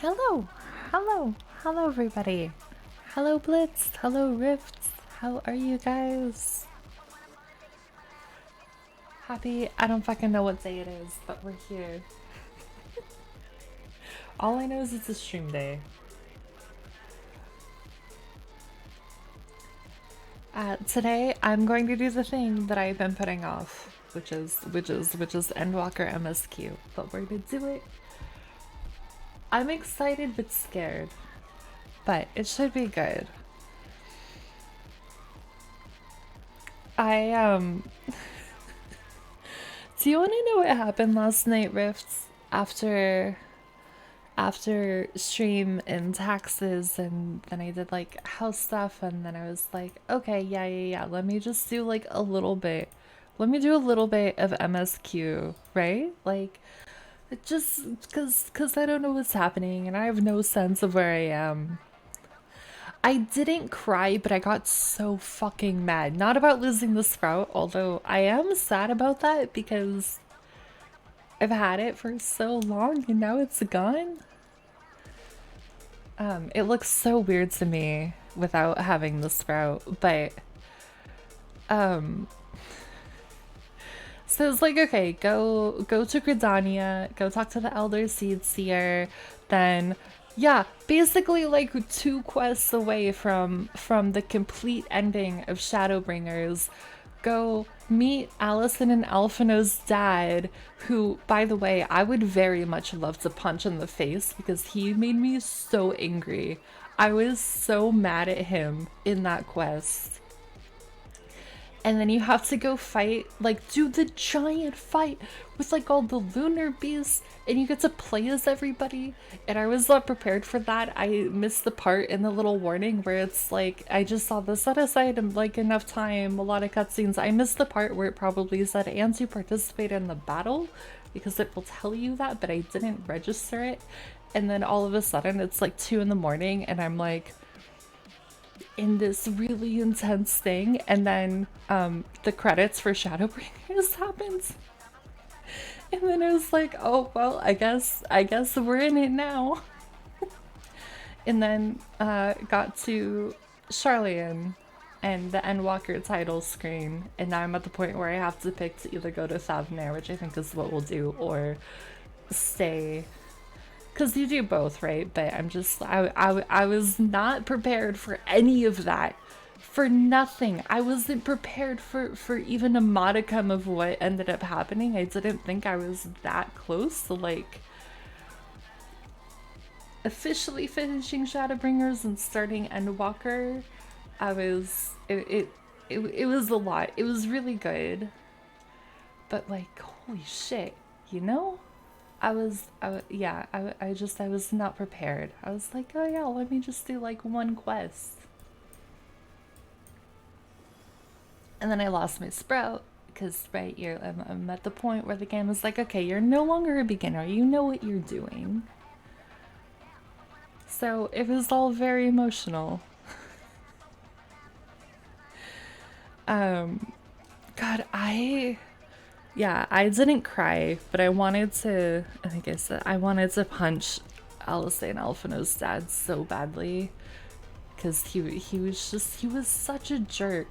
Hello, hello everybody. Hello Blitz, hello Rifts, how are you guys? Happy, I don't fucking know what day it is, but we're here. All I know is it's a stream day. Today I'm going to do the thing that I've been putting off, which is endwalker MSQ, but we're gonna do it. I'm excited but scared, but it should be good. Do you want to know what happened last night, Rifts? After stream and taxes, and then I did like house stuff, and then I was like, okay, yeah, let me just do like a little bit. Let me do a little bit of MSQ, right? Like, just cause I don't know what's happening and I have no sense of where I am. I didn't cry, but I got so fucking mad. Not about losing the sprout, although I am sad about that because I've had it for so long and now it's gone. It looks so weird to me without having the sprout, but so it's like, okay, go to Gridania, go talk to the Elder Seedseer, then yeah, basically like 2 quests away from the complete ending of Shadowbringers. Go meet Allison and Alphino's dad, who, by the way, I would very much love to punch in the face because he made me so angry. I was so mad at him in that quest. And then you have to go fight, like, do the giant fight with, like, all the lunar beasts, and you get to play as everybody. And I was not prepared for that. I missed the part in the little warning where it's like, I just saw the set aside, like, enough time, a lot of cutscenes. I missed the part where it probably said, and to participate in the battle, because it will tell you that, but I didn't register it. And then all of a sudden, it's like 2 in the morning, and I'm like, in this really intense thing, and then the credits for Shadowbringers happens, and then I was like, oh well, I guess we're in it now. And then got to Charlian and the Endwalker title screen, and now I'm at the point where I have to pick to either go to Thavnair, which I think is what we'll do, or stay. Because you do both, right? But I'm just, I was not prepared for any of that. For nothing. I wasn't prepared for even a modicum of what ended up happening. I didn't think I was that close to, like, officially finishing Shadowbringers and starting Endwalker. I was, it was a lot. It was really good. But, like, holy shit, you know? I was not prepared. I was like, oh yeah, let me just do like 1 quest. And then I lost my sprout because, right, I'm at the point where the game is like, okay, you're no longer a beginner. You know what you're doing. So it was all very emotional. God, I didn't cry, but I wanted to, I think I wanted to punch Alice and Alphino's dad so badly. because he was such a jerk,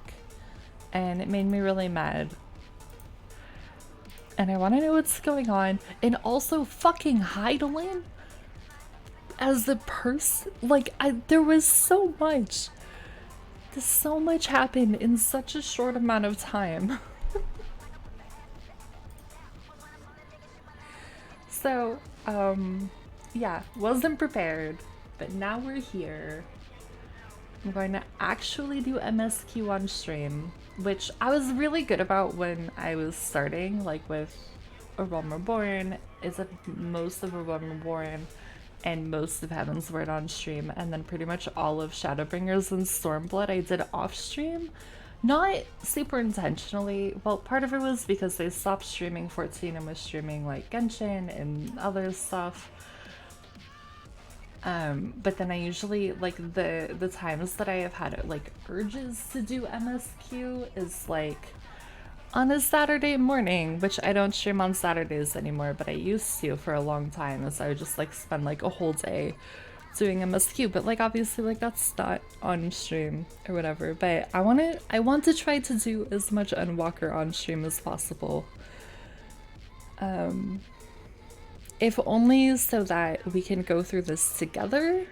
and it made me really mad. And I want to know what's going on. And also fucking Heidelin as the person, like, there was so much. So much happened in such a short amount of time. So, yeah, wasn't prepared, but now we're here. I'm going to actually do MSQ on stream, which I was really good about when I was starting, like with A Realm Reborn, most of A Realm Reborn and most of Heaven's Word on stream, and then pretty much all of Shadowbringers and Stormblood I did off stream. Not super intentionally. Well, part of it was because they stopped streaming 14 and was streaming like Genshin and other stuff. But then I usually, like, the times that I have had like urges to do MSQ is like on a Saturday morning, which I don't stream on Saturdays anymore, but I used to for a long time, and so I would just like spend like a whole day doing MSQ. But like obviously like that's not on stream or whatever, but I want to try to do as much Endwalker on stream as possible. If only so that we can go through this together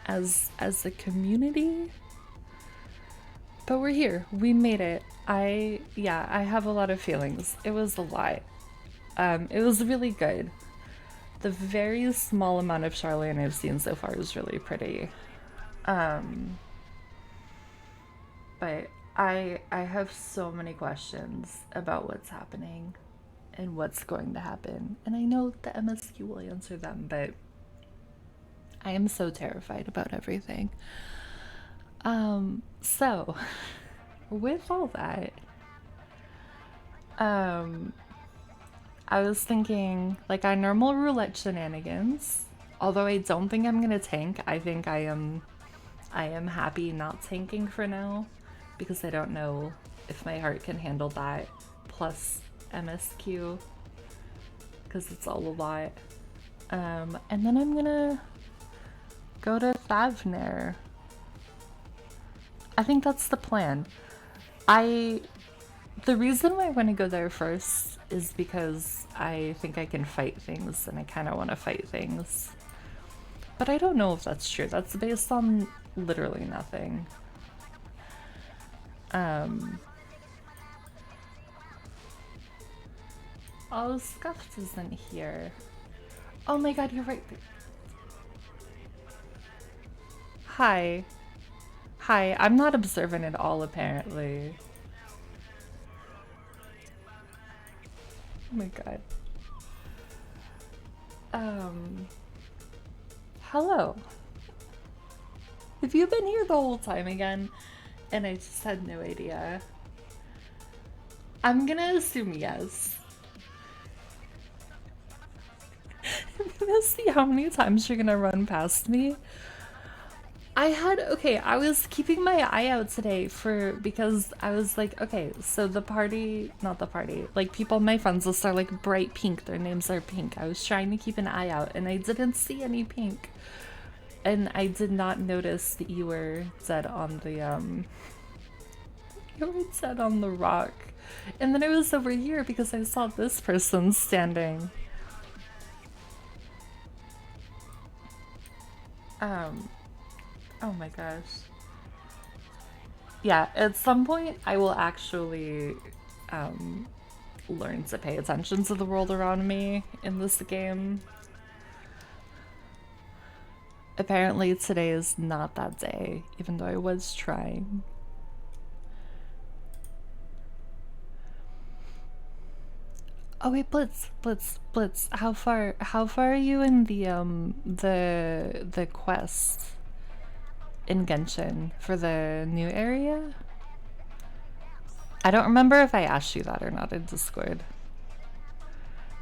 as a community. But we're here. We made it. I have a lot of feelings. It was a lot. It was really good. The very small amount of Charlene I've seen so far is really pretty. But I have so many questions about what's happening and what's going to happen. And I know the MSQ will answer them, but I am so terrified about everything. So with all that, I was thinking like our normal roulette shenanigans, although I don't think I'm gonna tank. I think I am happy not tanking for now because I don't know if my heart can handle that plus MSQ because it's all a lot. And then I'm gonna go to Thavner. I think that's the plan. The reason why I want to go there first is because I think I can fight things and I kind of want to fight things. But I don't know if that's true. That's based on literally nothing. Oh, Scuffed isn't here. Oh my god, you're right. Hi. Hi, I'm not observant at all, apparently. Oh my god. Hello. Have you been here the whole time again? And I just had no idea. I'm gonna assume yes. I'm gonna see how many times you're gonna run past me. I was keeping my eye out today because I was like, okay, so not the party, like people, my friends list are like bright pink, their names are pink. I was trying to keep an eye out and I didn't see any pink. And I did not notice that you were dead on the, you were dead on the rock. And then I was over here because I saw this person standing. Oh my gosh. Yeah, at some point I will actually learn to pay attention to the world around me in this game. Apparently today is not that day, even though I was trying. Oh wait, Blitz. How far are you in the quest in Genshin for the new area? I don't remember if I asked you that or not in Discord.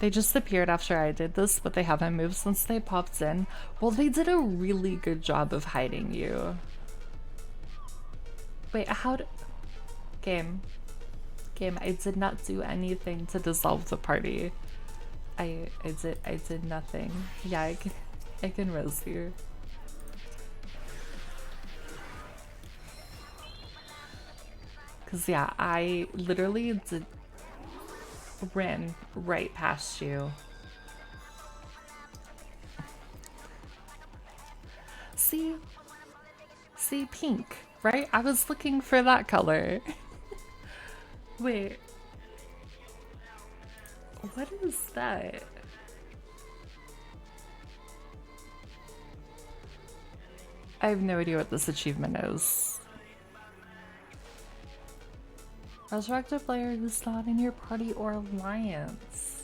They just appeared after I did this, but they haven't moved since they popped in. Well, they did a really good job of hiding you. Wait, Game, I did not do anything to dissolve the party. I did nothing. Yeah, I can res you. Cause yeah, I literally ran right past you. See? See, pink, right? I was looking for that color. Wait, what is that? I have no idea what this achievement is. Resurrect a player who's not in your party or alliance.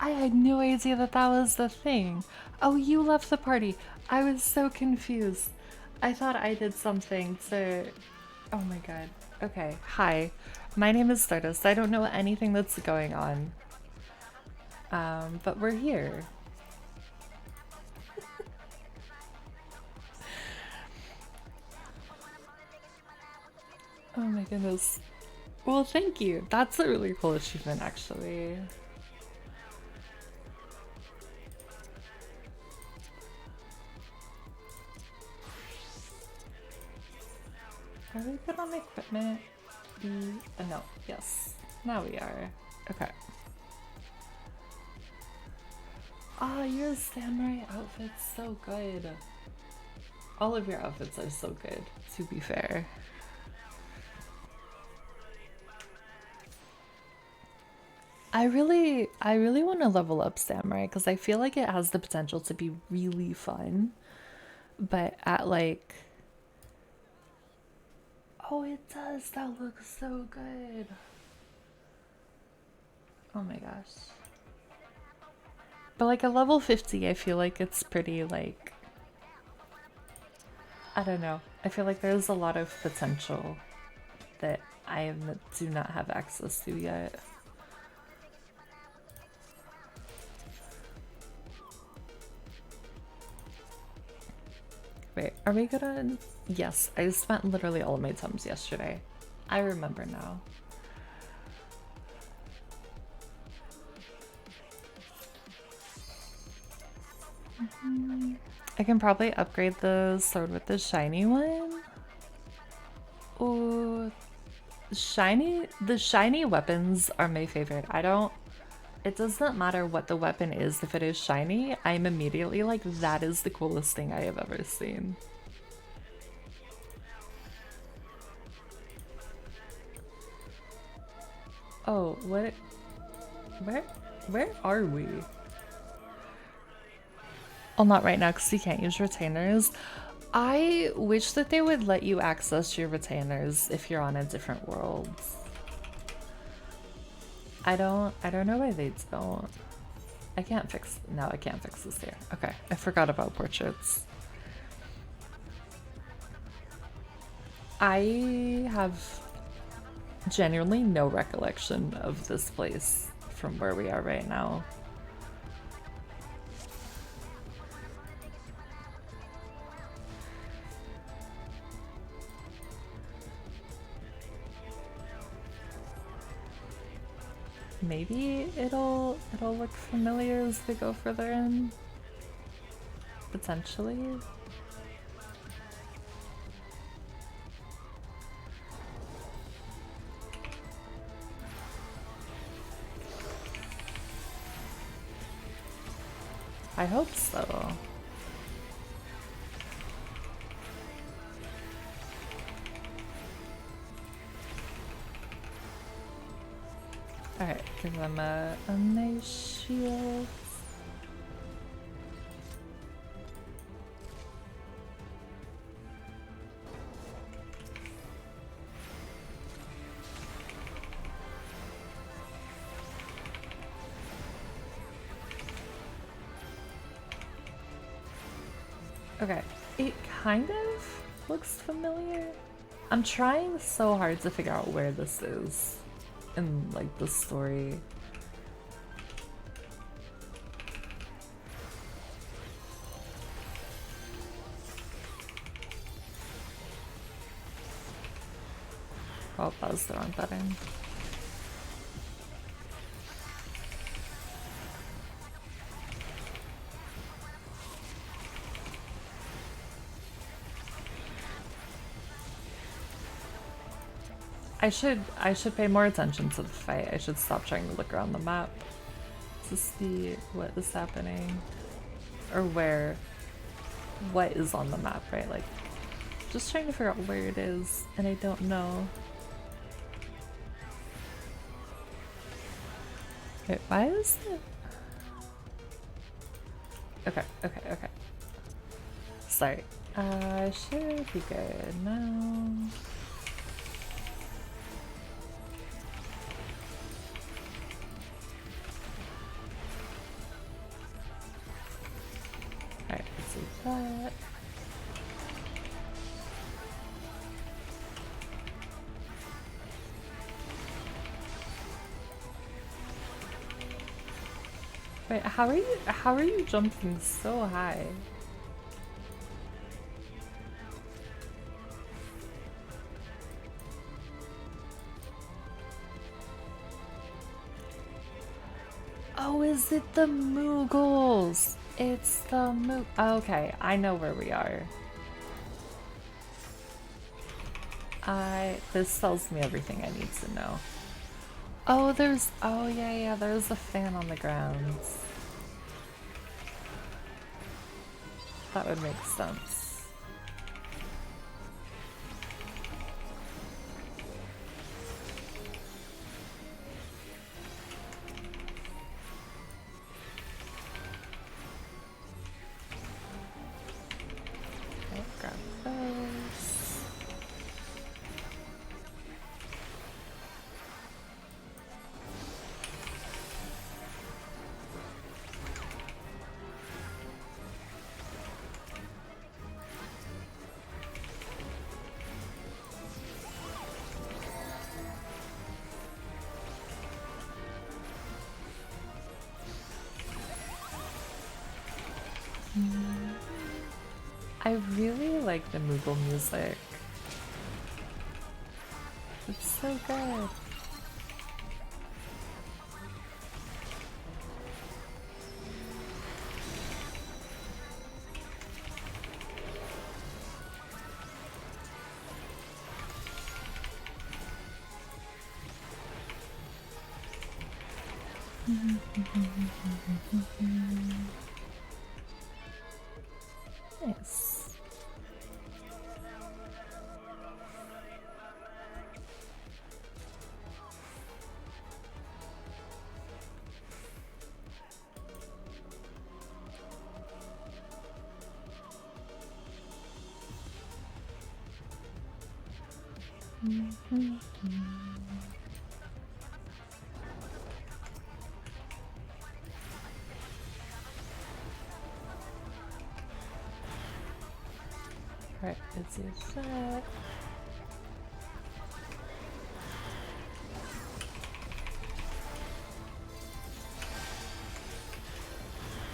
I had no idea that that was the thing. Oh, you left the party. I was so confused. I thought I did something to... Oh my god. Okay, hi. My name is Stardust. I don't know anything that's going on. But we're here. Oh my goodness. Well, thank you. That's a really cool achievement, actually. Are we good on equipment? No. Yes. Now we are. Okay. Ah, your samurai outfit's so good. All of your outfits are so good, to be fair. I really want to level up samurai because I feel like it has the potential to be really fun. But at like... Oh, it does. That looks so good. Oh my gosh. But like a level 50, I feel like it's pretty like... I don't know. I feel like there's a lot of potential that I do not have access to yet. Wait, are we gonna... Yes, I spent literally all of my Tums yesterday. I remember now. I can probably upgrade the sword with the shiny one. Ooh, the shiny weapons are my favorite. It doesn't matter what the weapon is, if it is shiny, I'm immediately like, that is the coolest thing I have ever seen. Oh, what? Where are we? Well, not right now because you can't use retainers. I wish that they would let you access your retainers if you're on a different world. I don't know why they don't. I can't fix, no, I can't fix this here. Okay, I forgot about portraits. I have genuinely no recollection of this place from where we are right now. Maybe it'll look familiar as we go further in. Potentially. I hope so. Alright, give them a nice shield. Okay, it kind of looks familiar. I'm trying so hard to figure out where this is in like the story. Oh, that was the wrong button. I should pay more attention to the fight. I should stop trying to look around the map to see what is happening or what is on the map, right? Like just trying to figure out where it is and I don't know. Wait, why is it? Okay. Sorry. Should be good now. Alright, let's see that. Wait, how are you jumping so high? Oh, is it the Moogles? It's the Okay, I know where we are. This tells me everything I need to know. Oh, oh yeah, there's a fan on the ground. That would make sense. Okay, grab those. I really like the Moogle music. It's so good. Nice. Alright, let's use that.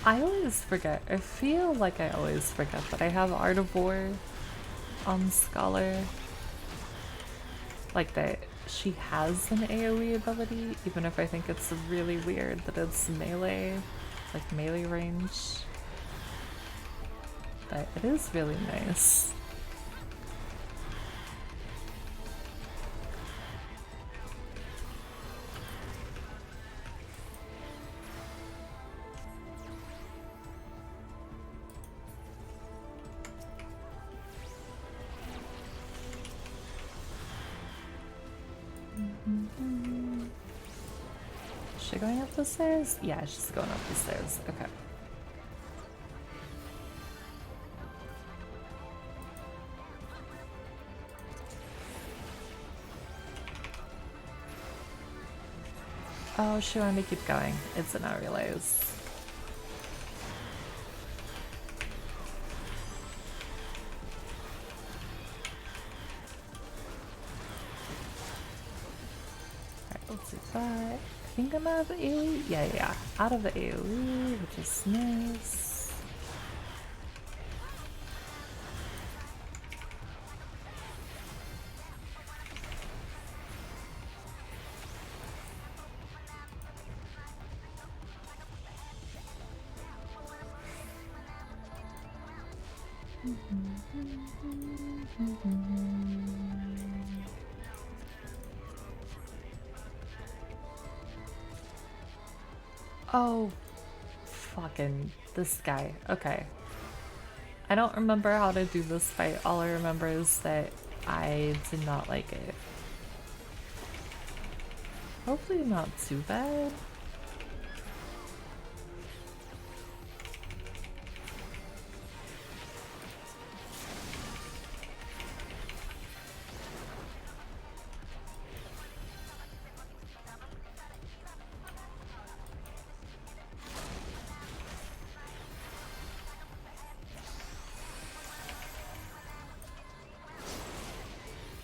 I always forget. I feel like I always forget that I have Art of War on Scholar. Like that she has an AoE ability, even if I think it's really weird that it's melee, like melee range. But it is really nice. Is she going up the stairs? Yeah, she's going up the stairs. Okay. Oh, she wanted to keep going. It's an out relays. Alright, let's do that. I think I'm out of the AoE? Yeah. Out of the AoE, which is nice. Oh, fucking this guy. Okay. I don't remember how to do this fight. All I remember is that I did not like it. Hopefully not too bad.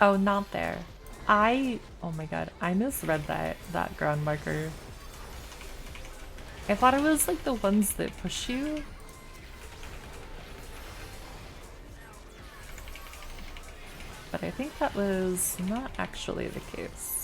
Oh, not there. Oh my god, I misread that ground marker. I thought it was like the ones that push you. But I think that was not actually the case.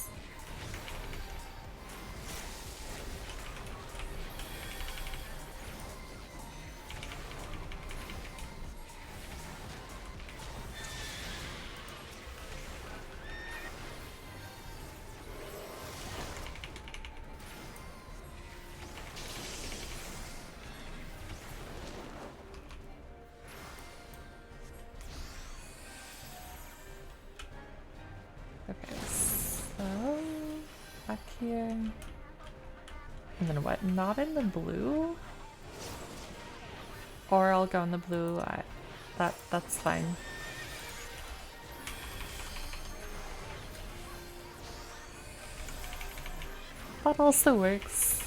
Okay, so back here. And then what? Not in the blue? Or I'll go in the blue. That's fine. That also works.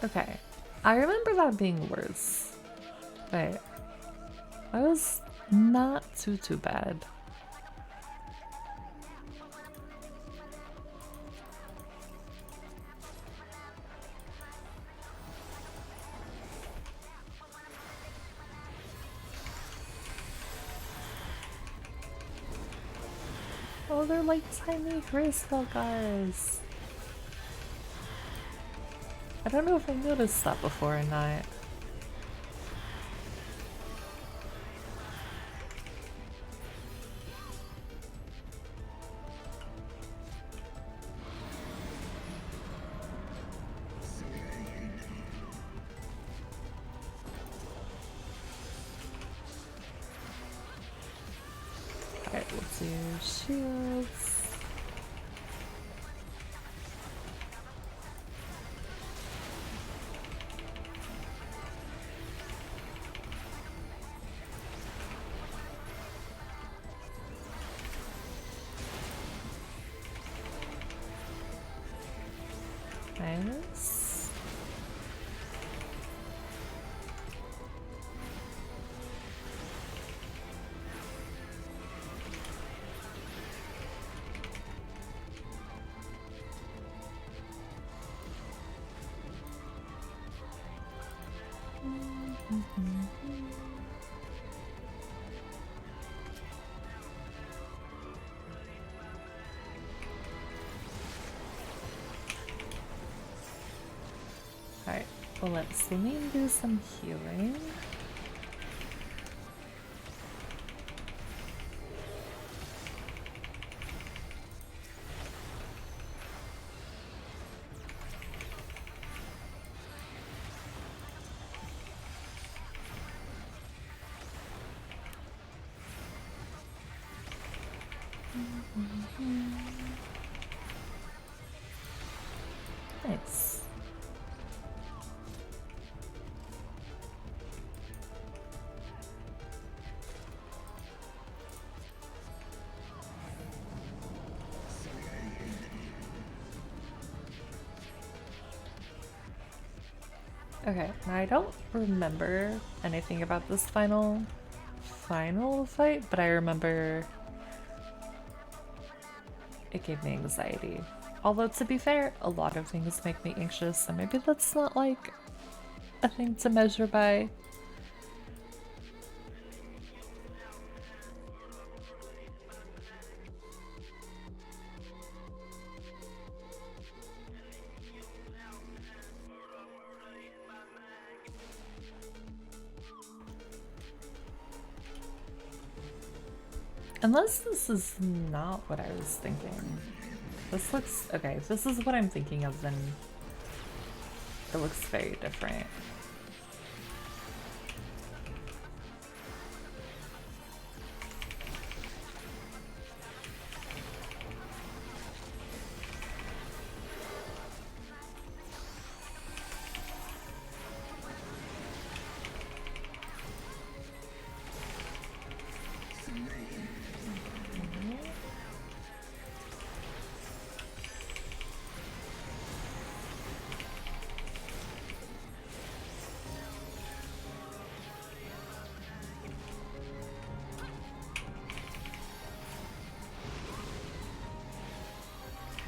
Okay. I remember that being worse. Wait. That was not too bad. Oh, they're like tiny crystal guys. I don't know if I noticed that before or not. Alright, we'll do shields. Nice. Alright, well, let Celine do some healing. Nice. Okay, now I don't remember anything about this final fight, but I remember it gave me anxiety. Although, to be fair, a lot of things make me anxious, so maybe that's not like a thing to measure by. Unless this is not what I was thinking. This looks... okay, if this is what I'm thinking of, then it looks very different.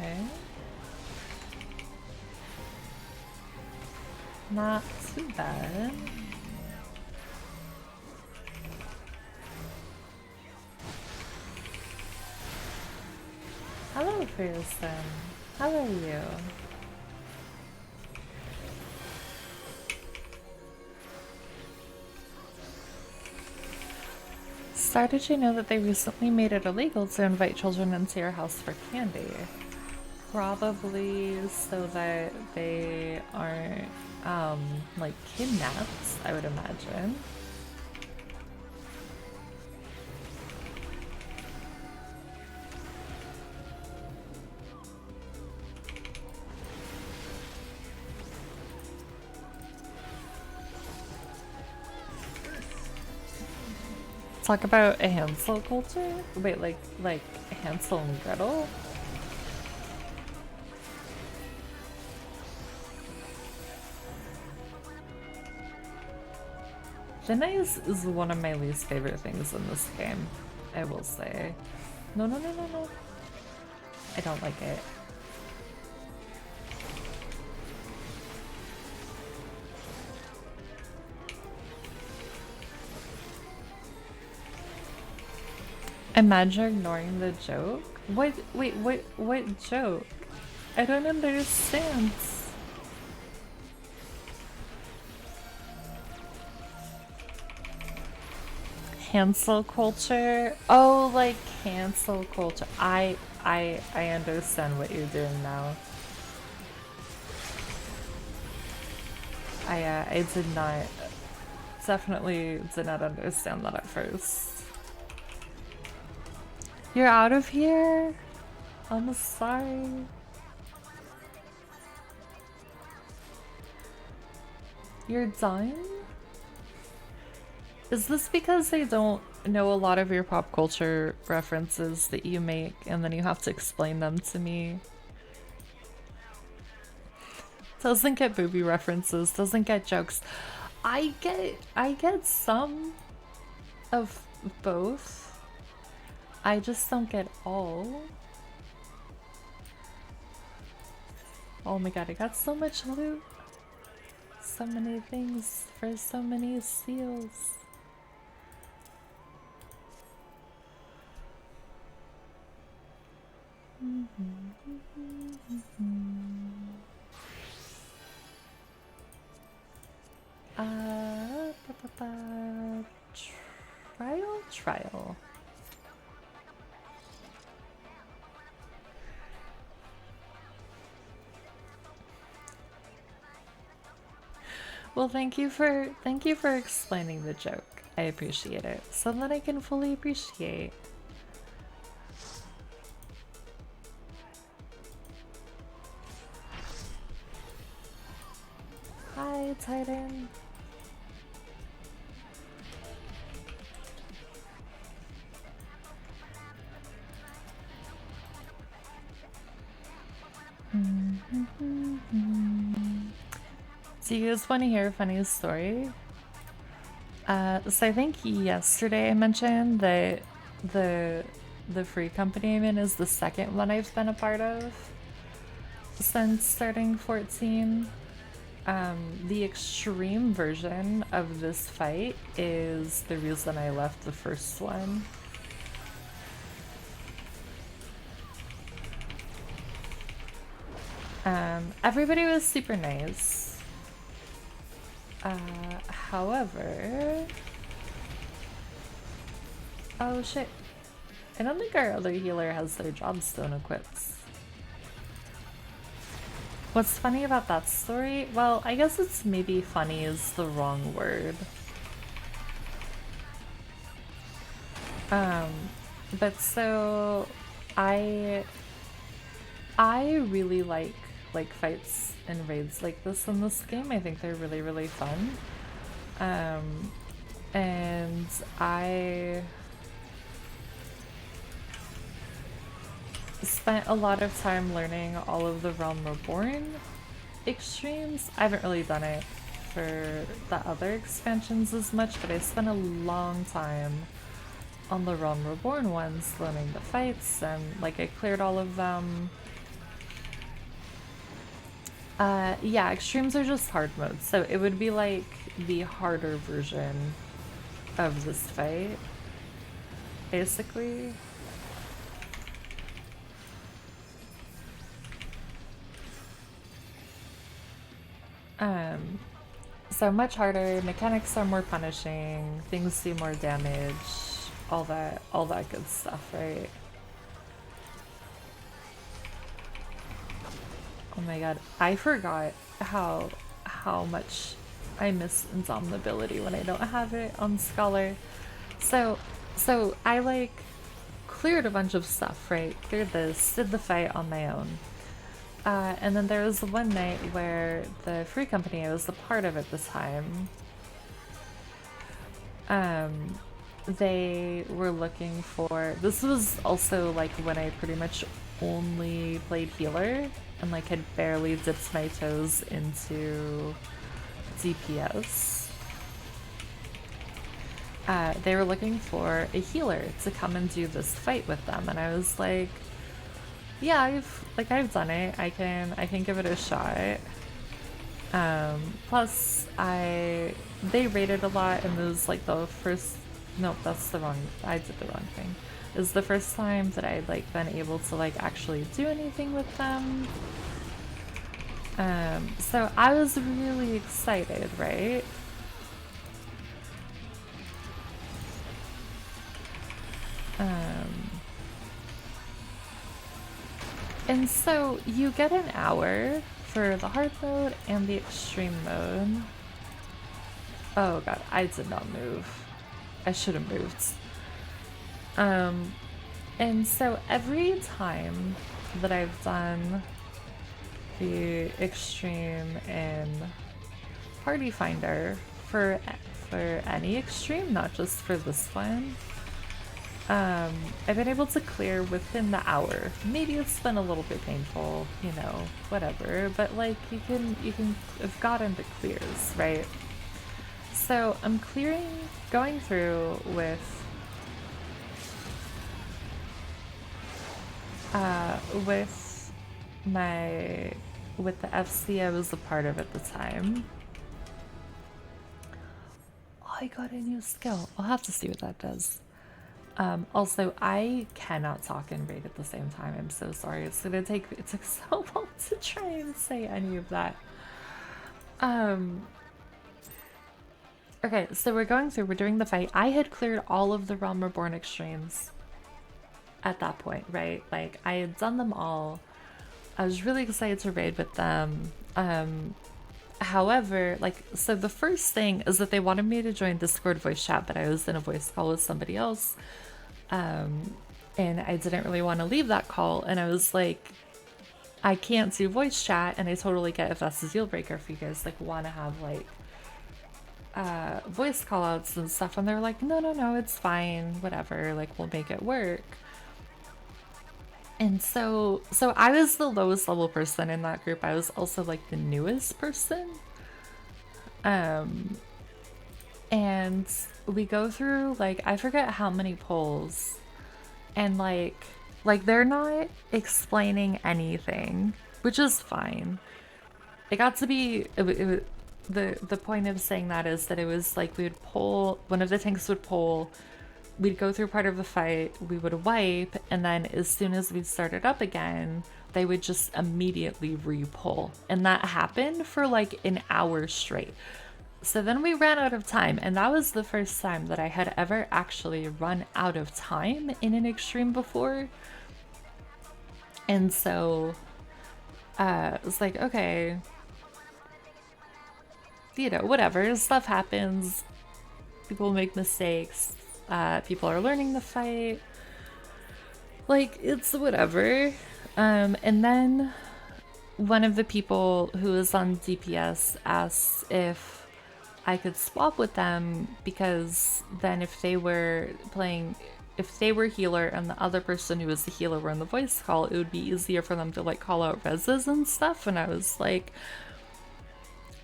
Okay. Not too bad. Hello, Fearsome. How are you? Star, did you know that they recently made it illegal to invite children into your house for candy? Probably so that they aren't, like kidnapped, I would imagine. Talk about a Hansel culture? Wait, like Hansel and Gretel? Thin Ice is one of my least favorite things in this game, I will say. No, no, no, no, no. I don't like it. Imagine ignoring the joke? What? Wait, what joke? I don't understand. Cancel culture? Oh, like cancel culture. I understand what you're doing now. I did not, definitely did not understand that at first. You're out of here? I'm sorry. You're done? Is this because they don't know a lot of your pop culture references that you make and then you have to explain them to me? Doesn't get booby references, doesn't get jokes. I get some of both. I just don't get all. Oh my god, I got so much loot. So many things for so many seals. Trial. Well, thank you for explaining the joke. I appreciate it, so that I can fully appreciate. Hi, Titan. Do you guys want to hear a funny story? So I think yesterday I mentioned that the free company I'm in is the second one I've been a part of since starting 14. The extreme version of this fight is the reason I left the first one. Everybody was super nice. However... Oh shit. I don't think our other healer has their jobstone equipped. What's funny about that story? Well, I guess it's maybe funny is the wrong word. But so I really like fights and raids like this in this game. I think they're really, really fun. And I spent a lot of time learning all of the Realm Reborn extremes. I haven't really done it for the other expansions as much, but I spent a long time on the Realm Reborn ones learning the fights, and like I cleared all of them. Yeah, extremes are just hard modes, so it would be like the harder version of this fight, basically. So much harder, mechanics are more punishing, things do more damage, all that good stuff, right? Oh my god, I forgot how much I miss Indomitability when I don't have it on Scholar. So I like cleared a bunch of stuff, right? Cleared this, did the fight on my own. And then there was one night where the free company I was a part of at the time, they were looking for, this was also like when I pretty much only played healer and like had barely dipped my toes into DPS. They were looking for a healer to come and do this fight with them, and I was like, yeah, I've done it. I can give it a shot. Plus they rated a lot, and it was like the first, nope, that's the wrong, I did the wrong thing. It was the first time that I'd like been able to like actually do anything with them. So I was really excited, right? And so you get an hour for the hard mode and the extreme mode. Oh god, I did not move. I should have moved. And so every time that I've done the extreme in Party Finder for any extreme, not just for this one, I've been able to clear within the hour. Maybe it's been a little bit painful, you know, whatever, but like you can have gotten the clears, right? So I'm going through with with the FC I was a part of at the time. Oh, I got a new skill. I'll have to see what that does. Also, I cannot talk and raid at the same time. I'm so sorry. It took so long to try and say any of that. Okay, so we're doing the fight. I had cleared all of the Realm Reborn extremes at that point, right? Like, I had done them all. I was really excited to raid with them. However, like, so the first thing is that they wanted me to join Discord voice chat, but I was in a voice call with somebody else. And I didn't really want to leave that call, and I was like, I can't do voice chat, and I totally get if that's a deal breaker if you guys like want to have like voice call outs and stuff, and they're like, no, it's fine, whatever, like we'll make it work. And so I was the lowest level person in that group. I was also like the newest person. And we go through like, I forget how many polls, and like they're not explaining anything, which is fine. It got to be the point of saying that is that it was like we would poll, one of the tanks would poll, we'd go through part of the fight, we would wipe, and then as soon as we started up again, they would just immediately re-pull. And that happened for like an hour straight. So then we ran out of time, and that was the first time that I had ever actually run out of time in an extreme before. And so it was like, okay, you know, whatever, stuff happens. People make mistakes. People are learning to fight. Like, it's whatever. And then one of the people who was on DPS asked if I could swap with them, because then if they were playing, if they were healer and the other person who was the healer were in the voice call, it would be easier for them to like call out reses and stuff. And I was like,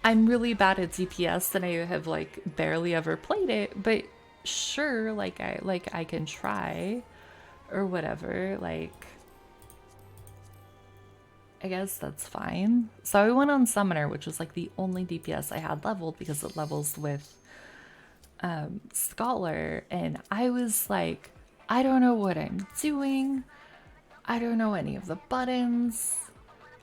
I'm really bad at DPS and I have like barely ever played it, but sure, like I can try or whatever, like I guess that's fine. So I went on Summoner, which was like the only DPS I had leveled because it levels with Scholar, and I was like, I don't know what I'm doing. I don't know any of the buttons.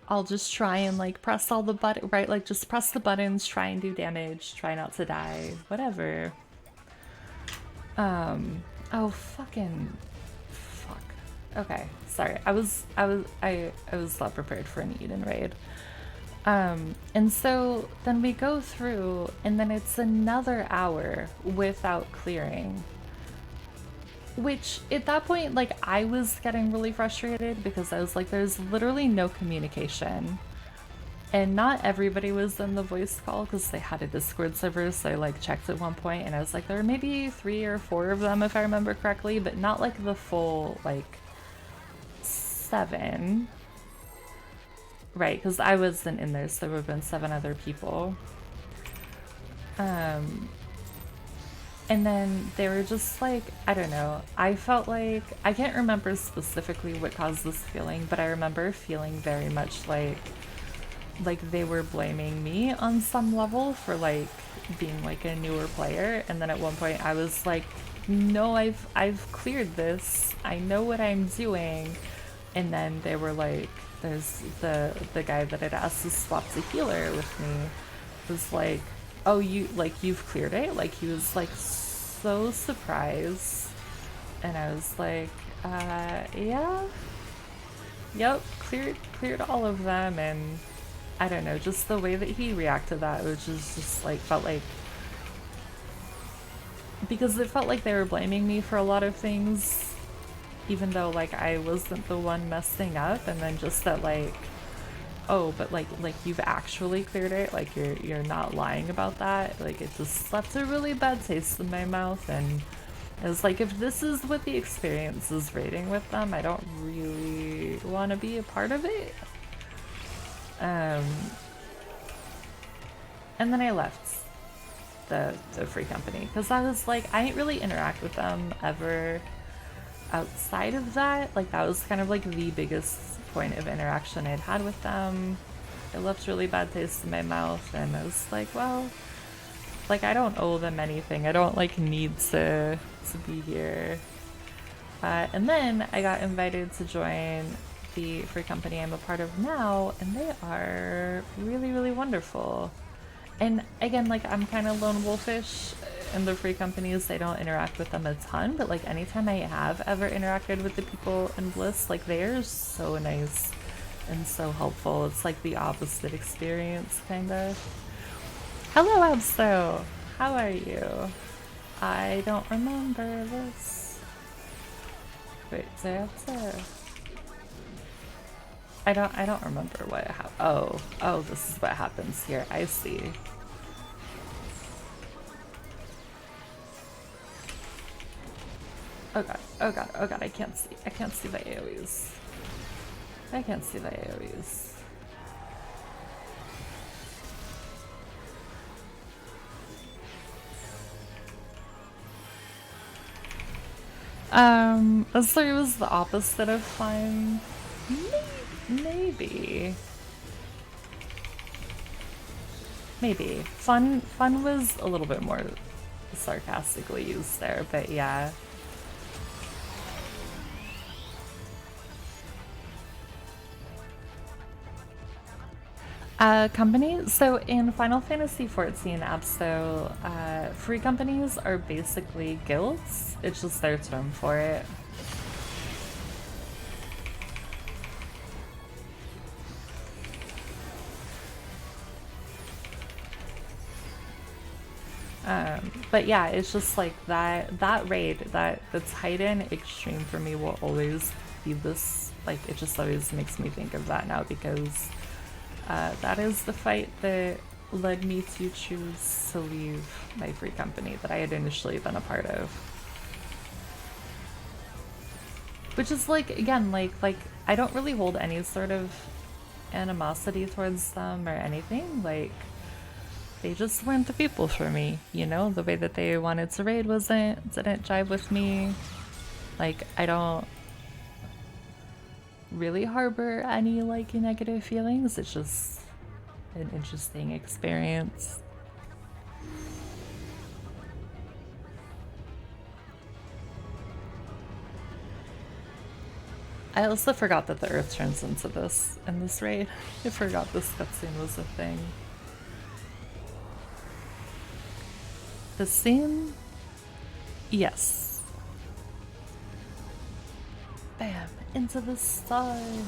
I'll just try and like press all the button, right? Like just press the buttons, try and do damage, try not to die, whatever. Oh fucking fuck. Okay, sorry. I was not prepared for an Eden raid. And so then we go through, and then it's another hour without clearing. Which, at that point, like, I was getting really frustrated because I was like, there's literally no communication. And not everybody was in the voice call because they had a Discord server, so I, like, checked at one point, and I was like, there were maybe 3 or 4 of them, if I remember correctly, but not, like, the full, like, 7. Right, because I wasn't in there, so there would have been 7 other people. And then they were just like, I don't know, I felt like, I can't remember specifically what caused this feeling, but I remember feeling very much like they were blaming me on some level for like being like a newer player. And then at one point I was like, no, I've cleared this, I know what I'm doing. And then they were like, there's the guy that had asked to swap to healer with me was like, oh, you've cleared it? Like, he was like so surprised. And I was like, yeah, yep, cleared all of them. And I don't know, just the way that he reacted to that, which is just like, felt like, because it felt like they were blaming me for a lot of things, even though like I wasn't the one messing up. And then just that like, oh, but like you've actually cleared it, like you're not lying about that. Like, it just left a really bad taste in my mouth. And it was like, if this is what the experience is rating with them, I don't really want to be a part of it. And then I left the free company because I was like, I didn't really interact with them ever outside of that. Like, that was kind of like the biggest point of interaction I'd had with them. It left really bad taste in my mouth, and I was like, well, like, I don't owe them anything. I don't like need to be here. And then I got invited to join the free company I'm a part of now, and they are really, really wonderful. And again, like, I'm kind of lone wolfish in the free companies. I don't interact with them a ton, but like anytime I have ever interacted with the people in Bliss, like, they are so nice and so helpful. It's like the opposite experience, kind of. Hello, Abso! How are you? I don't remember this. Wait, say Abso. I don't remember what happened. Oh, this is what happens here. I see. Oh god, oh god, oh god, I can't see the AoEs. I can't see the AoEs. So it was the opposite of fun. Maybe. Fun was a little bit more sarcastically used there, but yeah. Companies. So in Final Fantasy XIV Abso, free companies are basically guilds. It's just their term for it. But yeah, it's just like that raid, that's Haiden Extreme for me will always be this, like, it just always makes me think of that now because that is the fight that led me to choose to leave my free company that I had initially been a part of. Which is like, again, like I don't really hold any sort of animosity towards them or anything. Like, they just weren't the people for me, you know? The way that they wanted to raid didn't jive with me. Like, I don't really harbor any like negative feelings. It's just an interesting experience. I also forgot that the earth turns into this in this raid. I forgot this cutscene was a thing. The scene? Yes. Bam! Into the sun!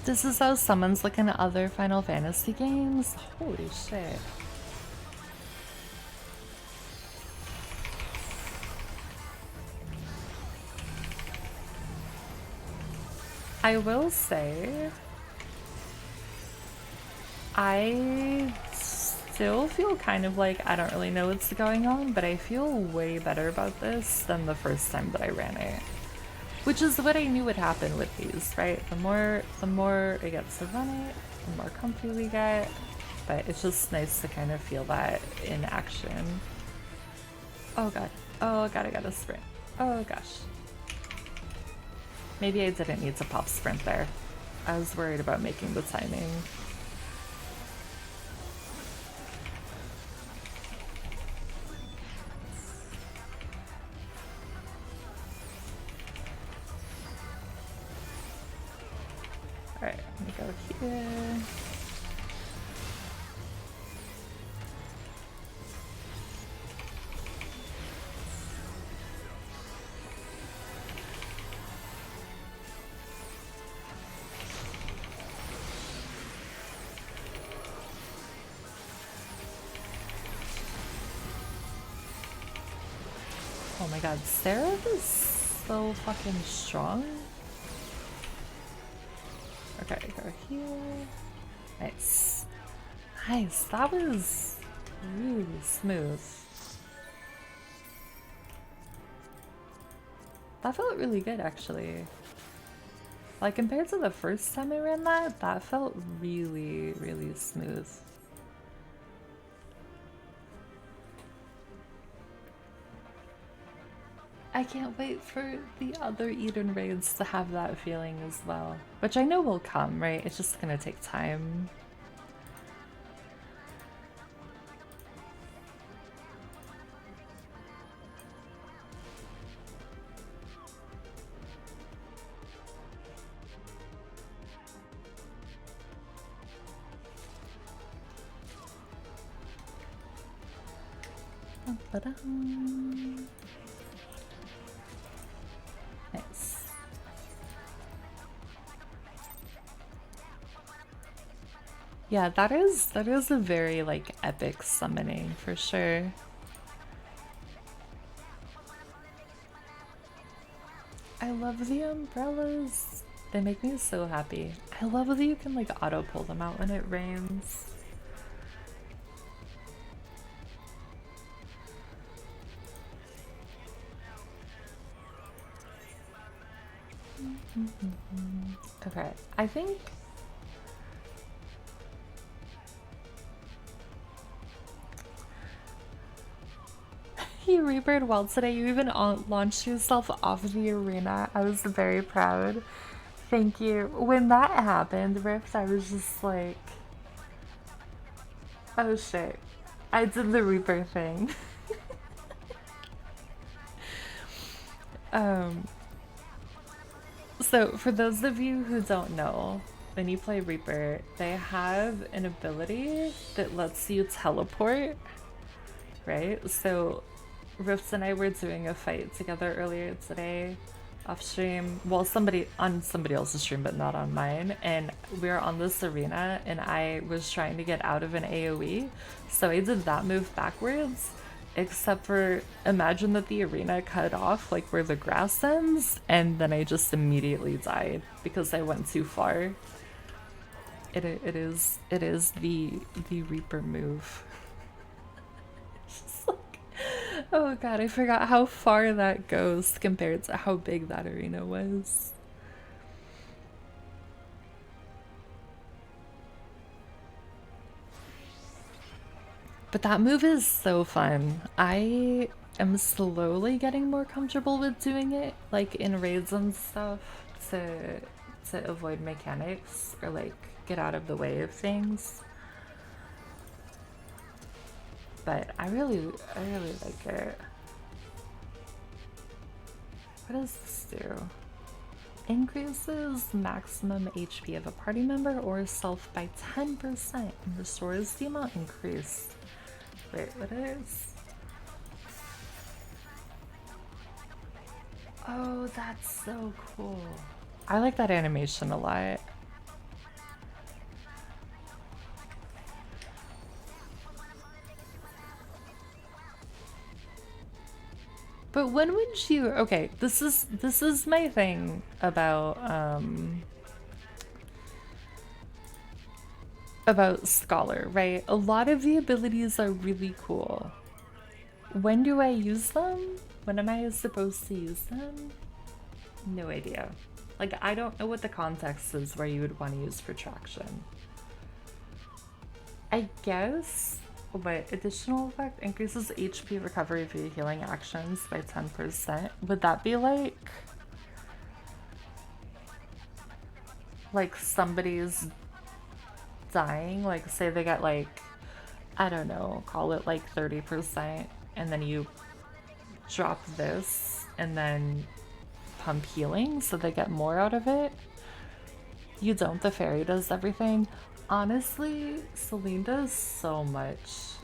This is how summons look in other Final Fantasy games? Holy shit. I will say, I still feel kind of like I don't really know what's going on, but I feel way better about this than the first time that I ran it. Which is what I knew would happen with these, right? The more it gets to run it, the more comfy we get. But it's just nice to kind of feel that in action. Oh god. Oh god, I gotta sprint. Oh gosh. Maybe I didn't need to pop sprint there. I was worried about making the timing. Alright, I'm gonna go here. Oh my god, Sarah is so fucking strong. Okay, go here. Nice. Nice, that was really smooth. That felt really good actually. Like compared to the first time I ran that, that felt really, really smooth. I can't wait for the other Eden raids to have that feeling as well. Which I know will come, right? It's just gonna take time. Nice. Yeah, that is a very like epic summoning for sure. I love the umbrellas. They make me so happy. I love that you can like auto pull them out when it rains. Okay, I think you rebird well today. You even launched yourself off the arena. I was very proud. Thank you. When that happened, Rift, I was just like, oh shit. I did the Reaper thing. So, for those of you who don't know, when you play Reaper, they have an ability that lets you teleport, right? So, Rifts and I were doing a fight together earlier today off stream. Well, somebody on somebody else's stream, but not on mine. And we were on this arena, and I was trying to get out of an AoE. So I did that move backwards, except for imagine that the arena cut off like where the grass ends, and then I just immediately died because I went too far. It is the Reaper move. Just like, oh god, I forgot how far that goes compared to how big that arena was. But that move is so fun. I am slowly getting more comfortable with doing it, like in raids and stuff, to avoid mechanics or like get out of the way of things. But I really like it. What does this do? Increases maximum HP of a party member or self by 10% and restores the amount increased. Wait, what is? Oh, that's so cool. I like that animation a lot. But when would you? Okay, this is my thing about Scholar, right? A lot of the abilities are really cool. When do I use them? When am I supposed to use them? No idea. Like, I don't know what the context is where you would want to use protraction. I guess, but additional effect increases HP recovery via healing actions by 10%. Would that be like somebody's dying? Like, say they get like, I don't know, call it like 30%, and then you drop this and then pump healing so they get more out of it? You don't, the fairy does everything. Honestly, Celine does so much.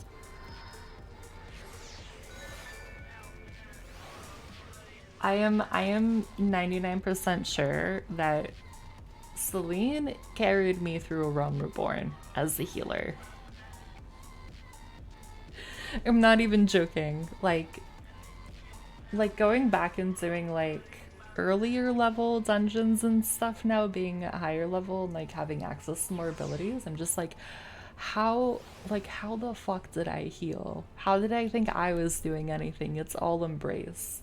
I am 99% sure that Celine carried me through a Realm Reborn as a healer. I'm not even joking. Like going back and doing like earlier level dungeons and stuff now, being at higher level and like having access to more abilities, I'm just like, how the fuck did I heal? How did I think I was doing anything? It's all embrace.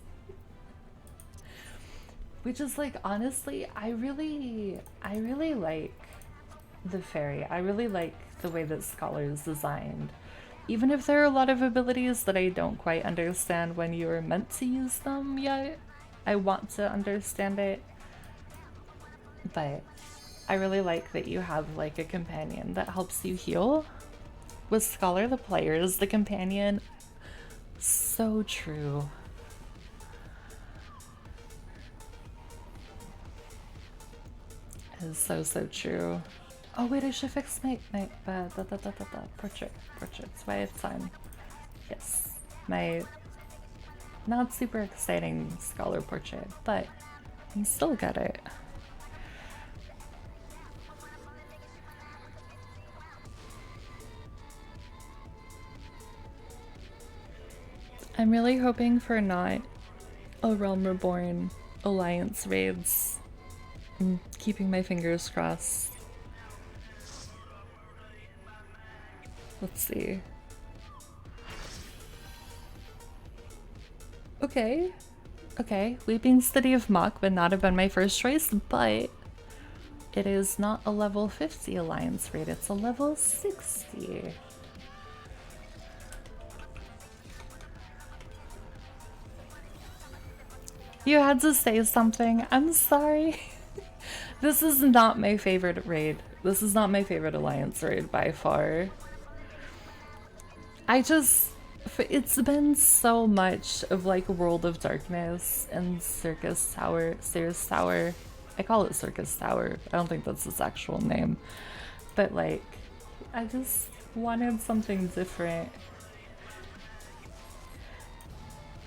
Which is like, honestly, I really like the fairy. I really like the way that Scholar is designed. Even if there are a lot of abilities that I don't quite understand when you're meant to use them yet, I want to understand it. But I really like that you have like a companion that helps you heal. With Scholar, the player is the companion. So true. It is so true. Oh wait, I should fix my portraits. Why I have time? Yes, my not super exciting Scholar portrait, but I still got it. I'm really hoping for not a Realm Reborn Alliance raids. I'm keeping my fingers crossed. Let's see. Okay. Okay. Weeping City of Mach would not have been my first choice, but it is not a level 50 alliance raid, it's a level 60. You had to say something. I'm sorry. This is not my favorite raid. This is not my favorite alliance raid by far. It's been so much of like World of Darkness and Circus Tower, Sears Tower. I call it Circus Tower. I don't think that's its actual name. But like, I just wanted something different.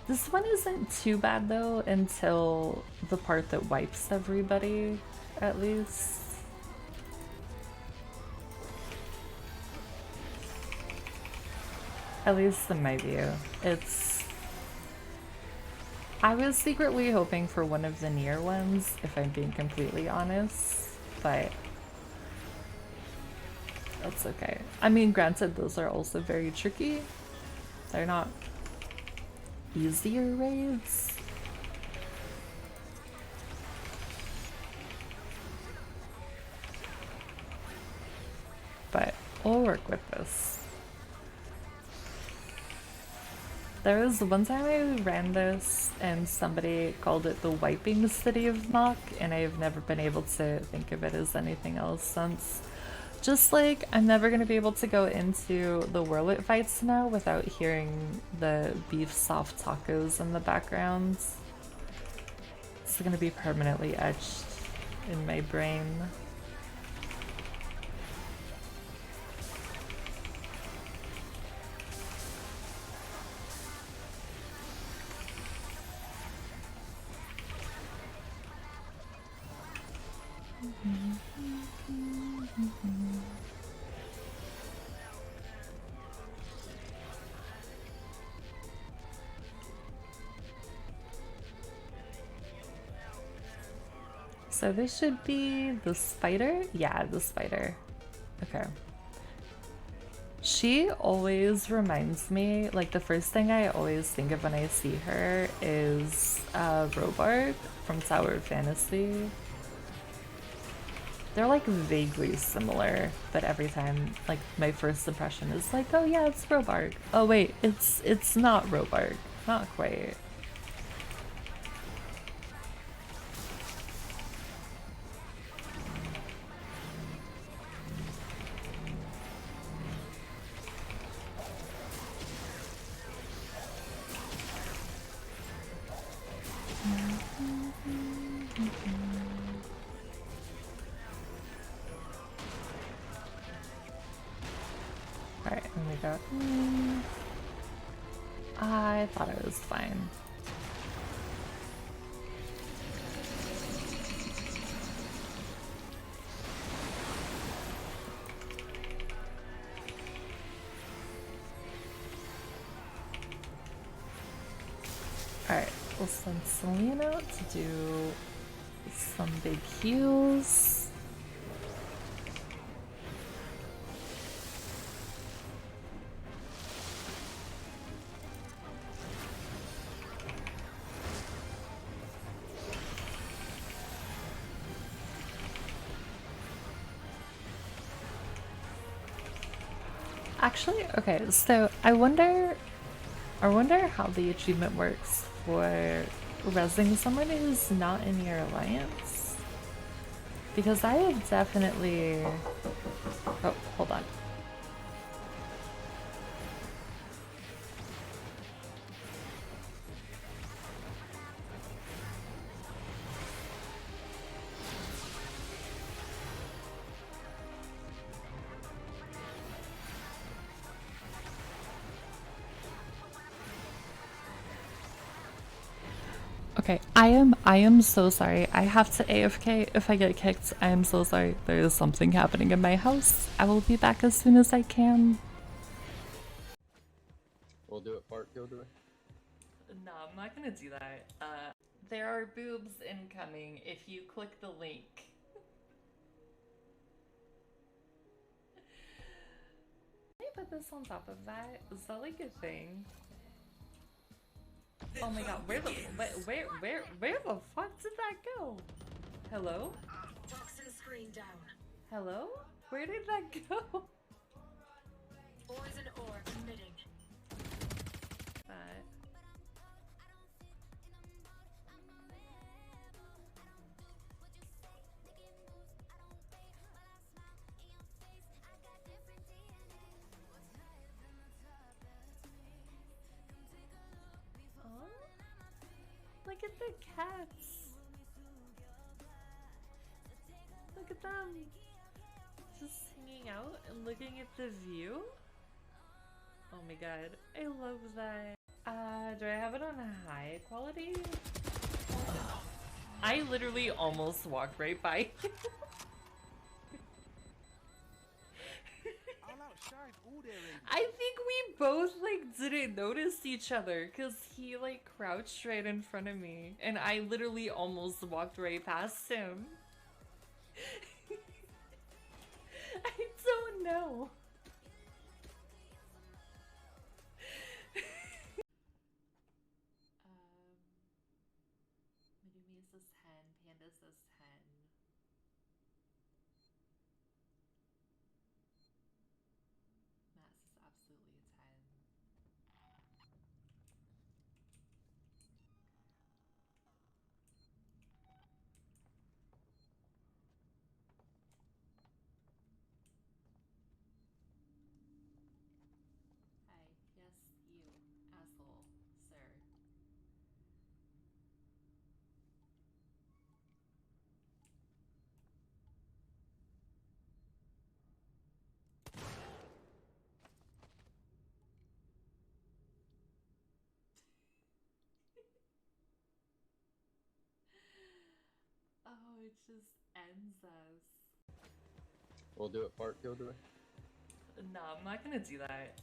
This one isn't too bad though until the part that wipes everybody, at least. At least in my view. I was secretly hoping for one of the near ones, if I'm being completely honest, but that's okay. I mean, granted, those are also very tricky. They're not easier raids. But we'll work with this. There was one time I ran this and somebody called it the wiping city of Mach, and I've never been able to think of it as anything else since. Just like, I'm never gonna be able to go into the Whirlit fights now without hearing the beef soft tacos in the background. It's gonna be permanently etched in my brain. So this should be the spider? Yeah, the spider. Okay. She always reminds me, like the first thing I always think of when I see her is Robark from Tower of Fantasy. They're like vaguely similar, but every time, like my first impression is like, oh yeah, it's Robark. Oh wait, it's not Robark. Not quite. Alright, and we got... I thought I was fine. Alright, we'll send Celine out to do some big heals. Actually, okay, so I wonder how the achievement works for resing someone who's not in your alliance. Because I have definitely... Oh, hold on. Okay, I am so sorry. I have to AFK if I get kicked. I am so sorry. There is something happening in my house. I will be back as soon as I can. We'll do it part kill, do we? No, I'm not gonna do that. There are boobs incoming if you click the link. Can I put this on top of that? Is that like a thing? Oh my god, where the fuck did that go? Hello? Toxin screen down. Hello? Where did that go? Poison orb emitting. Oh, look at the cats. at them. Just hanging out and looking at the view. Oh my god, I love that. Do I have it on a high quality? I literally almost walked right by. I think we both like didn't notice each other because he like crouched right in front of me and I literally almost walked right past him. I don't know. Medumi says hen, Panda says hen. Matt says absolutely a 10. Hi, yes, you, asshole, sir. Oh, it just ends us. We'll do it part kill, do we? No, I'm not gonna do that.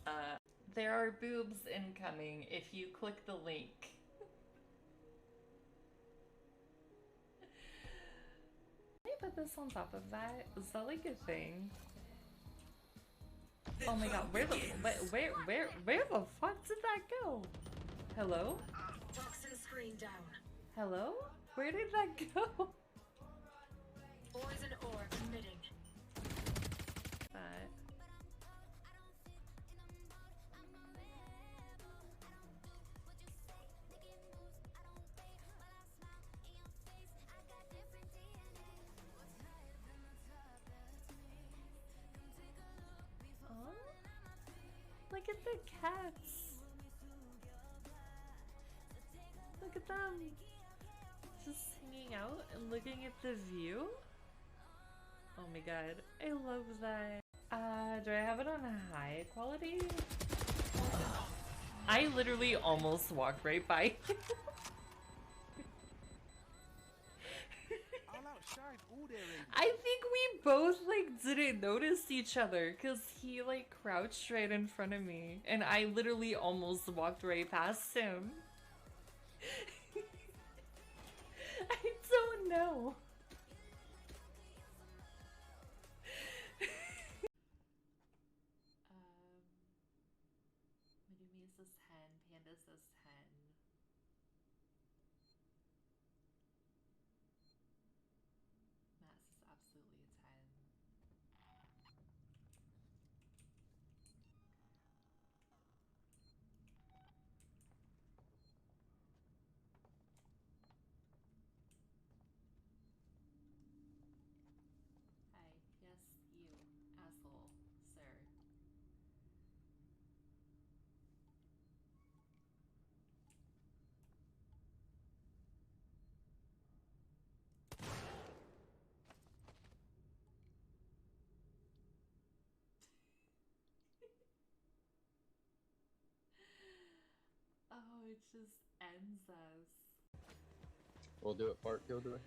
There are boobs incoming if you click the link. Can I put this on top of that? Is that like a thing? Oh my god, where the fuck did that go? Hello? Toxin screen down. Hello? Where did that go? Poison orb emitting. That. Oh, look at the cats. Look at them. Just hanging out and looking at the view. Oh my god, I love that. Do I have it on a high quality? I literally almost walked right by. I think we both like didn't notice each other because he like crouched right in front of me and I literally almost walked right past him. I don't know. Medumi says hen, Panda says hen. Matt says absolutely a 10. Hi, yes, you, asshole, sir. Oh, it just ends us. We'll do it part kill, do we?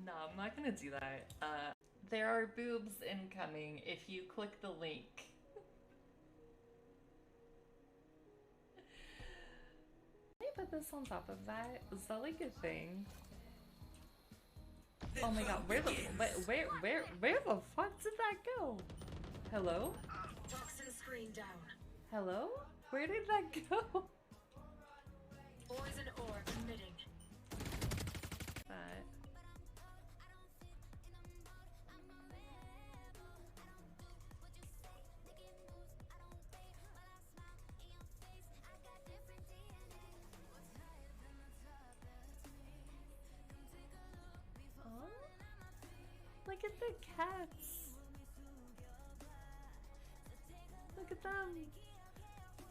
No, I'm not gonna do that. There are boobs incoming if you click the link. Can I put this on top of that? Is that like a thing? Oh my god, where the fuck did that go? Hello? Toxin screen down. Hello? Where did that go? Poison orb emitting. That. Oh, look at the cats. Look at them.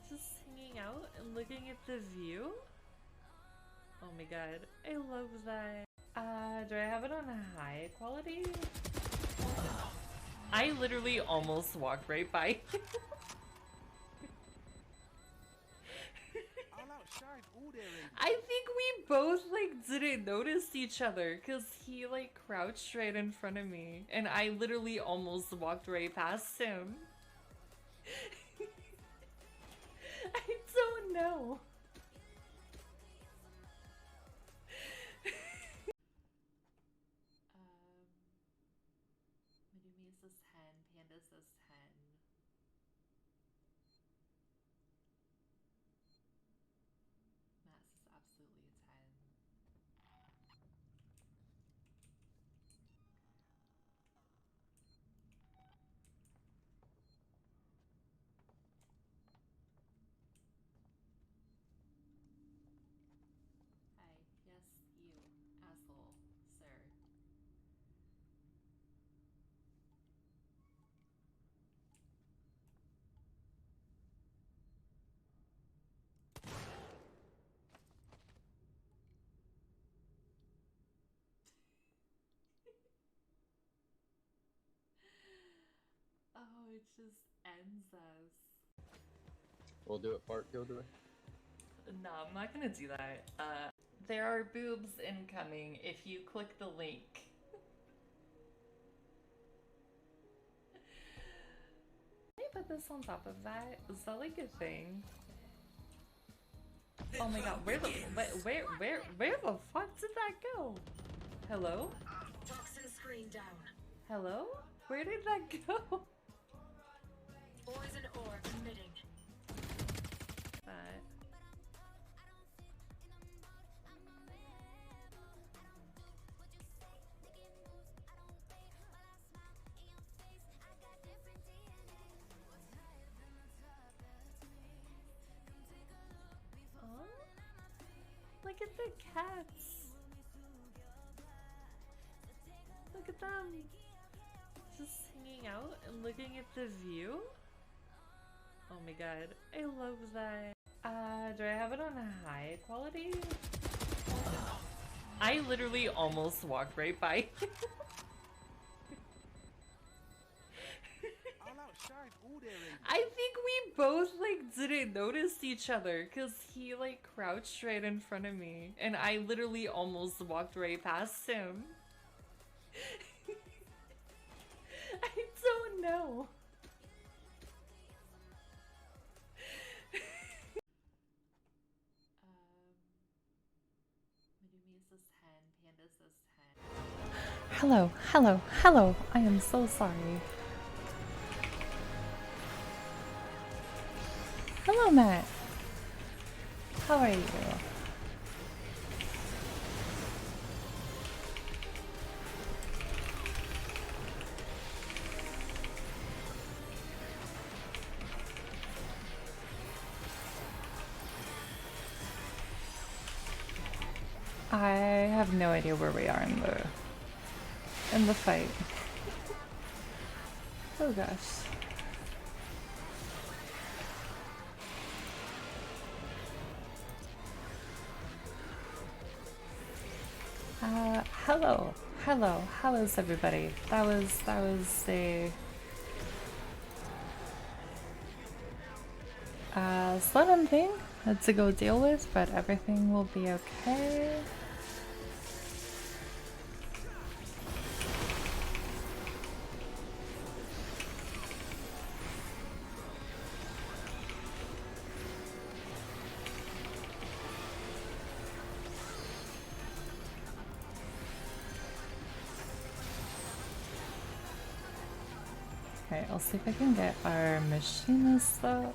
Just hanging out and looking at the view. Oh my god, I love that. Do I have it on a high quality? I literally almost walked right by. I think we both like didn't notice each other because he like crouched right in front of me and I literally almost walked right past him. I don't know. Medumi says 10, Panda says 10. Matt says absolutely a 10. Hi, yes, you, asshole, sir. Oh, it just ends us. We'll do it part kill, do we? No, I'm not gonna do that. There are boobs incoming if you click the link. Can I put this on top of that? Is that like a thing? Oh my god, where the fuck did that go? Hello? Toxin screen down. Hello? Where did that go? Poison ore emitting. That. Oh, look at the cats. Look at them. Just hanging out and looking at the view. Oh my god, I love that. Do I have it on a high quality? I literally almost walked right by. I think we both like didn't notice each other because he like crouched right in front of me and I literally almost walked right past him. I don't know. Medumi says 10, Panda says 10. Hello, hello, hello. I am so sorry. Hello, Matt. How are you? I have no idea where we are in the fight. Oh gosh. Hello. Hello. How is everybody? That was a sudden thing to go deal with, but everything will be okay. Okay, I'll see if I can get our machinist up.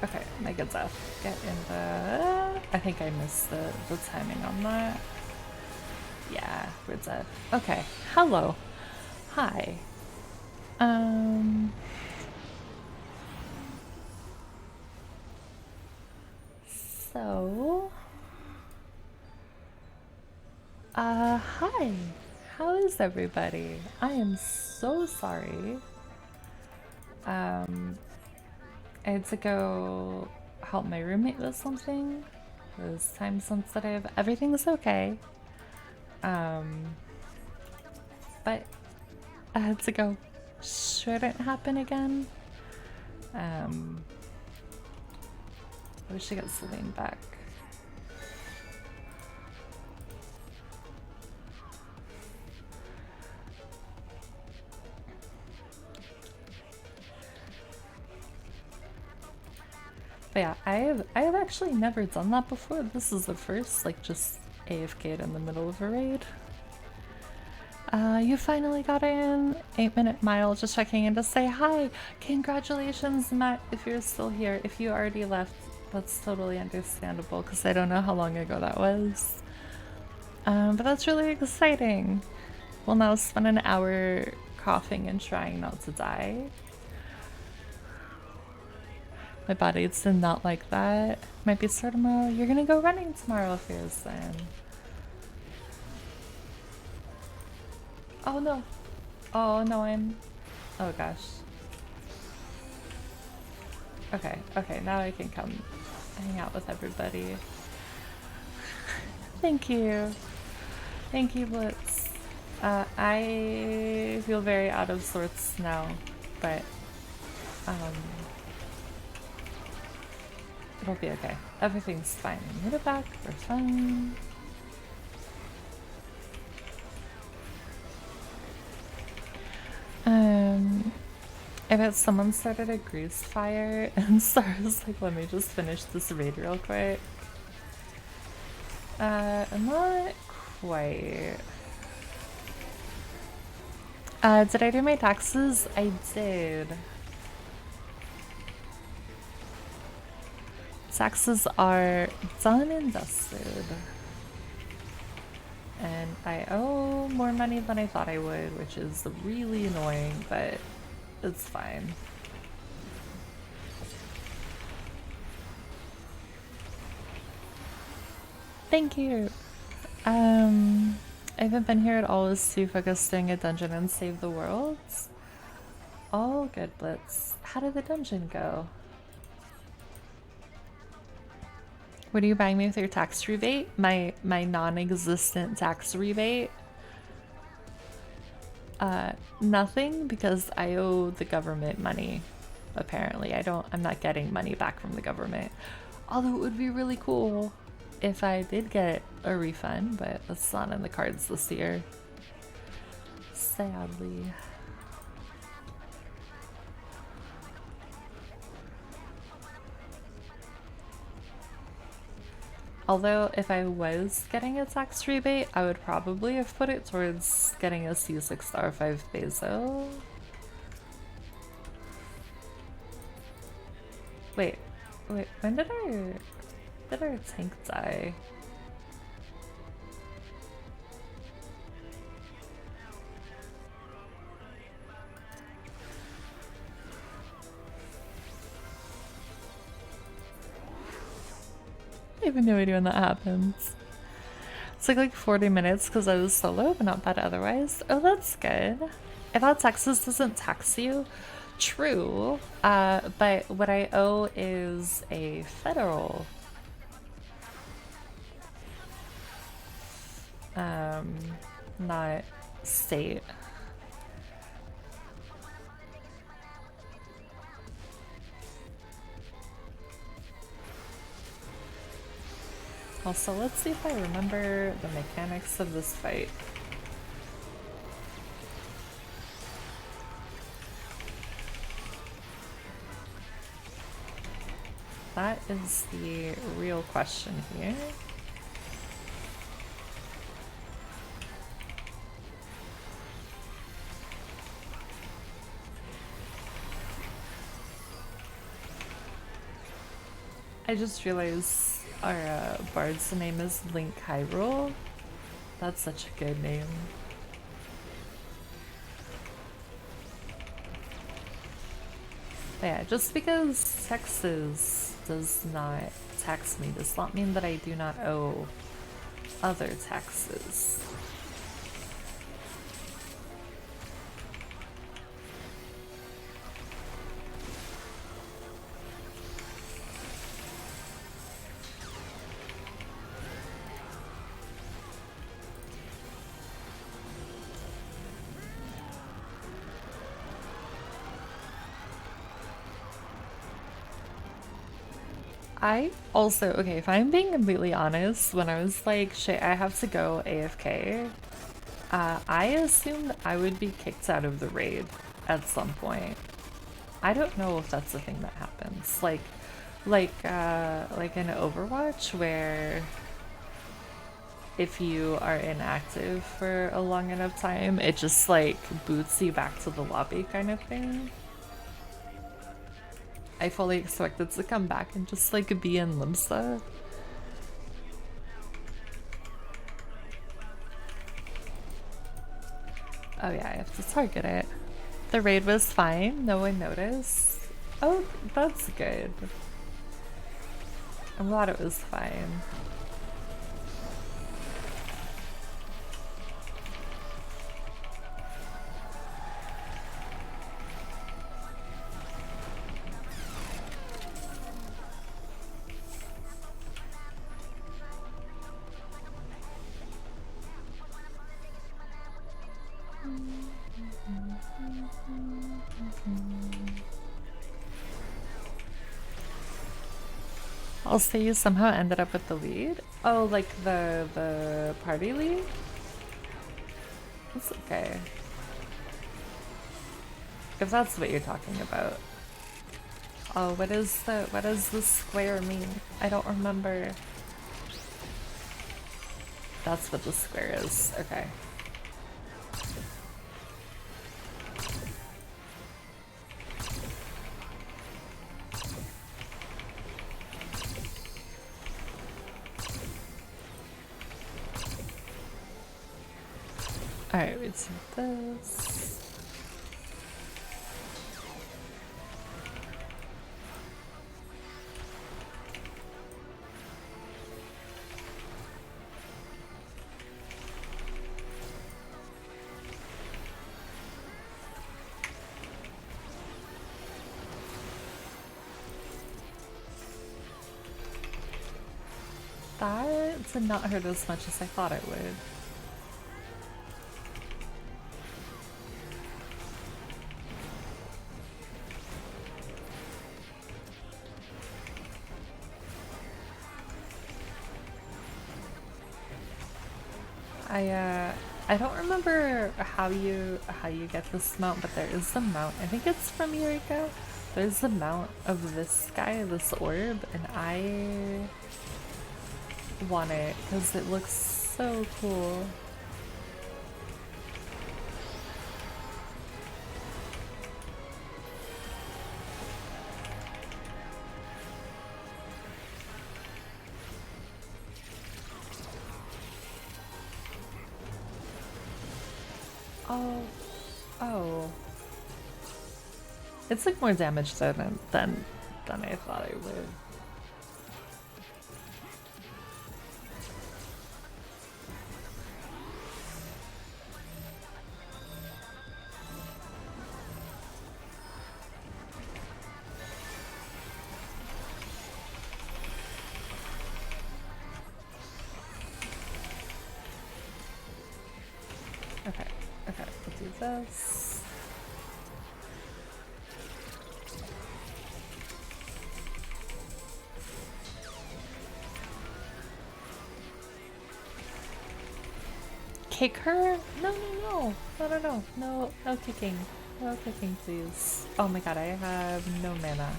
Okay, my good stuff. Get in the... I think I missed the timing on that. Yeah, we're dead. Okay, hello. Hi. So, hi. How is everybody? I am so sorry. I had to go help my roommate with something. It was time sensitive. Everything's okay. But I had to go. Shouldn't happen again. I wish I got Celine back. But yeah, I have actually never done that before. This is the first, like, just AFK'd in the middle of a raid. You finally got in. 8-minute mile, just checking in to say hi. Congratulations, Matt, if you're still here. If you already left, that's totally understandable because I don't know how long ago that was. But that's really exciting. We'll now spend an hour coughing and trying not to die. My body did not like that. Might be sore tomorrow. You're gonna go running tomorrow, Fears, then. Oh no. Oh no, oh gosh. Okay, okay, now I can come hang out with everybody. Thank you. Thank you, Blitz. I feel very out of sorts now, but it'll be okay. Everything's fine. Made it back. We're fine. I bet someone started a grease fire and Sarah's like, let me just finish this raid real quick. Not quite. Did I do my taxes? I did. Taxes are done and dusted. And I owe more money than I thought I would, which is really annoying, but it's fine. Thank you. I haven't been here at all. Is too focused doing a dungeon and save the world. All good, Blitz. How did the dungeon go? What are you buying me with your tax rebate? My non-existent tax rebate? Nothing, because I owe the government money. Apparently, I'm not getting money back from the government. Although it would be really cool if I did get a refund, but that's not in the cards this year. Sadly. Although, if I was getting a tax rebate, I would probably have put it towards getting a C6R5 Bezo. Wait, when did our tank die? I have no idea when that happens. It's like 40 minutes because I was solo, but not bad otherwise. Oh, that's good. I thought Texas doesn't tax you. True, but what I owe is a federal. Not state. Also, let's see if I remember the mechanics of this fight. That is the real question here. I just realized our bard's name is Link Hyrule. That's such a good name. But yeah, just because Texas does not tax me does not mean that I do not owe other taxes. I also, okay, if I'm being completely honest, when I was like, shit, I have to go AFK, I assumed I would be kicked out of the raid at some point. I don't know if that's the thing that happens. Like in Overwatch, where if you are inactive for a long enough time, it just like boots you back to the lobby kind of thing. I fully expected to come back and just like be in Limsa. Oh yeah, I have to target it. The raid was fine, no one noticed. Oh, that's good. I'm glad it was fine. Also, you somehow ended up with the lead? Oh, like the party lead? That's okay. If that's what you're talking about. Oh, what does the square mean? I don't remember. That's what the square is. Okay. Alright, let's do this. That did not hurt as much as I thought it would. I don't remember how you get this mount, but there is a mount. I think it's from Eureka. There's a mount of this guy, this orb, and I want it because it looks so cool. Oh, oh. It's like more damage than I thought it would. Okay, okay, we'll do this. Kick her? No, no, no. No, no, no. No, no kicking. No kicking, please. Oh my god, I have no mana.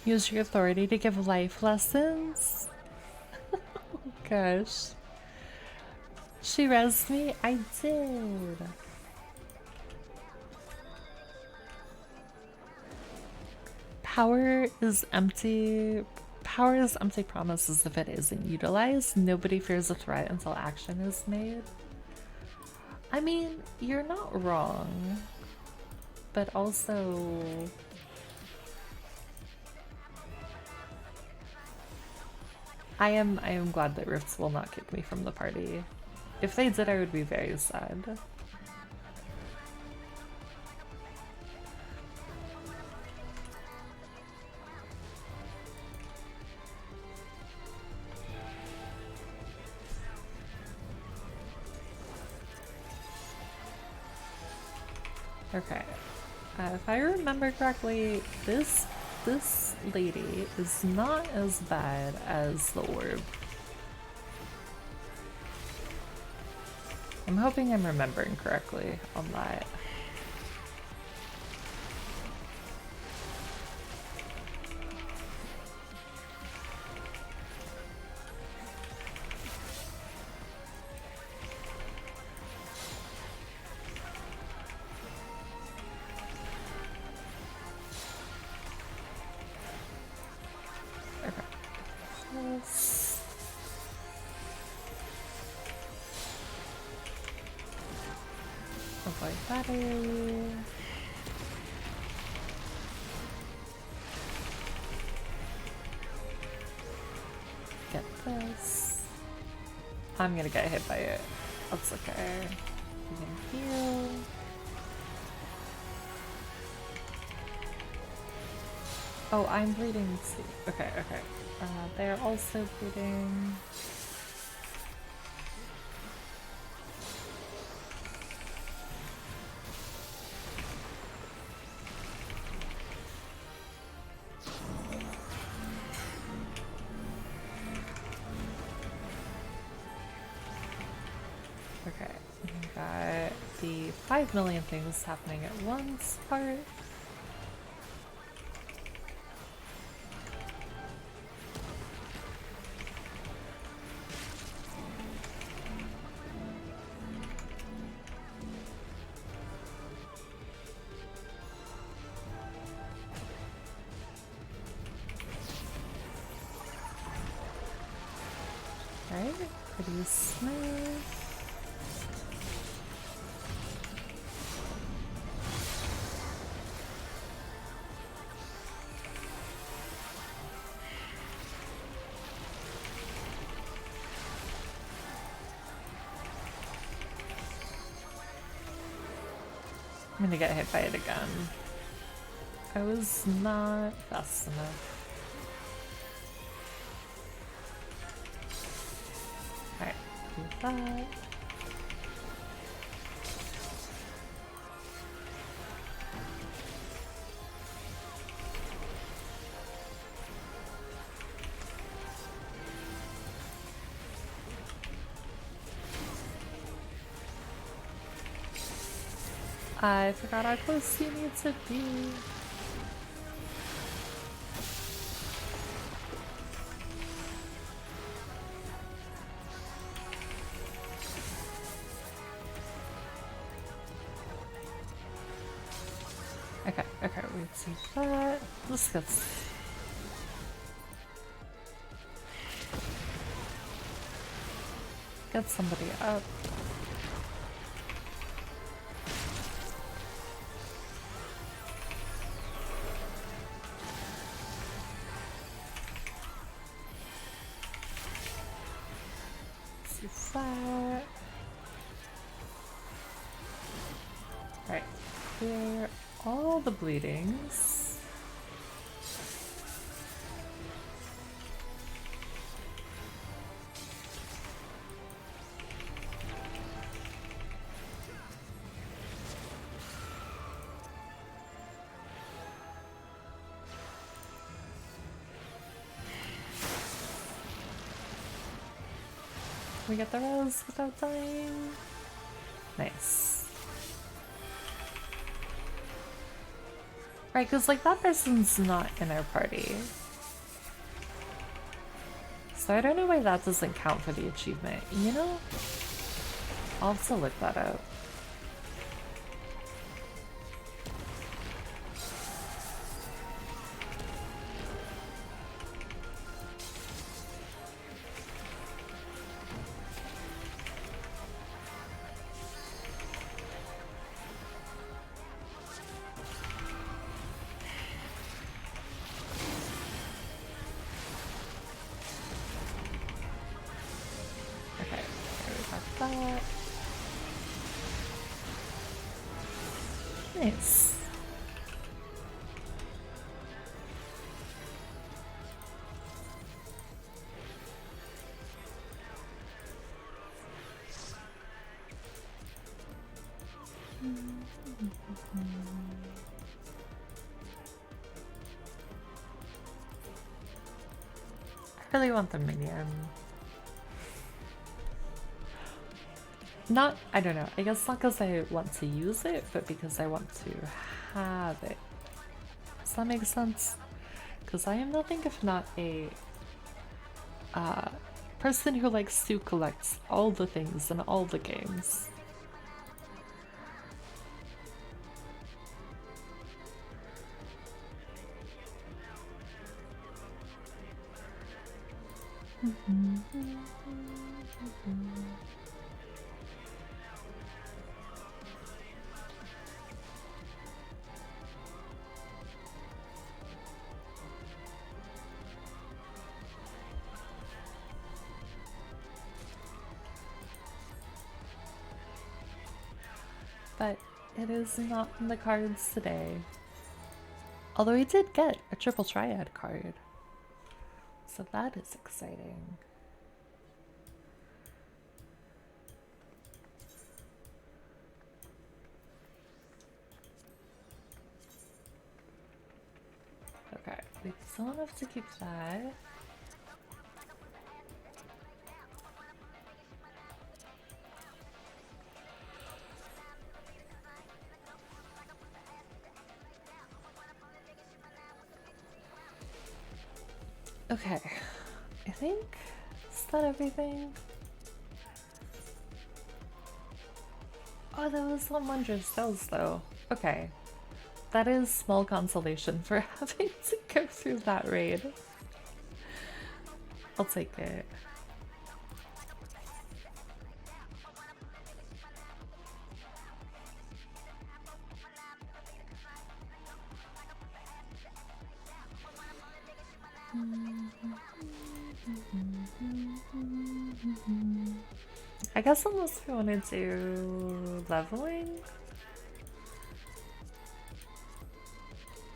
Use your authority to give life lessons? Gosh. She rezzed me? I did. Power is empty. Power is empty promises if it isn't utilized. Nobody fears a threat until action is made. I mean, you're not wrong. But also... I am glad that Rifts will not kick me from the party. If they did, I would be very sad. Okay. If I remember correctly, this lady is not as bad as the orb. I'm hoping I'm remembering correctly on that. Okay. Let's... avoid battery. Get this. I'm gonna get hit by it. That's okay. You can heal. Oh, I'm bleeding too. Okay, okay. They're also bleeding. Okay, we got the 5 million things happening at once part. Right, pretty smooth. I'm gonna get hit by it again. I was not fast enough. Alright, do that. I forgot how close you need to be. Okay, okay, we see that. This gets... Get somebody up. See that. Alright, clear all the bleedings. We get the rose without dying. Nice. Right, because like that person's not in our party. So I don't know why that doesn't count for the achievement. You know? I'll have to look that up. Okay, there we got that. Nice. I really want the minion. Not, I don't know, I guess not because I want to use it, but because I want to have it. Does that make sense? Because I am nothing if not a person who likes to collect all the things in all the games. But it is not in the cards today. Although we did get a triple triad card. So that is exciting. Okay, we still have to keep that. Okay, I think, is that everything? Oh, that was some wondrous spells though. Okay, that is small consolation for having to go through that raid. I'll take it. I guess unless we want to do leveling?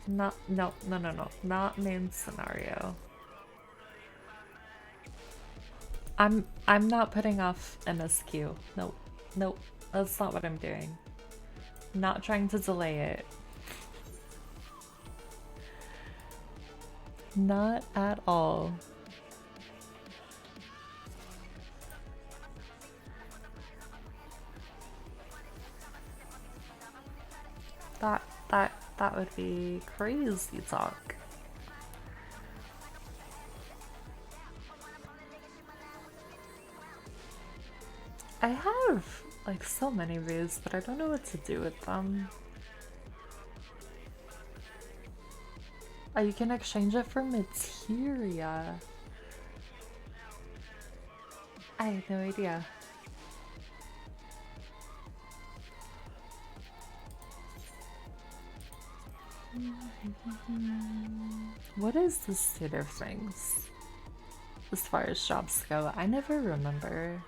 Not, no, no, no, no, not main scenario. I'm not putting off MSQ. Nope, nope, that's not what I'm doing. Not trying to delay it. Not at all. That would be crazy talk. I have like so many views, but I don't know what to do with them. Oh, you can exchange it for materia. I had no idea. What is the state of things as far as shops go? I never remember.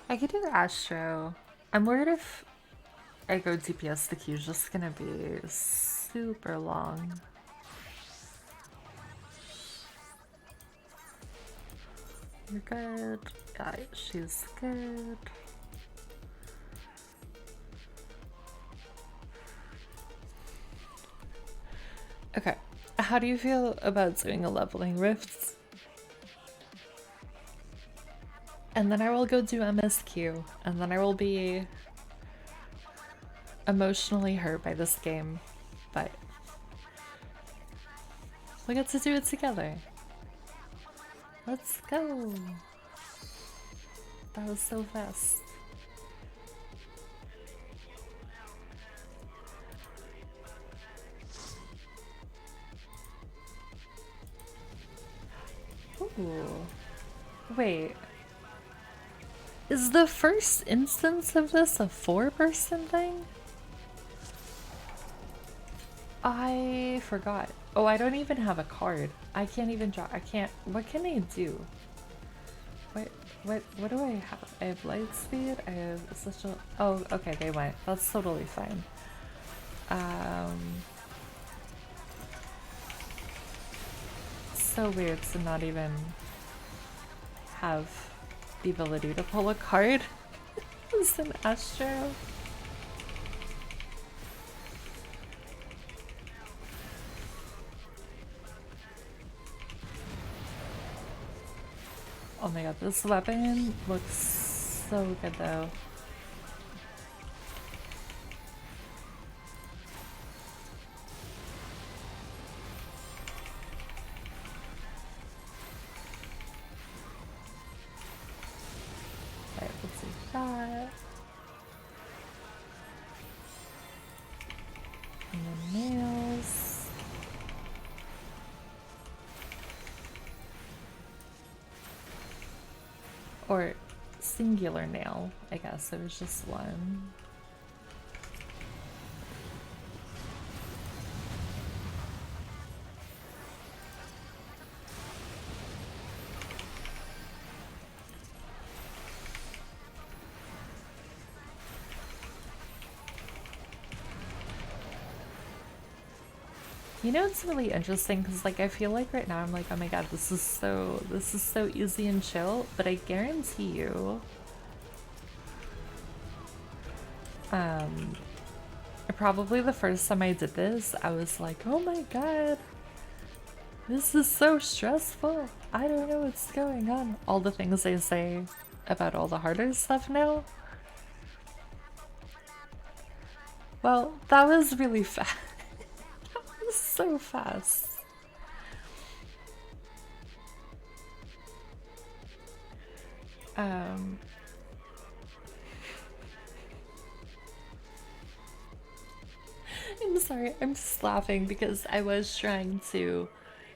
I could do Astro. I'm worried if I go DPS, the queue's just gonna be super long. You're good. Okay, she's good. Okay, how do you feel about doing a leveling rift? And then I will go do MSQ, and then I will be emotionally hurt by this game, but we get to do it together. Let's go. That was so fast. Ooh. Wait. Is the first instance of this a 4-person thing? I forgot. Oh, I don't even have a card. I can't even draw. I can't. What can I do? What do I have? I have light speed. I have essential. Oh, okay, they went. That's totally fine. So weird to not even have the ability to pull a card. It's an Astro. Oh my god, this weapon looks so good though. Alright, let's do that. And then nails. Or singular nail, I guess. There was just one. You know, it's really interesting because like I feel like right now I'm like, oh my god, this is so easy and chill, but I guarantee you probably the first time I did this, I was like, oh my god, this is so stressful. I don't know what's going on. All the things they say about all the harder stuff now. Well, that was really fast. That was so fast. I'm sorry, I'm just laughing because I was trying to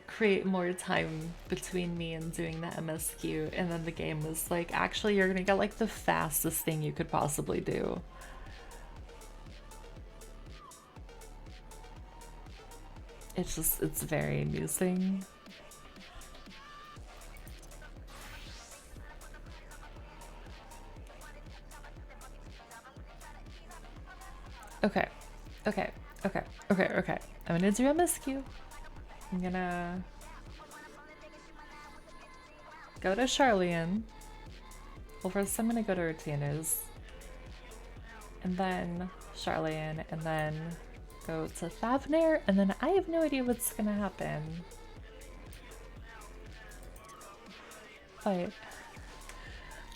create more time between me and doing the MSQ, and then the game was like, actually, you're gonna get like the fastest thing you could possibly do. It's very amusing. Okay, okay, okay. I'm gonna do MSQ. I'm gonna go to Charlian. Well, first I'm gonna go to Retainers. And then Charlian, and then go to Thavnair, and then I have no idea what's gonna happen. But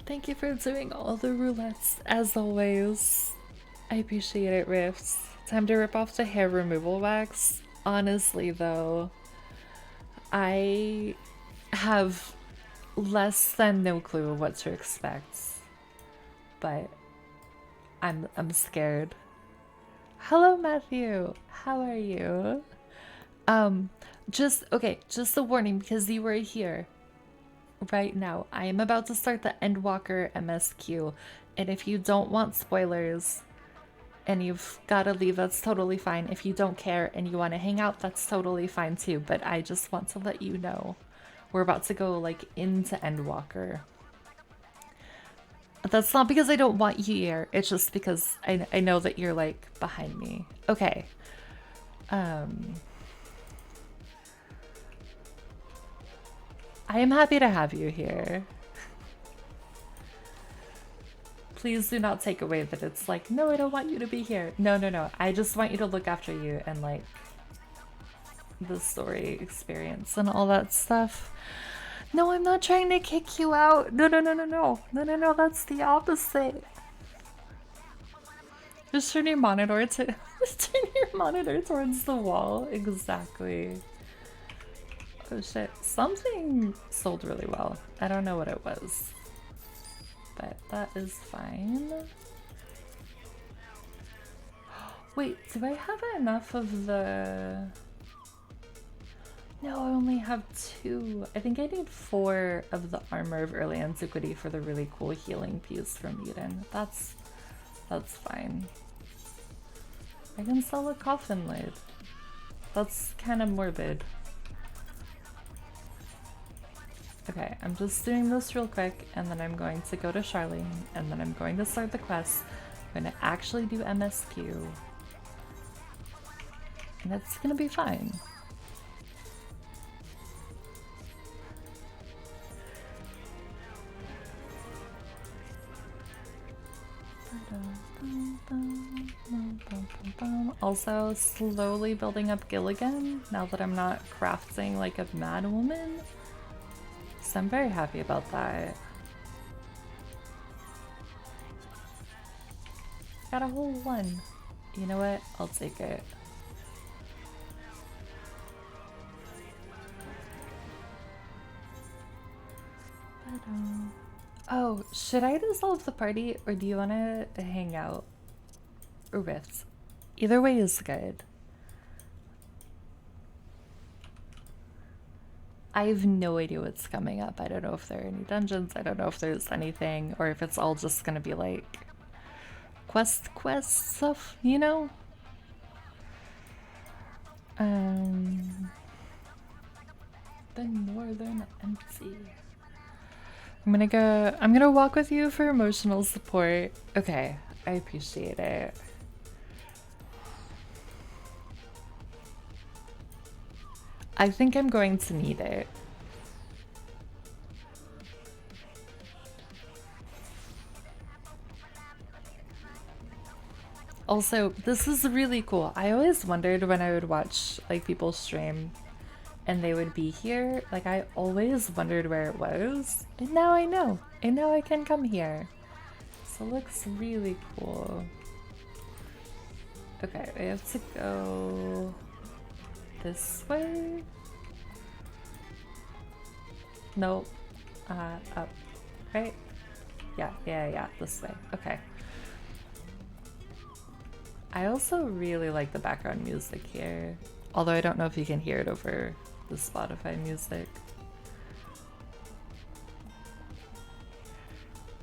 thank you for doing all the roulettes, as always. I appreciate it, Rifts. Time to rip off the hair removal wax. Honestly, though, I have less than no clue what to expect. But I'm scared. Hello, Matthew. How are you? Just a warning because you were here. Right now, I am about to start the Endwalker MSQ, and if you don't want spoilers and you've got to leave, that's totally fine. If you don't care and you want to hang out, that's totally fine too, but I just want to let you know we're about to go like into Endwalker. That's not because I don't want you here, it's just because I know that you're like behind me. Okay. I am happy to have you here. please do not take away that it's like, no, I don't want you to be here. No, no, no. I just want you to look after you and like the story experience and all that stuff. No, I'm not trying to kick you out. No, no, no, no, no. No, no, no, that's the opposite. Just turn your monitor to turn your monitor towards the wall. Exactly. Oh shit. Something sold really well. I don't know what it was. But that is fine. Wait, do I have enough of the... No, I only have 2. I think I need 4 of the Armor of Early Antiquity for the really cool healing piece from Eden. That's fine. I can sell a coffin lid. That's kind of morbid. Okay, I'm just doing this real quick, and then I'm going to go to Charlene, and then I'm going to start the quest. I'm going to actually do MSQ. And it's gonna be fine. Also, slowly building up Gilligan now that I'm not crafting like a mad woman. So I'm very happy about that. Got a whole 1. You know what? I'll take it. Oh, should I dissolve the party or do you want to hang out? Or rift? Either way is good. I have no idea what's coming up. I don't know if there are any dungeons. I don't know if there's anything or if it's all just gonna be like quest stuff, you know? The Northern Empty. I'm gonna walk with you for emotional support. Okay, I appreciate it. I think I'm going to need it. Also, this is really cool. I always wondered when I would watch like people stream and they would be here. Like I always wondered where it was. And now I know. And now I can come here. So it looks really cool. Okay, we have to go this way. Nope. Up. Right? Yeah, this way. Okay. I also really like the background music here. Although I don't know if you can hear it over the Spotify music.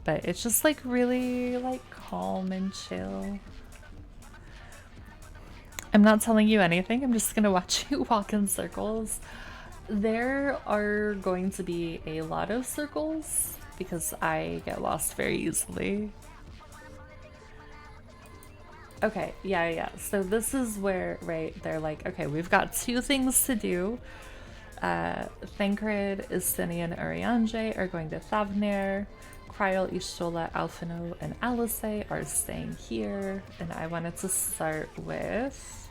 But it's just like really like calm and chill. I'm not telling you anything, I'm just gonna watch you walk in circles. There are going to be a lot of circles because I get lost very easily. Okay, yeah. So this is where, right, they're like, okay, we've got 2 things to do. Thancred, Istinian, and Urianger are going to Thavnair. Kryl, Ishtola, Alphino, and Alice are staying here. And I wanted to start with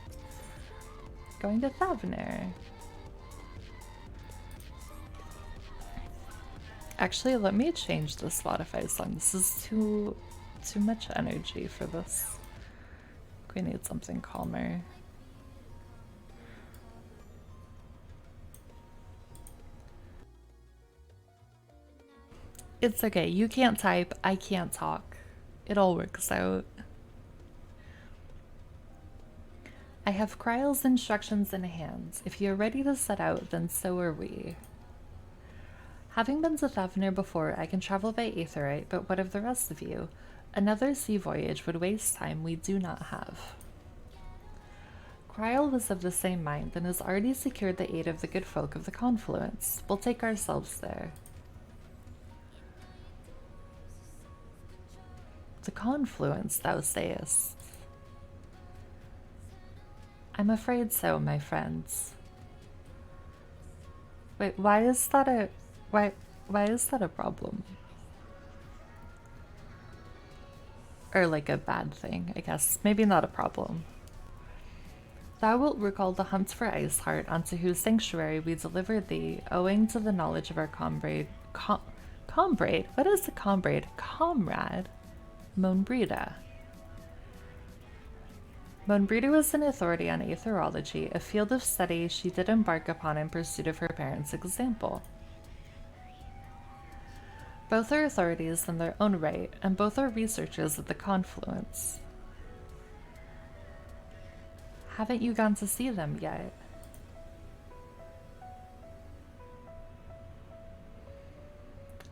going to Thavnair. Actually, let me change the Spotify song. This is too much energy for this. We need something calmer. It's okay. You can't type. I can't talk. It all works out. I have Kryl's instructions in hand. If you're ready to set out, then so are we. Having been to Thavnair before, I can travel by Aetheryte, but what of the rest of you? Another sea voyage would waste time we do not have. Kryl was of the same mind and has already secured the aid of the good folk of the Confluence. We'll take ourselves there. The Confluence, thou sayest? I'm afraid so, my friends. Wait, why is that a... Why is that a problem? Or like a bad thing, I guess. Maybe not a problem. Thou wilt recall the hunt for Iceheart, unto whose sanctuary we delivered thee, owing to the knowledge of our comrade. Comrade? What is a comrade? Comrade? Monbrita. Monbrita was an authority on aetherology, a field of study she did embark upon in pursuit of her parents' example. Both are authorities in their own right, and both are researchers at the confluence. Haven't you gone to see them yet?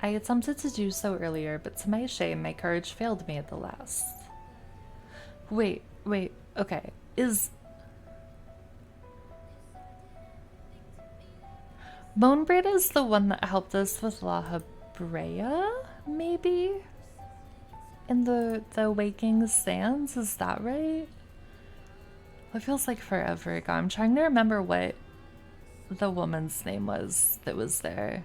I attempted to do so earlier, but to my shame, my courage failed me at the last. Wait, okay. Is Moanbraid is the one that helped us with La Habrea, maybe? In the Waking Sands, is that right? It feels like forever ago. I'm trying to remember what the woman's name was that was there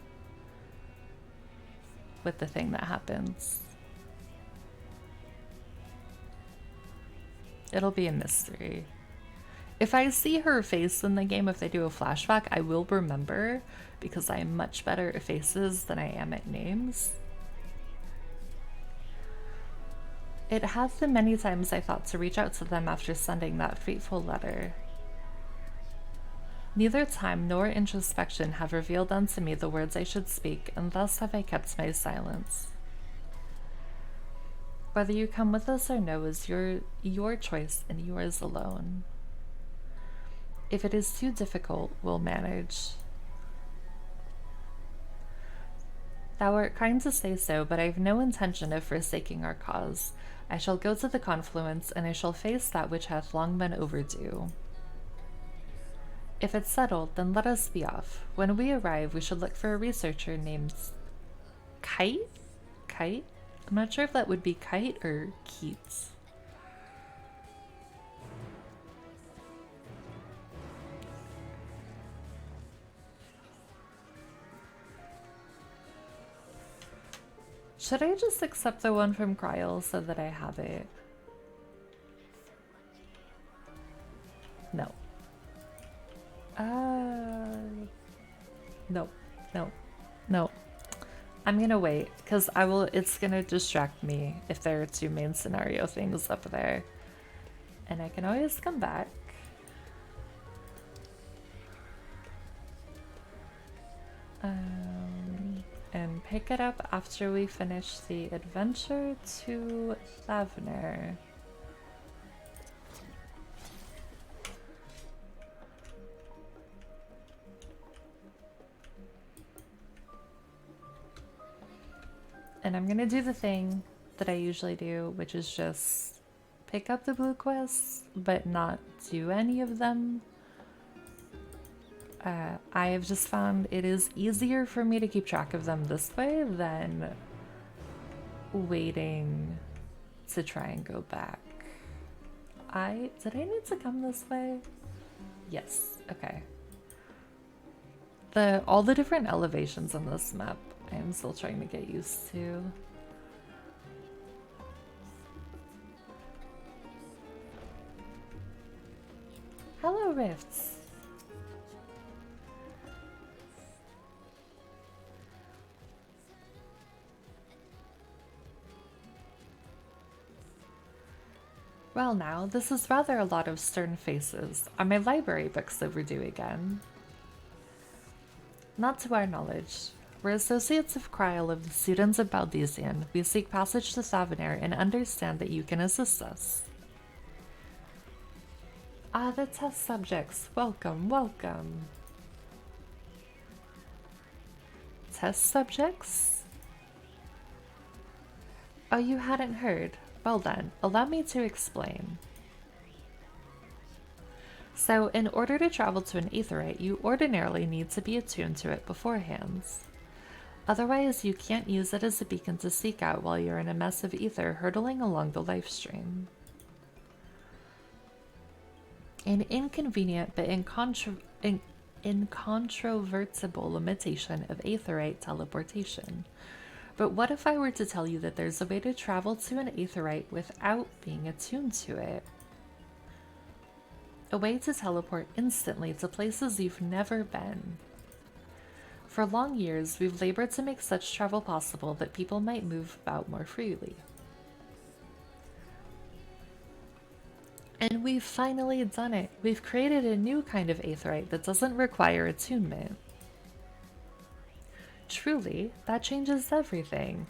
with the thing that happens. It'll be a mystery. If I see her face in the game, if they do a flashback, I will remember because I am much better at faces than I am at names. It has been many times I thought to reach out to them after sending that fateful letter. Neither time nor introspection have revealed unto me the words I should speak, and thus have I kept my silence. Whether you come with us or no is your choice and yours alone. If it is too difficult, we'll manage. Thou art kind to say so, but I have no intention of forsaking our cause. I shall go to the confluence, and I shall face that which hath long been overdue. If it's settled, then let us be off. When we arrive, we should look for a researcher named Kite? Kite? I'm not sure if that would be Kite or Keats. Should I just accept the one from Kryl so that I have it? No. No. I'm gonna wait, because it's gonna distract me if there are two main scenario things up there. And I can always come back. And pick it up after we finish the adventure to Thavner. And I'm gonna do the thing that I usually do, which is just pick up the blue quests, but not do any of them. I have just found it is easier for me to keep track of them this way than waiting to try and go back. Did I need to come this way? Yes, okay. All the different elevations on this map, I am still trying to get used to. Hello, Rifts. Well now, this is rather a lot of stern faces. Are my library books overdue again? Not to our knowledge. We're associates of Kryl of the students of Baldesian. We seek passage to Thavner and understand that you can assist us. Ah, the test subjects. Welcome, welcome. Test subjects? Oh, you hadn't heard. Well then, allow me to explain. So, in order to travel to an aetheryte, you ordinarily need to be attuned to it beforehand. Otherwise, you can't use it as a beacon to seek out while you're in a mess of ether hurtling along the life stream. An inconvenient but incontrovertible limitation of aetheryte teleportation. But what if I were to tell you that there's a way to travel to an aetheryte without being attuned to it? A way to teleport instantly to places you've never been. For long years, we've labored to make such travel possible that people might move about more freely. And we've finally done it. We've created a new kind of aetheryte that doesn't require attunement. Truly, that changes everything.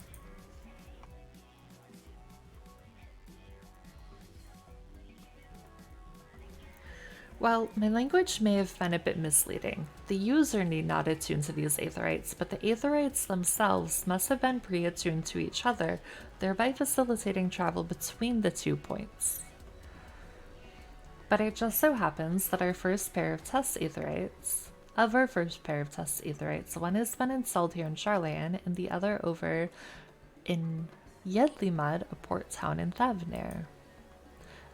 Well, my language may have been a bit misleading. The user need not attune to these aetherites, but the aetherites themselves must have been pre-attuned to each other, thereby facilitating travel between the 2 points. But it just so happens that our first pair of test aetherites, one has been installed here in Charlayan and the other over in Yedlimud, a port town in Thavnir.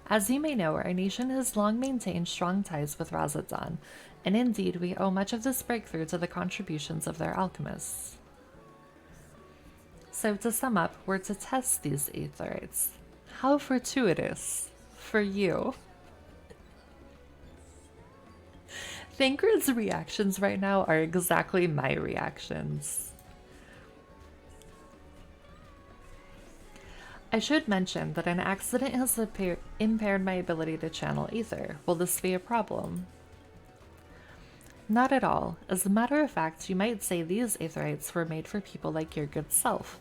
As you may know, our nation has long maintained strong ties with Razadon, and indeed we owe much of this breakthrough to the contributions of their alchemists. So to sum up, we're to test these aetherites. How fortuitous for you. Thancred's reactions right now are exactly my reactions. I should mention that an accident has impaired my ability to channel ether. Will this be a problem? Not at all. As a matter of fact, you might say these aetherites were made for people like your good self.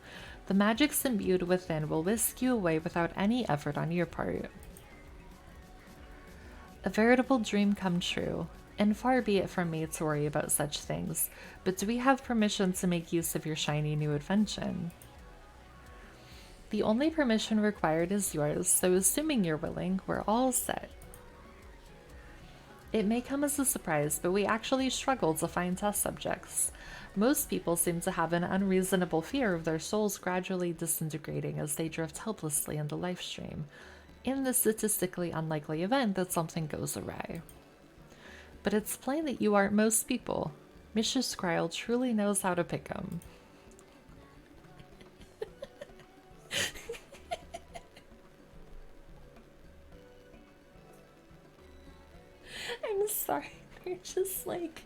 The magics imbued within will whisk you away without any effort on your part. A veritable dream come true. And far be it from me to worry about such things, but do we have permission to make use of your shiny new invention? The only permission required is yours, so assuming you're willing, we're all set. It may come as a surprise, but we actually struggle to find test subjects. Most people seem to have an unreasonable fear of their souls gradually disintegrating as they drift helplessly in the life stream, in the statistically unlikely event that something goes awry. But it's plain that you aren't most people. Mrs. Skrile truly knows how to pick 'em. I'm sorry, they're just like...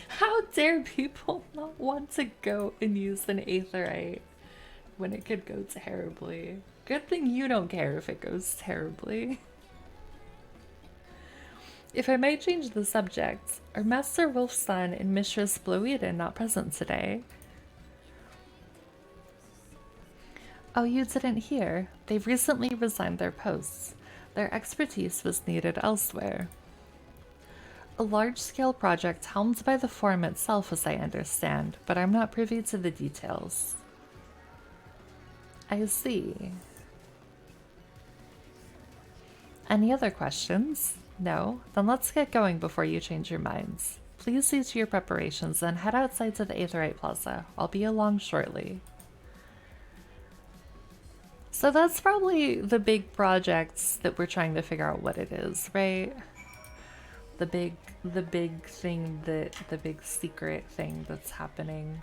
How dare people not want to go and use an aetherite when it could go terribly? Good thing you don't care if it goes terribly. If I might change the subject, are Master Wolfson and Mistress Bloeden not present today? Oh, you didn't hear? They've recently resigned their posts. Their expertise was needed elsewhere. A large-scale project helmed by the forum itself, as I understand, but I'm not privy to the details. I see. Any other questions? No? Then let's get going before you change your minds. Please see to your preparations and head outside to the Aetherite Plaza. I'll be along shortly. So that's probably the big projects that we're trying to figure out what it is, right? The big thing the big secret thing that's happening.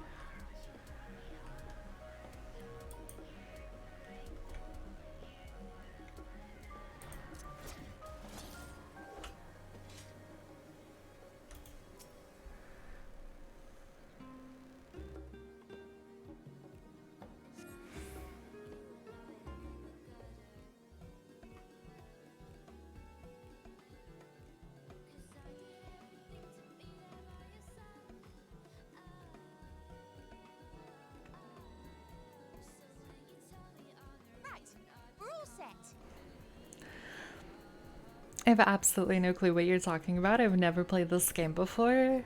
I have absolutely no clue what you're talking about. I've never played this game before.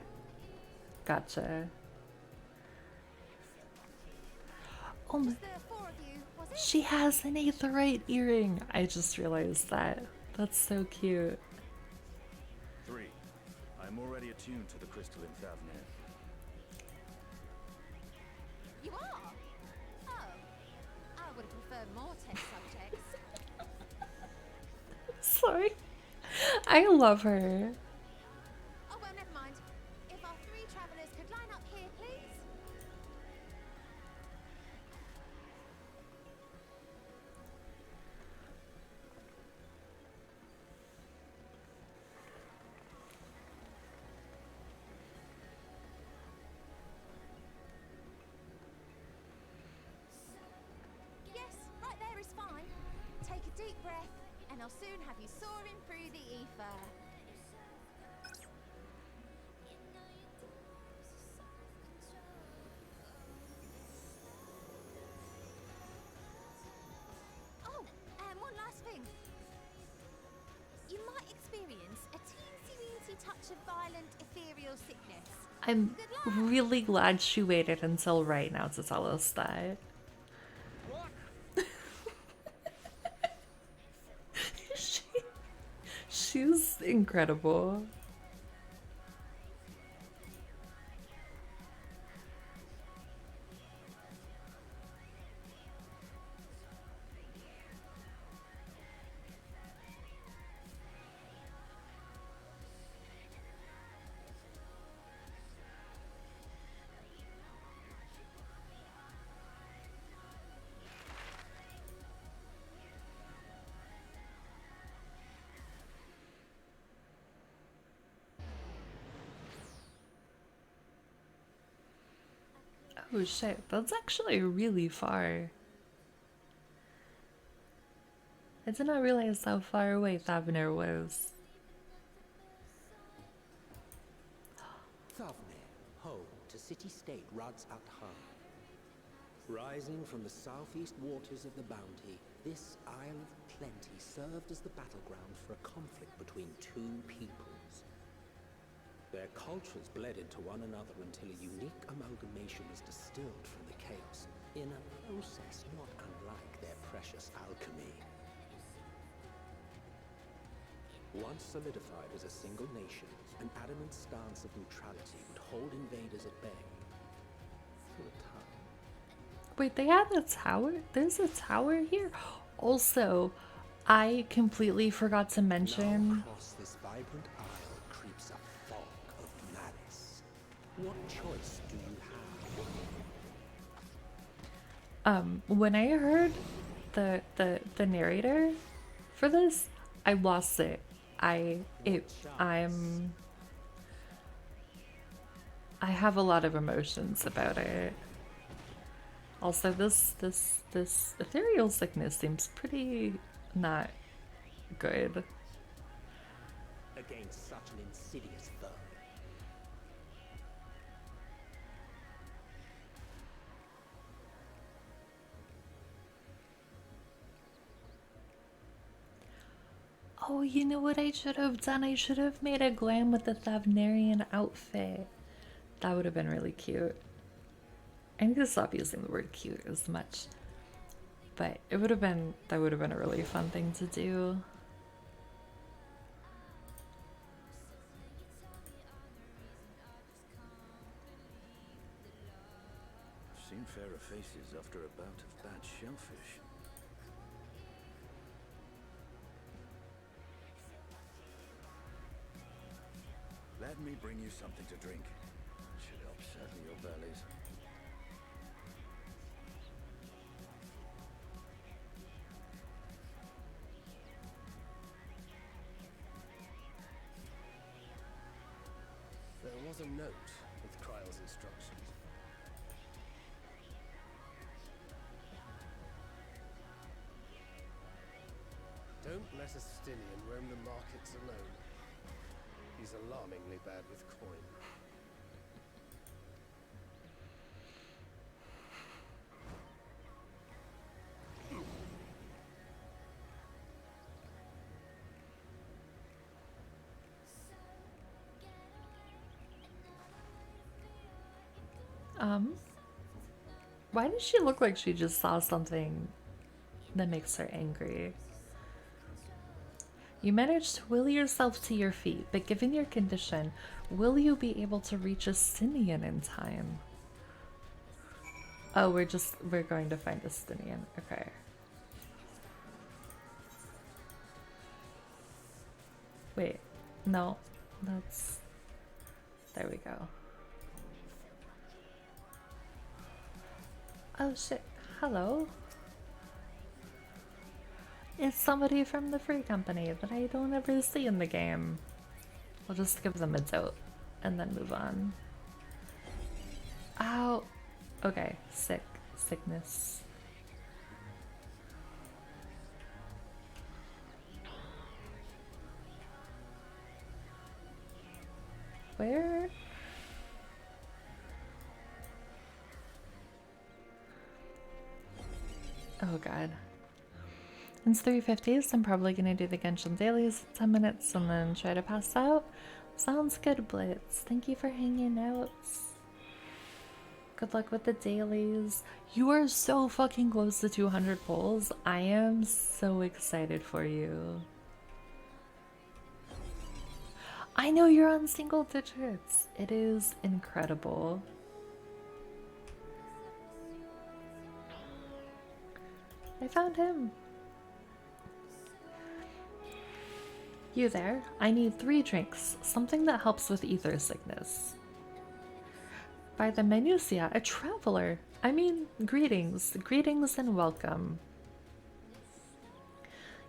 Gotcha. Oh my... She has an aetherite earring! I just realized that. That's so cute. 3. I'm already attuned to the crystal in Thavnir. You are? Oh. I would have preferred more test subjects. Sorry. I love her. Oh, well, never mind. If our 3 travelers could line up here, please. deep breath, and I'll soon have you soaring through the ether. Oh, and one last thing. You might experience a teensy-weensy touch of violent ethereal sickness. I'm Good luck. really glad she waited until right now to tell us that. she, she's incredible. Oh shit, that's actually really far. I did not realize how far away Thavner was. Thavne, home to city-state Rads at Khan. Rising from the southeast waters of the Bounty, this Isle of Plenty served as the battleground for a conflict between two peoples. Their cultures bled into one another until a unique amalgamation was distilled from the chaos, in a process not unlike their precious alchemy. Once solidified as a single nation, an adamant stance of neutrality would hold invaders at bay for a time. Wait, they have a tower? There's a tower here? Also, I completely forgot to Now mention. across this vibrant isle creeps a fog of malice. What choice do you have? When I heard the narrator for this, I lost it. I have a lot of emotions about it. Also, this ethereal sickness seems pretty not good. Against such an insidious foe. Oh, you know what I should have done? I should have made a glam with the Thavnarian outfit. That would have been really cute. I need to stop using the word cute as much. But that would have been a really fun thing to do. I've seen fairer faces after a bout of bad shellfish. Let me bring you something to drink. Should help settle your bellies. There was a note with Kryle's instructions. Don't let a Stinian roam the markets alone. He's alarmingly bad with coin. Why does she look like she just saw something that makes her angry? You managed to will yourself to your feet, but given your condition, will you be able to reach a Stinian in time? Oh, we're going to find a Stinian. Okay. Wait, no, that's... There we go. Oh shit, hello. It's somebody from the free company that I don't ever see in the game. I'll just give them a dote and then move on. Ow. Okay, sickness. Where? Oh god. It's 3:50, so I'm probably gonna do the Genshin dailies in 10 minutes and then try to pass out. Sounds good, Blitz. Thank you for hanging out. Good luck with the dailies. You are so fucking close to 200 polls. I am so excited for you. I know you're on single digits. It is incredible. I found him. You there? I need 3 drinks. Something that helps with ether sickness. By the Minucia, a traveler. I mean, greetings. Greetings and welcome.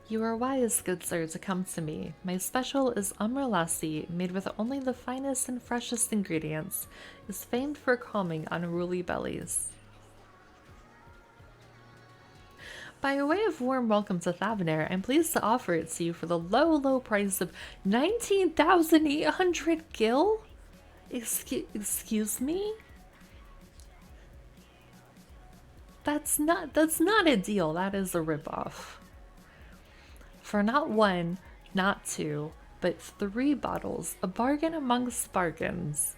You are wise, good sir, to come to me. My special is umralasi, made with only the finest and freshest ingredients, is famed for calming unruly bellies. By way of warm welcome to Thavnair, I'm pleased to offer it to you for the low, low price of 19,800 gil? Excuse me? That's not a deal, that is a ripoff. For not 1, not 2, but 3 bottles, a bargain amongst bargains.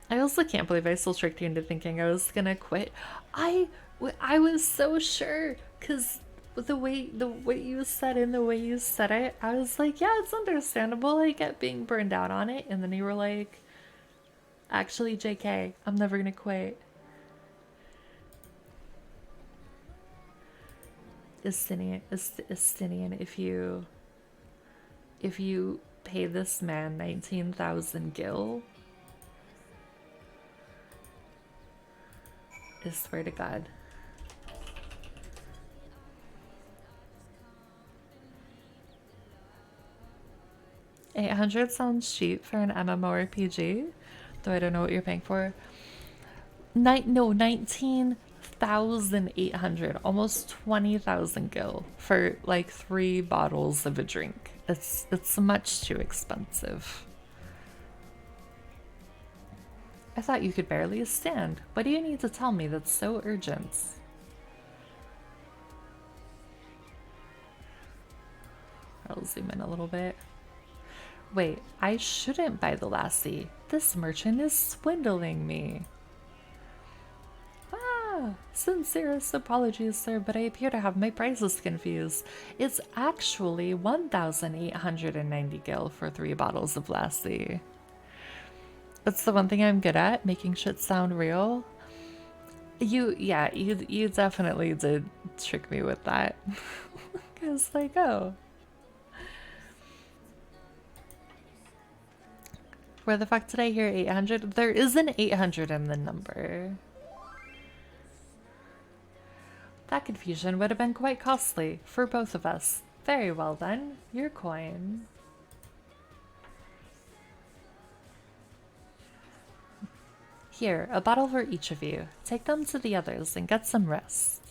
I also can't believe I still tricked you into thinking I was gonna quit. I was so sure, cause the way you said and the way you said it, I was like, yeah, it's understandable. I get being burned out on it, and then you were like, actually, JK, I'm never gonna quit. Estinian, if you pay this man 19,000 gil, I swear to God. $800 sounds cheap for an MMORPG, though I don't know what you're paying for. No, 19,800, almost 20,000 gil for like 3 bottles of a drink. It's much too expensive. I thought you could barely stand. What do you need to tell me that's so urgent? I'll zoom in a little bit. Wait, I shouldn't buy the lassie. This merchant is swindling me. Ah, sincerest apologies, sir, but I appear to have my prices confused. It's actually 1,890 gil for 3 bottles of lassie. That's the one thing I'm good at, making shit sound real. You definitely did trick me with that. I was like, oh. Where the fuck did I hear 800? There is an 800 in the number. That confusion would have been quite costly for both of us. Very well then, your coin. Here, a bottle for each of you. Take them to the others and get some rest.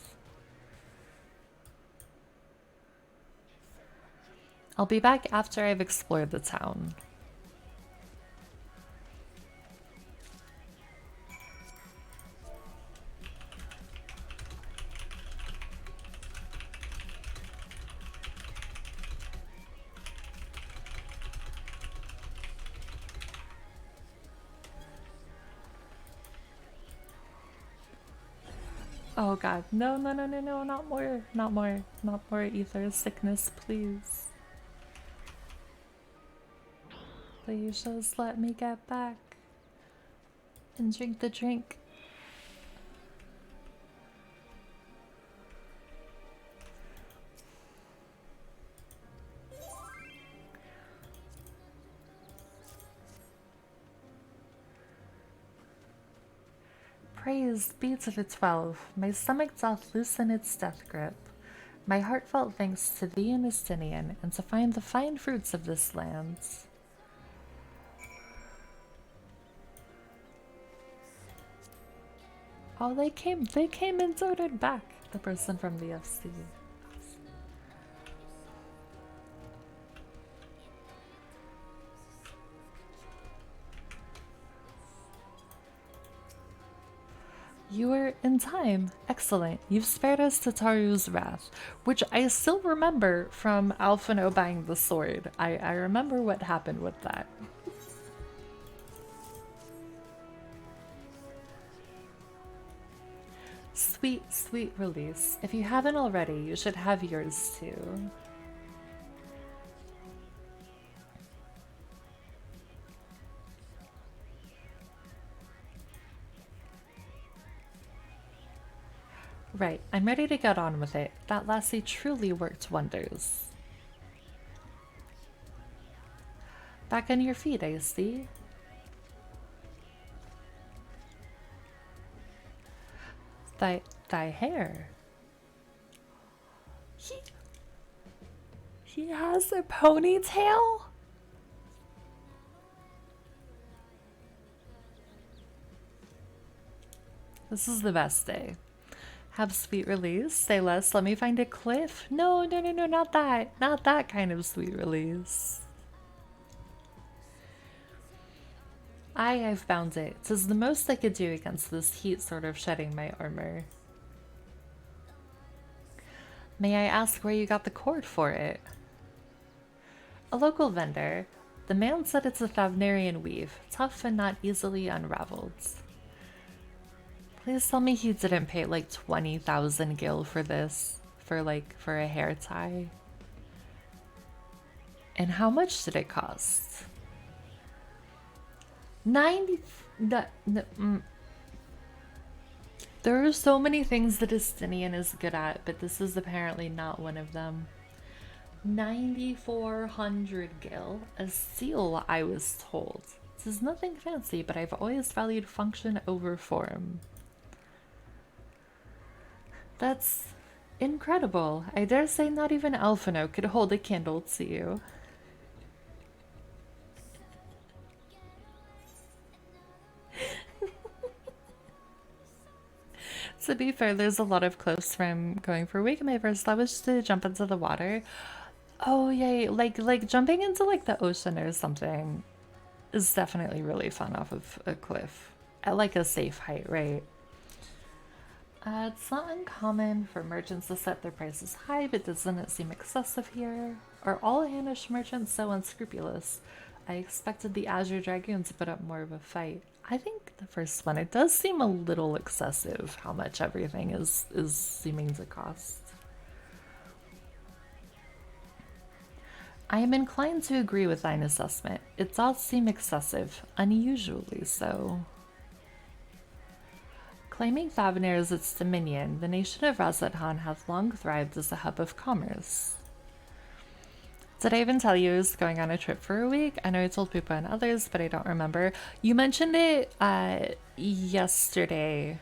I'll be back after I've explored the town. Oh god, no, not more ether sickness, please. Please just let me get back and drink the drink. Praise be to the 12. My stomach doth loosen its death grip. My heartfelt thanks to thee and Estinian, and to find the fine fruits of this land. Oh, they came and doted back, the person from the FC. You were in time. Excellent. You've spared us Tataru's wrath, which I still remember from Alphino buying the sword. I remember what happened with that. Sweet, sweet release. If you haven't already, you should have yours too. Right, I'm ready to get on with it. That lassie truly worked wonders. Back on your feet, I see. Thy hair. He has a ponytail? This is the best day. Have sweet release. Say less. Let me find a cliff. No, no, no, no, not that. Not that kind of sweet release. I've found it. 'Tis the most I could do against this heat sort of shedding my armor. May I ask where you got the cord for it? A local vendor. The man said it's a Thavnarian weave, tough and not easily unraveled. Please tell me he didn't pay like 20,000 gil for this, for a hair tie. And how much did it cost? 90. There are so many things that Estinian is good at, but this is apparently not one of them. 9,400 gil, a seal, I was told. This is nothing fancy, but I've always valued function over form. That's incredible. I dare say not even Alphino could hold a candle to you. To be fair, there's a lot of cliffs from going for a week. My first thought was to jump into the water. Oh yeah, like jumping into like the ocean or something is definitely really fun off of a cliff at like a safe height, right? It's not uncommon for merchants to set their prices high, but doesn't it seem excessive here? Are all Hanish merchants so unscrupulous? I expected the Azure Dragoon to put up more of a fight. I think the first one, it does seem a little excessive how much everything is seeming to cost. I am inclined to agree with thine assessment. It does seem excessive, unusually so. Claiming Thavnir as its dominion, the nation of Razathan hath long thrived as a hub of commerce. Did I even tell you I was going on a trip for a week? I know I told people and others, but I don't remember. You mentioned it yesterday.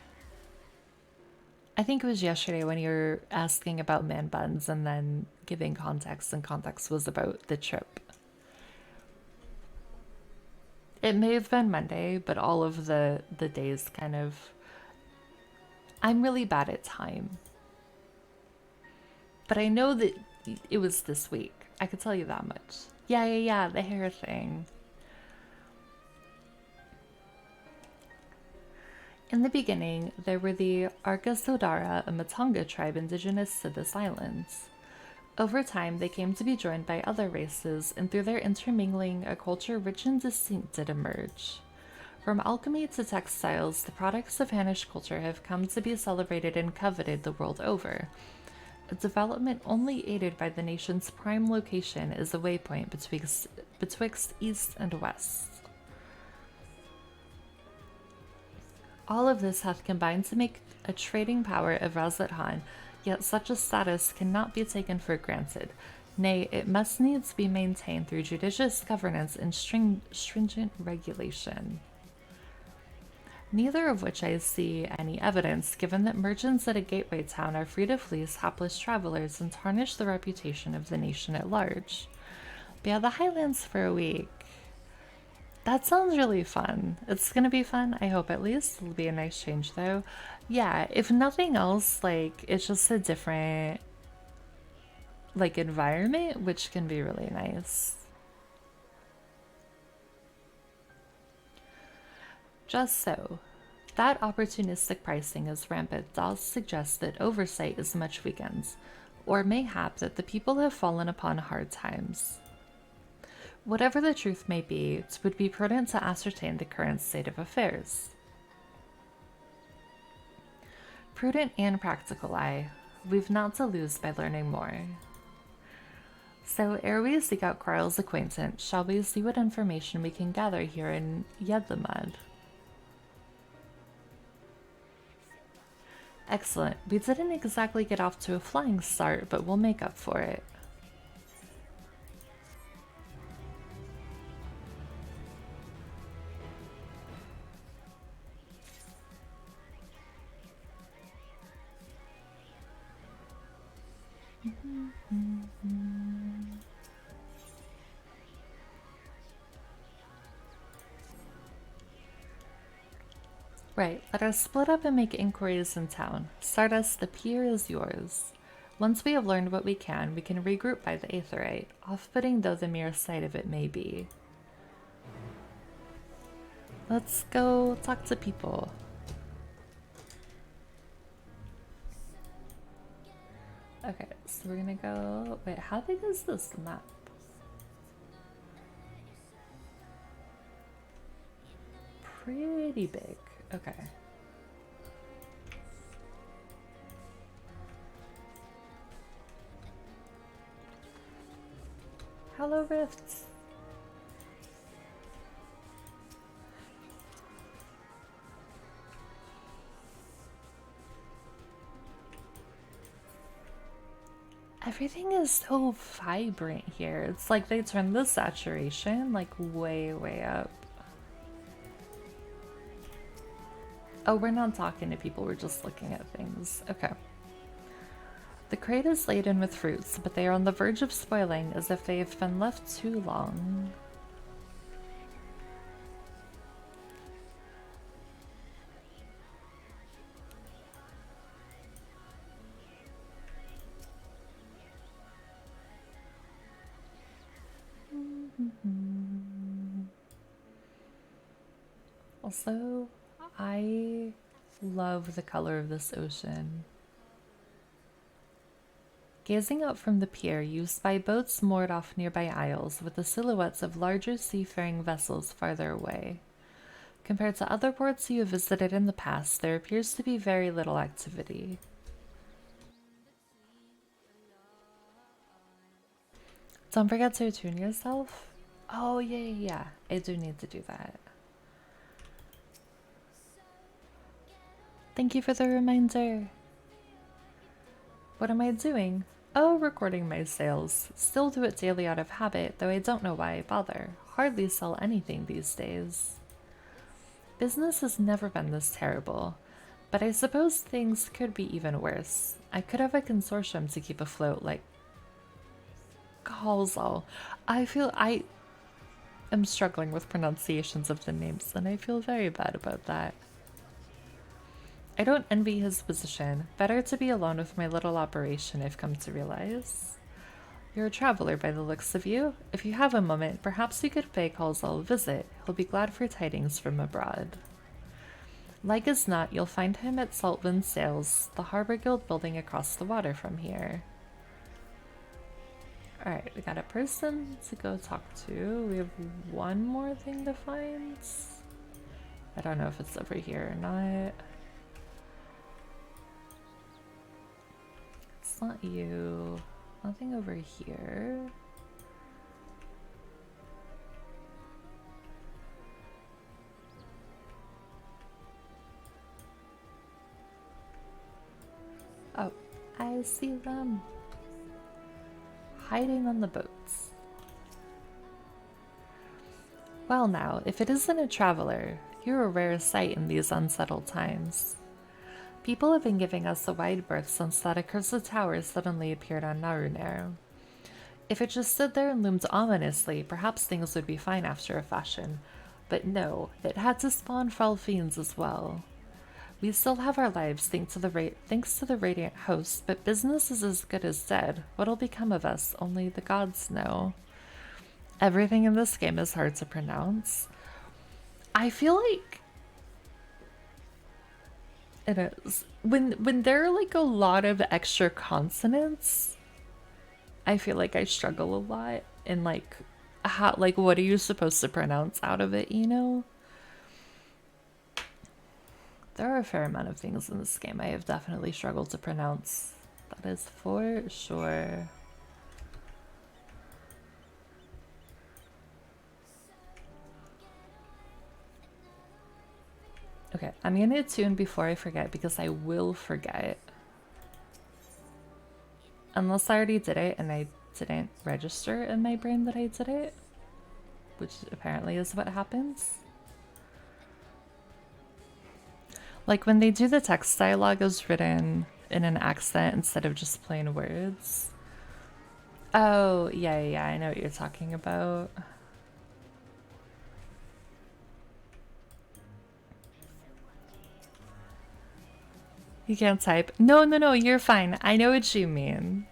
I think it was yesterday when you were asking about man buns and then giving context, and context was about the trip. It may have been Monday, but all of the days kind of... I'm really bad at time. But I know that it was this week. I could tell you that much. Yeah, the hair thing. In the beginning, there were the Argasodara, a Matonga tribe indigenous to this island. Over time, they came to be joined by other races, and through their intermingling, a culture rich and distinct did emerge. From alchemy to textiles, the products of Hanish culture have come to be celebrated and coveted the world over. A development only aided by the nation's prime location is a waypoint betwixt east and west. All of this hath combined to make a trading power of Razathan, yet such a status cannot be taken for granted. Nay, it must needs be maintained through judicious governance and stringent regulation. Neither of which I see any evidence, given that merchants at a gateway town are free to fleece hapless travelers and tarnish the reputation of the nation at large. But yeah, the Highlands for a week. That sounds really fun. It's gonna be fun, I hope at least. It'll be a nice change though. Yeah, if nothing else, like, it's just a different, like, environment, which can be really nice. Just so. that opportunistic pricing is rampant does suggest that oversight is much weakened, or mayhap that the people have fallen upon hard times. Whatever the truth may be, it would be prudent to ascertain the current state of affairs. Prudent and practical, aye. We've not to lose by learning more. So, ere we seek out Carl's acquaintance, shall we see what information we can gather here in Yedlamad? Excellent. We didn't exactly get off to a flying start, but we'll make up for it. Right, let us split up and make inquiries in town. Stardust, the pier is yours. Once we have learned what we can regroup by the Aetherite, off-putting though the mere sight of it may be. Let's go talk to people. Okay, so we're gonna go... Wait, how big is this map? Pretty big. Okay. Hello, Rifts. Everything is so vibrant here. It's like they turned the saturation like way, way up. Oh, we're not talking to people, we're just looking at things. Okay. The crate is laden with fruits, but they are on the verge of spoiling as if they have been left too long. Also, I love the color of this ocean. Gazing out from the pier used by boats moored off nearby isles with the silhouettes of larger seafaring vessels farther away. Compared to other ports you have visited in the past, there appears to be very little activity. Don't forget to attune yourself. Oh, yeah. I do need to do that. Thank you for the reminder. What am I doing? Oh, recording my sales. Still do it daily out of habit, though I don't know why I bother. Hardly sell anything these days. Business has never been this terrible, but I suppose things could be even worse. I could have a consortium to keep afloat like Halsall. I am struggling with pronunciations of the names, and I feel very bad about that. I don't envy his position. Better to be alone with my little operation, I've come to realize. You're a traveler by the looks of you. If you have a moment, perhaps you could pay Halsall a visit. He'll be glad for tidings from abroad. Like as not, you'll find him at Saltwind Sails, the Harbor Guild building across the water from here. Alright, we got a person to go talk to. We have one more thing to find. I don't know if it's over here or not. It's not you. Nothing over here. Oh, I see them. Hiding on the boats. Well now, if it isn't a traveler, you're a rare sight in these unsettled times. People have been giving us a wide berth since that accursed tower suddenly appeared on Narunair. If it just stood there and loomed ominously, perhaps things would be fine after a fashion. But no, it had to spawn foul fiends as well. We still have our lives thanks to the Radiant Host, but business is as good as dead. What'll become of us, only the gods know. Everything in this game is hard to pronounce. I feel like It is. When there are like a lot of extra consonants, I feel like I struggle a lot in like how like what are you supposed to pronounce out of it, you know? There are a fair amount of things in this game I have definitely struggled to pronounce. That is for sure. Okay, I'm gonna tune before I forget because I will forget. Unless I already did it and I didn't register in my brain that I did it, which apparently is what happens. Like when they do the text dialogue is written in an accent instead of just plain words. Oh, yeah, I know what you're talking about. You can't type. No, you're fine. I know what you mean.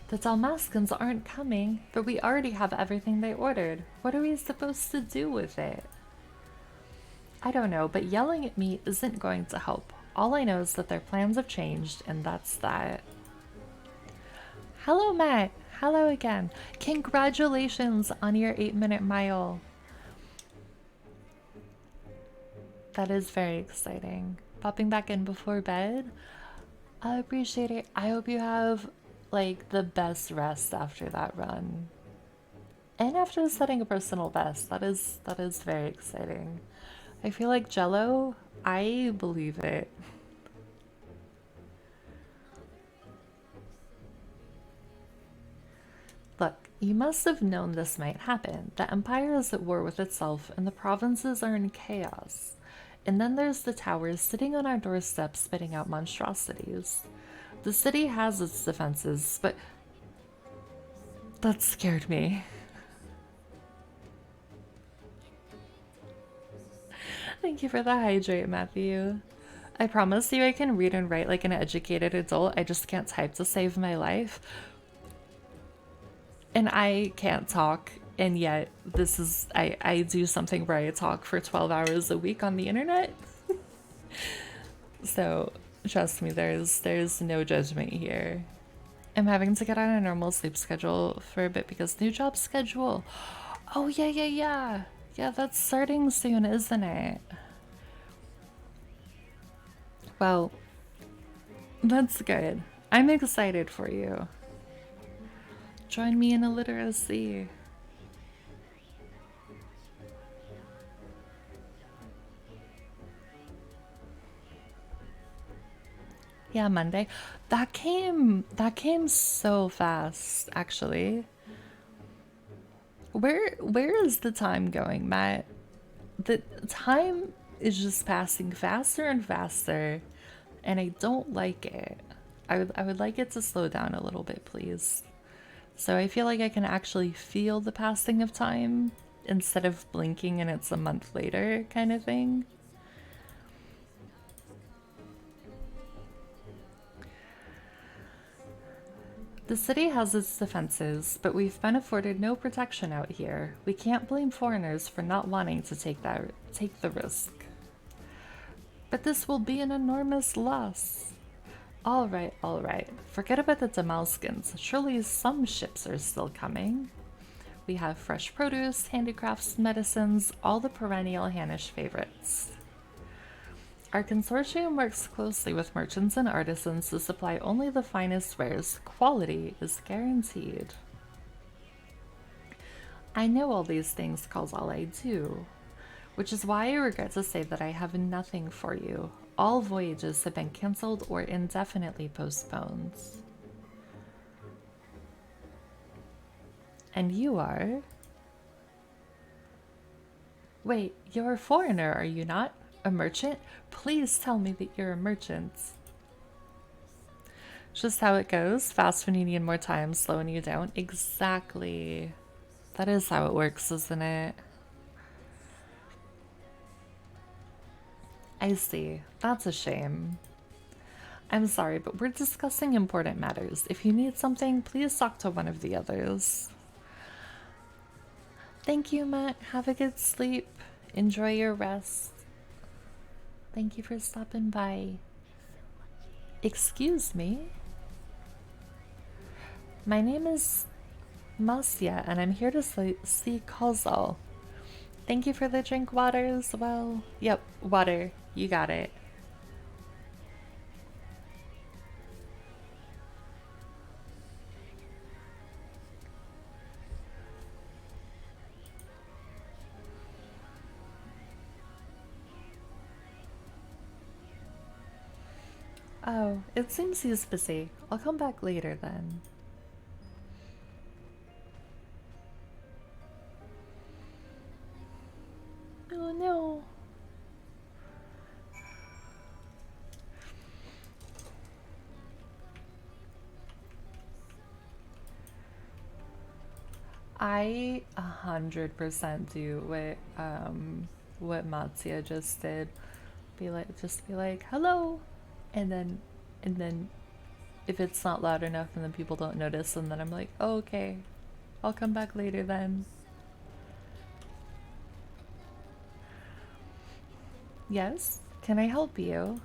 The Dalmascans aren't coming, but we already have everything they ordered. What are we supposed to do with it? I don't know, but yelling at me isn't going to help. All I know is that their plans have changed, and that's that. Hello, Matt. Hello again. Congratulations on your 8-minute mile. That is very exciting. Popping back in before bed? I appreciate it. I hope you have like the best rest after that run. And after setting a personal best. That is very exciting. I feel like Jello, I believe it. Look, you must have known this might happen. The Empire is at war with itself and the provinces are in chaos. And then there's the towers sitting on our doorstep spitting out monstrosities. The city has its defenses, but that scared me. Thank you for the hydrate, Matthew. I promise you I can read and write like an educated adult. I just can't type to save my life. And I can't talk, and yet this is I do something where I talk for 12 hours a week on the internet. So trust me, there's no judgment here. I'm having to get on a normal sleep schedule for a bit because new job schedule. Oh yeah. Yeah, that's starting soon, isn't it? Well, that's good. I'm excited for you. Join me in illiteracy. Yeah, Monday. That came so fast, actually. Where is the time going, Matt? The time is just passing faster and faster, and I don't like it. I would like it to slow down a little bit, please. So I feel like I can actually feel the passing of time instead of blinking and it's a month later kind of thing. The city has its defenses, but we've been afforded no protection out here. We can't blame foreigners for not wanting to take the risk. But this will be an enormous loss. All right. Forget about the Damalskins. Surely some ships are still coming. We have fresh produce, handicrafts, medicines, all the perennial Hanish favorites. Our consortium works closely with merchants and artisans to supply only the finest wares. Quality is guaranteed. I know all these things cause all I do, which is why I regret to say that I have nothing for you. All voyages have been cancelled or indefinitely postponed. And you are? Wait, you're a foreigner, are you not? A merchant? Please tell me that you're a merchant. Just how it goes. Fast when you need more time, slow when you don't. Exactly. That is how it works, isn't it? I see. That's a shame. I'm sorry, but we're discussing important matters. If you need something, please talk to one of the others. Thank you, Matt. Have a good sleep. Enjoy your rest. Thank you for stopping by. Excuse me? My name is Masya, and I'm here to see Kozal. Thank you for the drink water as well. Yep, water. You got it. Oh, it seems he's busy. I'll come back later then. Oh no. I 100% do what Matsuya just did. Just be like, hello, and then if it's not loud enough and then people don't notice, and then I'm like, oh, okay, I'll come back later then. Yes, can I help you?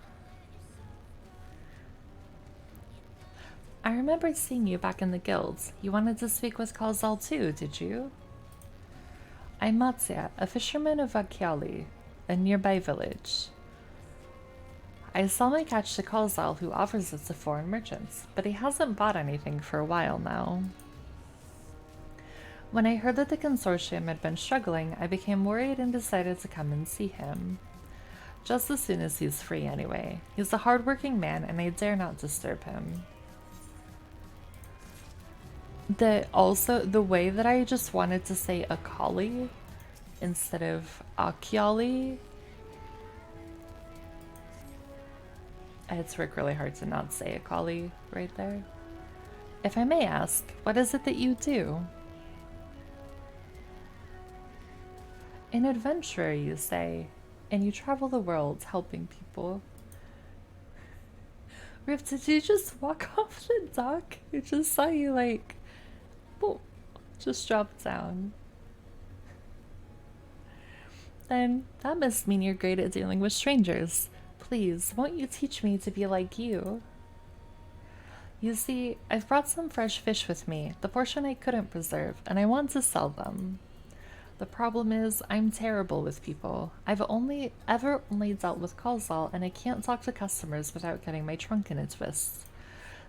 I remember seeing you back in the guilds. You wanted to speak with Kalzal too, did you? I'm Matsuya, a fisherman of Akyali, a nearby village. I sell my catch to Kalzal, who offers it to foreign merchants, but he hasn't bought anything for a while now. When I heard that the consortium had been struggling, I became worried and decided to come and see him. Just as soon as he's free anyway. He's a hard-working man and I dare not disturb him. The way that I just wanted to say Akali instead of Akyali, it's worked really hard to not say Akali right there. If I may ask, what is it that you do? An adventurer, you say, and you travel the world helping people. Rip, did you just walk off the dock? I just saw you like, boom, just drop down. Then that must mean you're great at dealing with strangers. Please, won't you teach me to be like you? You see, I've brought some fresh fish with me, the portion I couldn't preserve, and I want to sell them. The problem is, I'm terrible with people. I've only dealt with Kalzal, and I can't talk to customers without getting my trunk in a twist.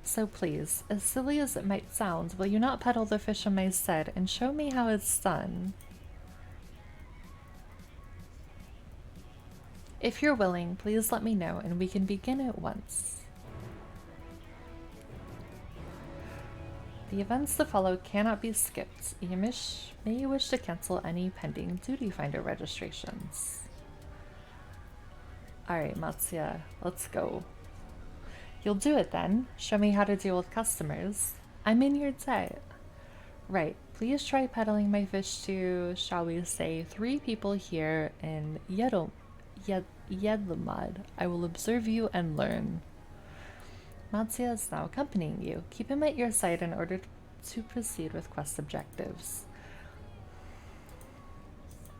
So please, as silly as it might sound, will you not peddle the fish on my stead and show me how it's done? If you're willing, please let me know and we can begin at once. The events to follow cannot be skipped. You may wish to cancel any pending duty finder registrations. Alright, Matsuya, let's go. You'll do it then. Show me how to deal with customers. I'm in your debt. Right, please try peddling my fish to, shall we say, 3 people here in Yedlamad. I will observe you and learn. Matsuya is now accompanying you. Keep him at your side in order to proceed with quest objectives.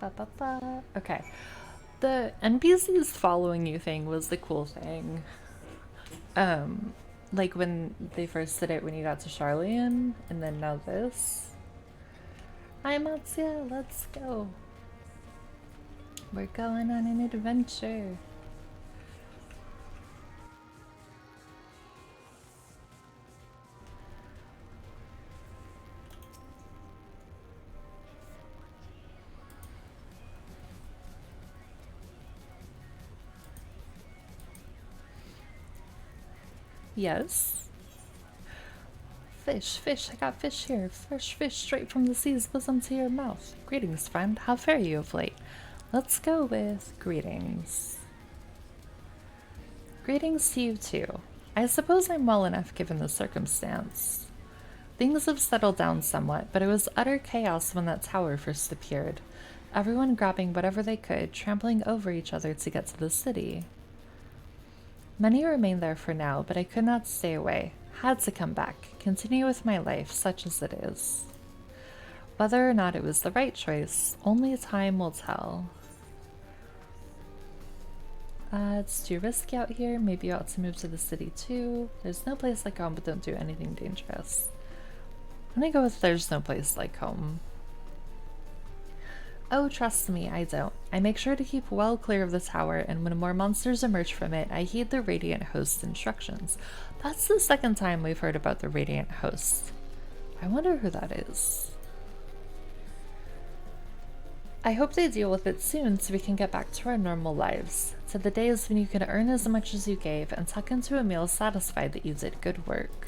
Okay. The NPCs following you thing was the cool thing. Like when they first did it when you got to Charlian, and then now this. Hi Matsuya, let's go. We're going on an adventure. Yes. Fish, I got fish here. Fresh fish straight from the sea's bosom to your mouth. Greetings, friend. How fare you of late? Let's go with greetings. Greetings to you too. I suppose I'm well enough given the circumstance. Things have settled down somewhat, but it was utter chaos when that tower first appeared. Everyone grabbing whatever they could, trampling over each other to get to the city. Many remain there for now, but I could not stay away. Had to come back, continue with my life, such as it is. Whether or not it was the right choice, only time will tell. It's too risky out here. Maybe you ought to move to the city too. There's no place like home, but don't do anything dangerous. I'm gonna go with there's no place like home. Oh, trust me, I don't. I make sure to keep well clear of the tower, and when more monsters emerge from it, I heed the Radiant Host's instructions. That's the second time we've heard about the Radiant Host. I wonder who that is. I hope they deal with it soon so we can get back to our normal lives, to the days when you could earn as much as you gave and tuck into a meal satisfied that you did good work.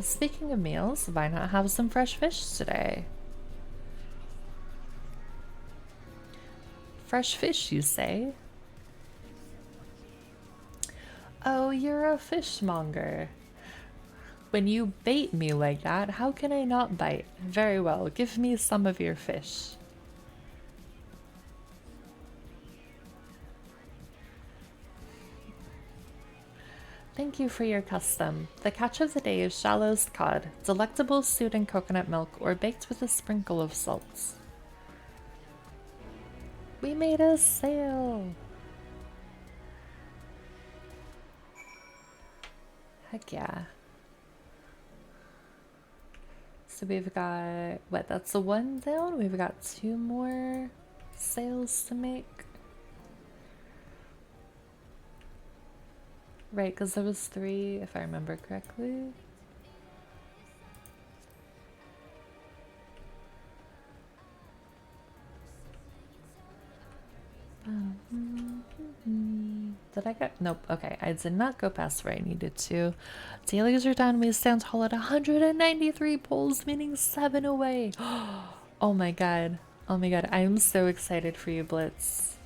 Speaking of meals, why not have some fresh fish today? Fresh fish, you say? Oh, you're a fishmonger. When you bait me like that, how can I not bite? Very well, give me some of your fish. Thank you for your custom. The catch of the day is shallow's cod, delectable stewed in coconut milk or baked with a sprinkle of salt. We made a sail! Heck yeah. So we've got, what, that's the one down? We've got 2 more sails to make. Right, because there was 3, if I remember correctly. Did I get? Nope. Okay, I did not go past where I needed to. Dailies are done. We stand tall at 193 poles, meaning 7 away. Oh my god. Oh my god. I am so excited for you, Blitz.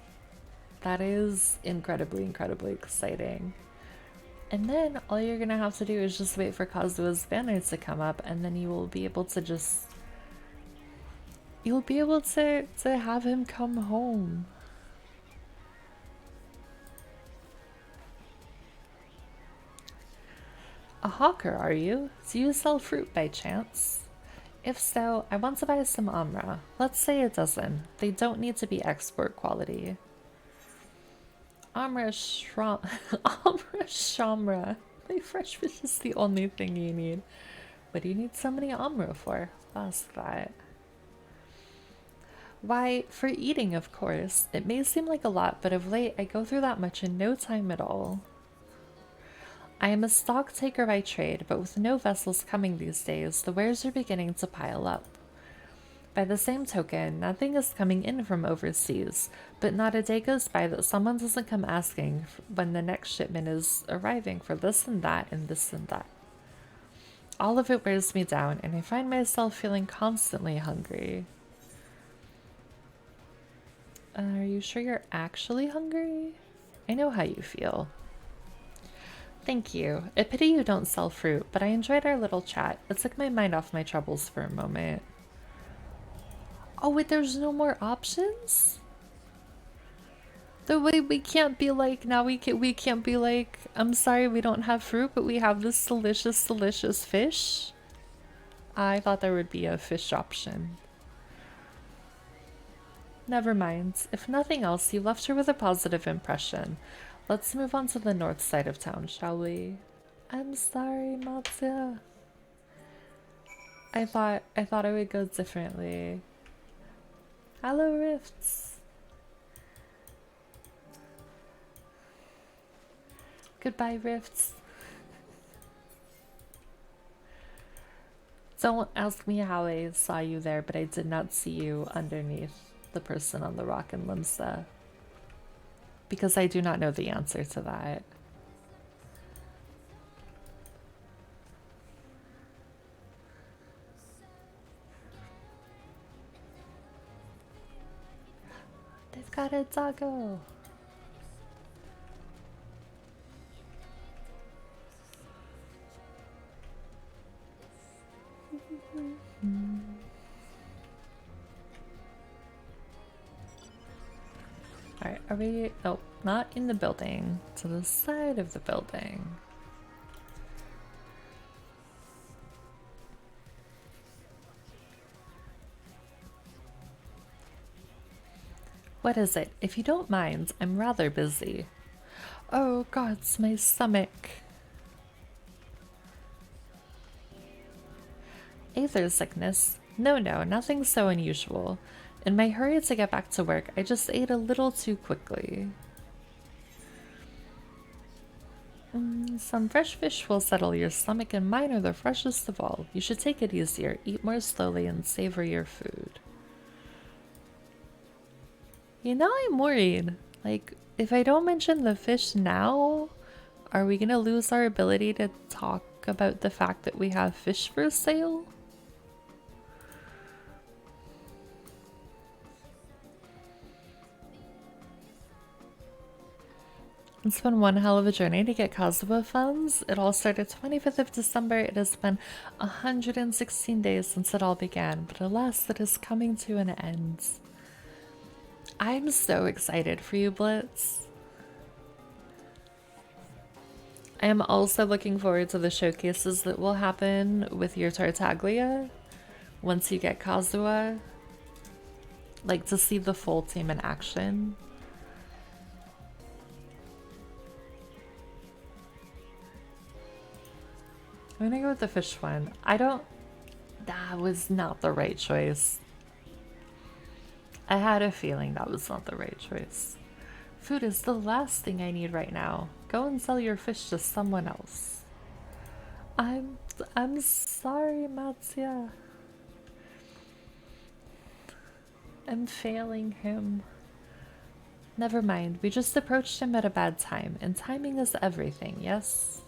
That is incredibly, incredibly exciting. And then all you're gonna have to do is just wait for Kazua's banner to come up, and then you will be able to just... You'll be able to have him come home. A hawker, are you? Do you sell fruit by chance? If so, I want to buy some amra. Let's say a dozen. They don't need to be export quality. Amra shamra. My fresh fish is the only thing you need. What do you need so many amra for? Ask that. Why, for eating, of course. It may seem like a lot, but of late I go through that much in no time at all. I am a stock taker by trade, but with no vessels coming these days, the wares are beginning to pile up. By the same token, nothing is coming in from overseas, but not a day goes by that someone doesn't come asking when the next shipment is arriving for this and that and this and that. All of it wears me down, and I find myself feeling constantly hungry. Are you sure you're actually hungry? I know how you feel. Thank you. A pity you don't sell fruit, but I enjoyed our little chat. It took my mind off my troubles for a moment. Oh wait, there's no more options? The way we can't be like, now we can't be like, I'm sorry we don't have fruit, but we have this delicious, delicious fish? I thought there would be a fish option. Never mind. If nothing else, you left her with a positive impression. Let's move on to the north side of town, shall we? I'm sorry, Matsuya. I thought I would go differently. Hello, Rifts. Goodbye, Rifts. Don't ask me how I saw you there, but I did not see you underneath the person on the rock in Limsa. Because I do not know the answer to that. They've got a doggo. Alright, are we... Oh, not in the building. To the side of the building. What is it? If you don't mind, I'm rather busy. Oh gods, my stomach. Aether sickness? No, no, nothing so unusual. In my hurry to get back to work, I just ate a little too quickly. Some fresh fish will settle your stomach, and mine are the freshest of all. You should take it easier, eat more slowly, and savor your food. You know, I'm worried. Like, if I don't mention the fish now, are we gonna lose our ability to talk about the fact that we have fish for sale? It's been one hell of a journey to get Kazuha funds. It all started 25th of December. It has been 116 days since it all began, but alas, it is coming to an end. I'm so excited for you, Blitz. I am also looking forward to the showcases that will happen with your Tartaglia once you get Kazuha. Like, to see the full team in action. I'm gonna go with the fish one. That was not the right choice. I had a feeling that was not the right choice. Food is the last thing I need right now. Go and sell your fish to someone else. I'm sorry, Matsuya. I'm failing him. Never mind, we just approached him at a bad time, and timing is everything, yes?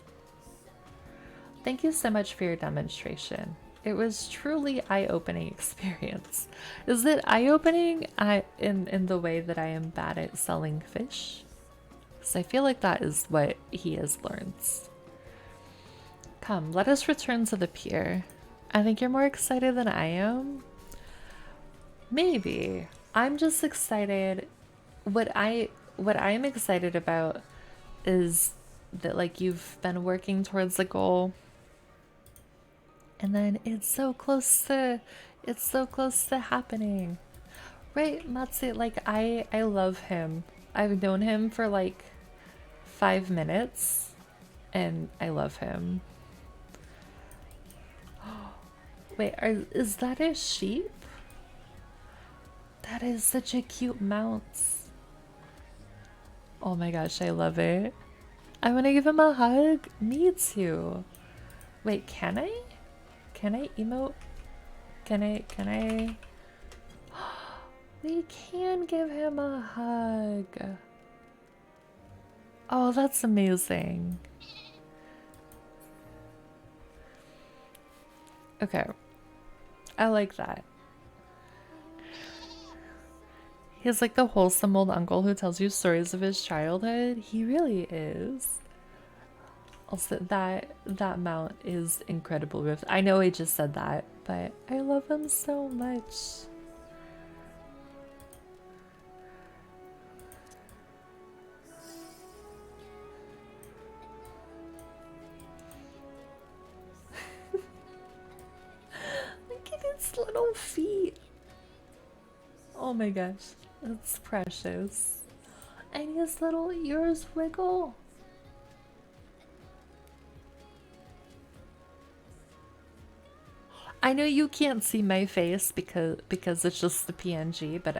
Thank you so much for your demonstration. It was truly eye-opening experience. Is it eye-opening in the way that I am bad at selling fish? Because I feel like that is what he has learned. Come, let us return to the pier. I think you're more excited than I am. Maybe. I'm just excited. What I'm excited about is that, like, you've been working towards the goal. And then it's so close to happening. Right, Matsu, like I love him. I've known him for like 5 minutes and I love him. Wait, is that a sheep? That is such a cute mount. Oh my gosh, I love it. I want to give him a hug. Me too. Wait, can I? Can I emote? Can I? We can give him a hug. Oh, that's amazing. Okay. I like that. He's like the wholesome old uncle who tells you stories of his childhood. He really is. Also, that mount is incredible. I know I just said that, but I love him so much. Look at its little feet. Oh my gosh, it's precious. And his little ears wiggle. I know you can't see my face because it's just the PNG, but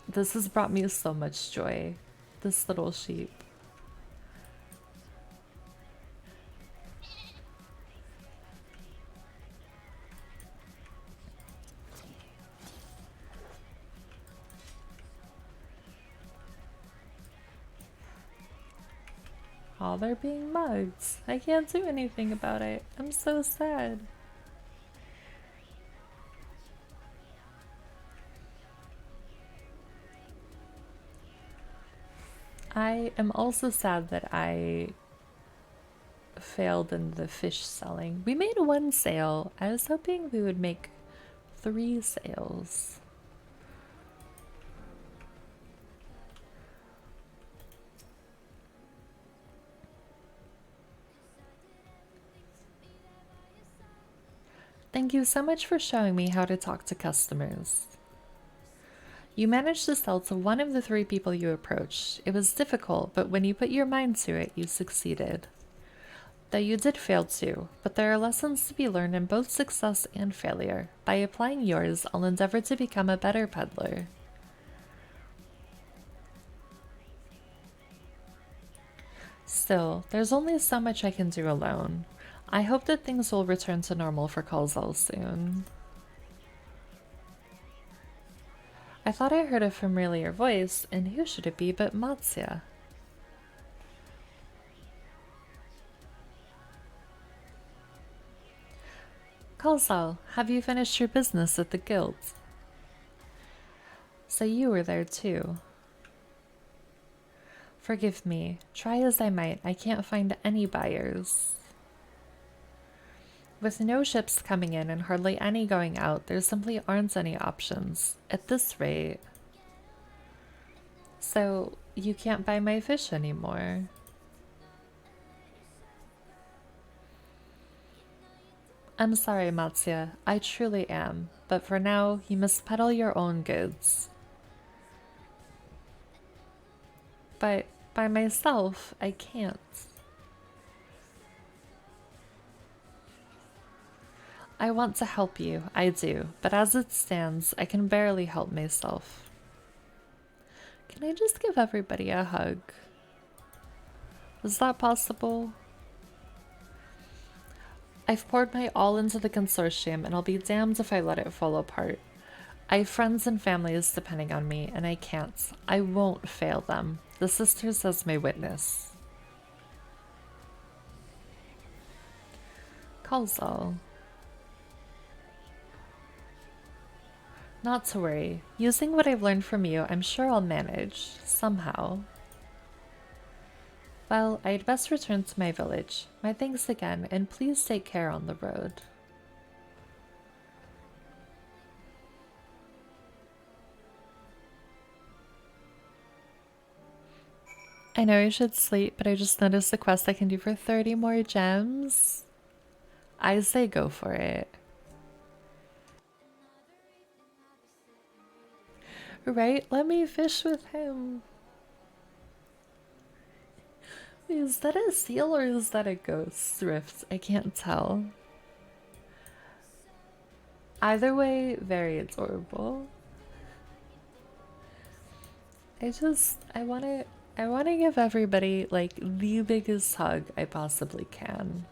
this has brought me so much joy. This little sheep. Oh, they're being mugged. I can't do anything about it. I'm so sad. I am also sad that I failed in the fish selling. We made 1 sale. I was hoping we would make 3 sales. Thank you so much for showing me how to talk to customers. You managed to sell to one of the 3 people you approached. It was difficult, but when you put your mind to it, you succeeded. Though you did fail too, but there are lessons to be learned in both success and failure. By applying yours, I'll endeavor to become a better peddler. Still, there's only so much I can do alone. I hope that things will return to normal for Kalzal soon. I thought I heard a familiar voice, and who should it be but Matsya? Kalsal, have you finished your business at the guild? So you were there too. Forgive me. Try as I might, I can't find any buyers. With no ships coming in and hardly any going out, there simply aren't any options. At this rate. So, you can't buy my fish anymore. I'm sorry, Matsya. I truly am. But for now, you must peddle your own goods. But by myself, I can't. I want to help you, I do, but as it stands, I can barely help myself. Can I just give everybody a hug? Is that possible? I've poured my all into the consortium, and I'll be damned if I let it fall apart. I have friends and families depending on me, and I can't. I won't fail them. The sisters as my witness. Kalsal. Not to worry. Using what I've learned from you, I'm sure I'll manage. Somehow. Well, I'd best return to my village. My thanks again, and please take care on the road. I know I should sleep, but I just noticed the quest I can do for 30 more gems. I say go for it. Right? Let me fish with him. Is that a seal or is that a ghost rift? I can't tell. Either way, very adorable. I wanna give everybody like the biggest hug I possibly can.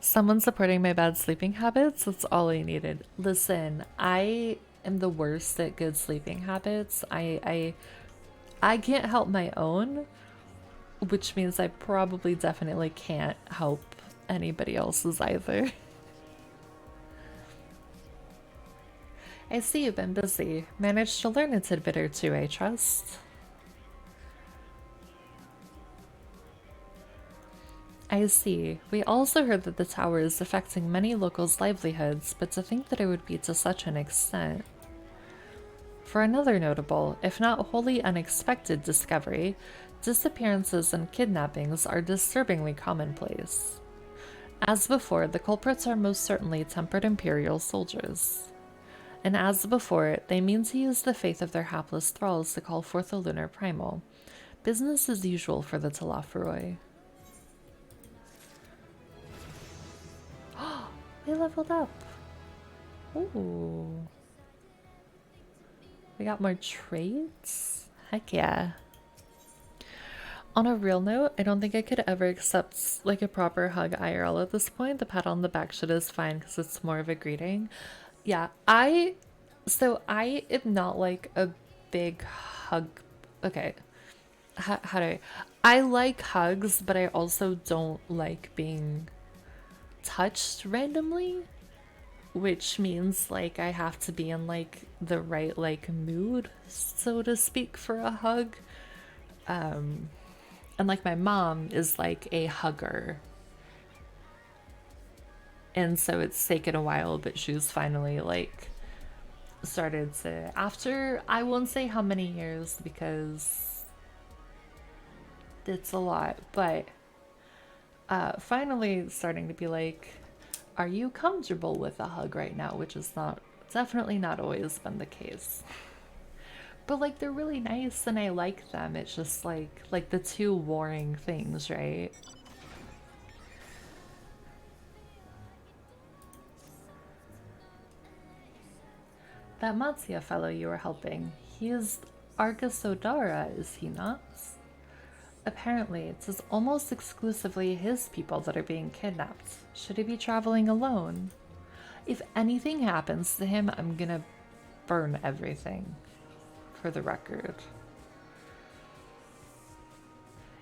Someone supporting my bad sleeping habits, that's all I needed. Listen, I am the worst at good sleeping habits. I can't help my own, which means I probably definitely can't help anybody else's either. I see you've been busy. Managed to learn a tidbit or two, I trust. I see. We also heard that the tower is affecting many locals' livelihoods, but to think that it would be to such an extent. For another notable, if not wholly unexpected discovery, disappearances and kidnappings are disturbingly commonplace. As before, the culprits are most certainly tempered Imperial soldiers. And as before, they mean to use the faith of their hapless thralls to call forth a lunar primal. Business as usual for the Talaferoi. We leveled up. Ooh. We got more traits? Heck yeah. On a real note, I don't think I could ever accept like a proper hug IRL at this point. The pat on the back shit is fine because it's more of a greeting. Yeah, I am not like a big hug. Okay, how do I like hugs, but I also don't like being touched randomly, which means like I have to be in like the right like mood, so to speak, for a hug. And like my mom is like a hugger, and so it's taken a while, but she's finally like started to, after I won't say how many years because it's a lot, but finally starting to be like, are you comfortable with a hug right now? Which is not Definitely not always been the case. But like they're really nice and I like them. It's just like the two warring things, right? That Matsuya fellow you were helping, he is Argus Odara, is he not? Apparently, it's almost exclusively his people that are being kidnapped. Should he be traveling alone? If anything happens to him, I'm gonna burn everything, for the record.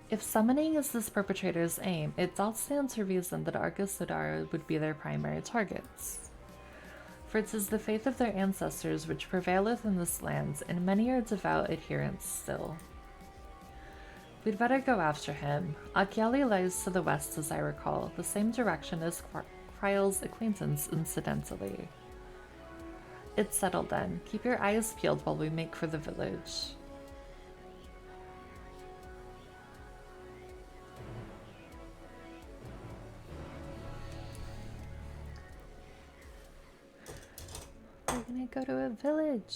If summoning is this perpetrator's aim, it does stand to reason that Argus Sodara would be their primary targets. For it is the faith of their ancestors which prevaileth in this land, and many are devout adherents still. We'd better go after him. Akiali lies to the west, as I recall, the same direction as Kryle's acquaintance, incidentally. It's settled then. Keep your eyes peeled while we make for the village. We're gonna go to a village.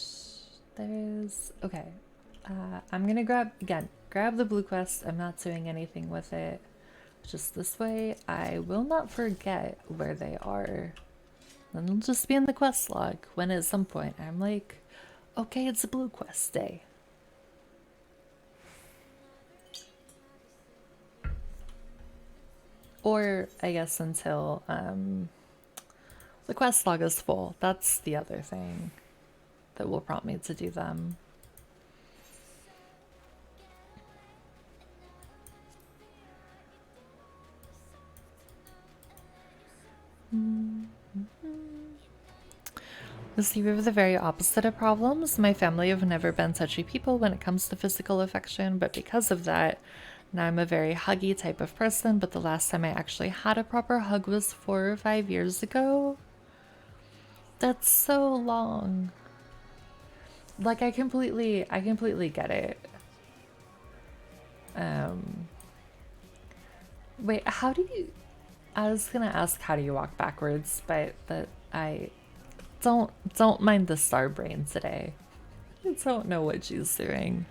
There's... okay. I'm gonna grab the blue quest. I'm not doing anything with it. Just this way. I will not forget where they are. Then it'll just be in the quest log when at some point I'm like, okay, it's a blue quest day. Or I guess until the quest log is full. That's the other thing that will prompt me to do them. You see, we have the very opposite of problems. My family have never been touchy people when it comes to physical affection, but because of that, now I'm a very huggy type of person, but the last time I actually had a proper hug was 4 or 5 years ago. That's so long. Like, I completely get it. Wait, how do you... I was gonna ask how do you walk backwards, but I don't mind the star brain today. I don't know what she's doing.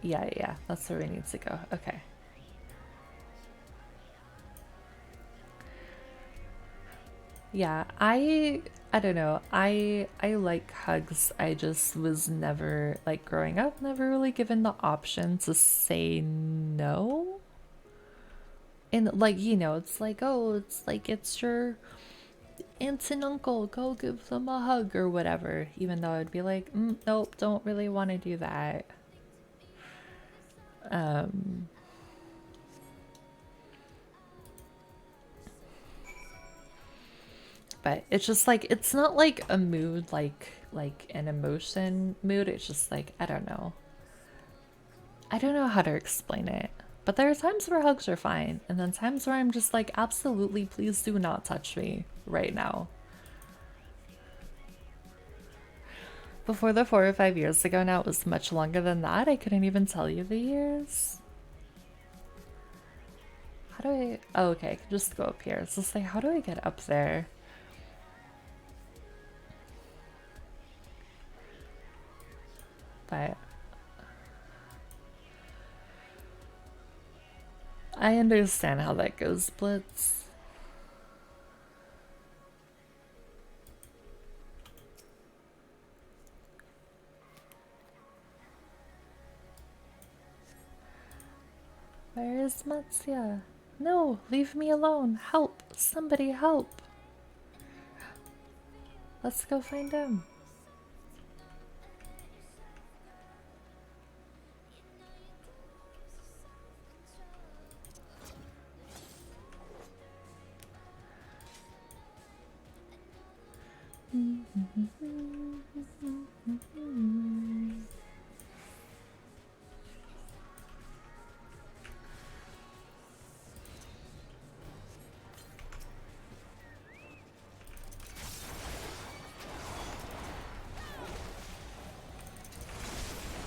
Yeah, that's where we need to go. Okay. Yeah, I don't know. I like hugs. I just was never, like, growing up, never really given the option to say no. And like, you know, it's like, oh, it's like it's your aunt and uncle, go give them a hug or whatever. Even though I'd be like, nope, don't really want to do that. But it's just like, it's not like a mood, like an emotion mood. It's just like, I don't know how to explain it. But there are times where hugs are fine, and then times where I'm just like, absolutely, please do not touch me right now. Before the 4 or 5 years ago now, it was much longer than that. I couldn't even tell you the years. How do I... oh, okay, I can just go up here. It's just like, how do I get up there? But... I understand how that goes, Blitz. Where is Matsuya? No, leave me alone. Help! Somebody help! Let's go find him.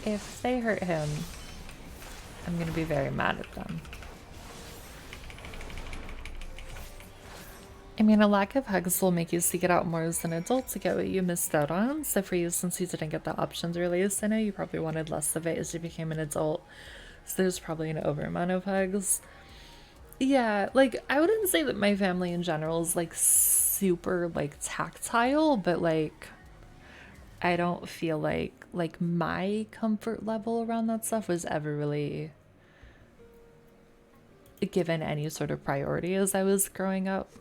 If they hurt him, I'm gonna be very mad at them. I mean, a lack of hugs will make you seek it out more as an adult to get what you missed out on. So for you, since you didn't get the options released, I know you probably wanted less of it as you became an adult. So there's probably an over amount of hugs. Yeah, like I wouldn't say that my family in general is like super like tactile, but like I don't feel like my comfort level around that stuff was ever really given any sort of priority as I was growing up.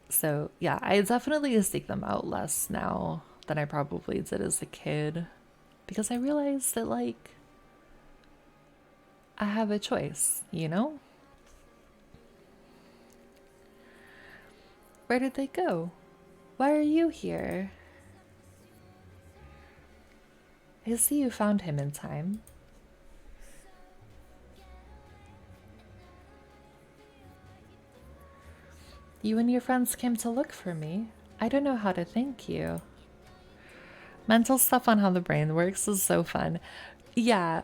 So yeah, I definitely seek them out less now than I probably did as a kid because I realized that like I have a choice, you know? Where did they go? Why are you here? I see you found him in time. You and your friends came to look for me. I don't know how to thank you. Mental stuff on how the brain works is so fun. Yeah,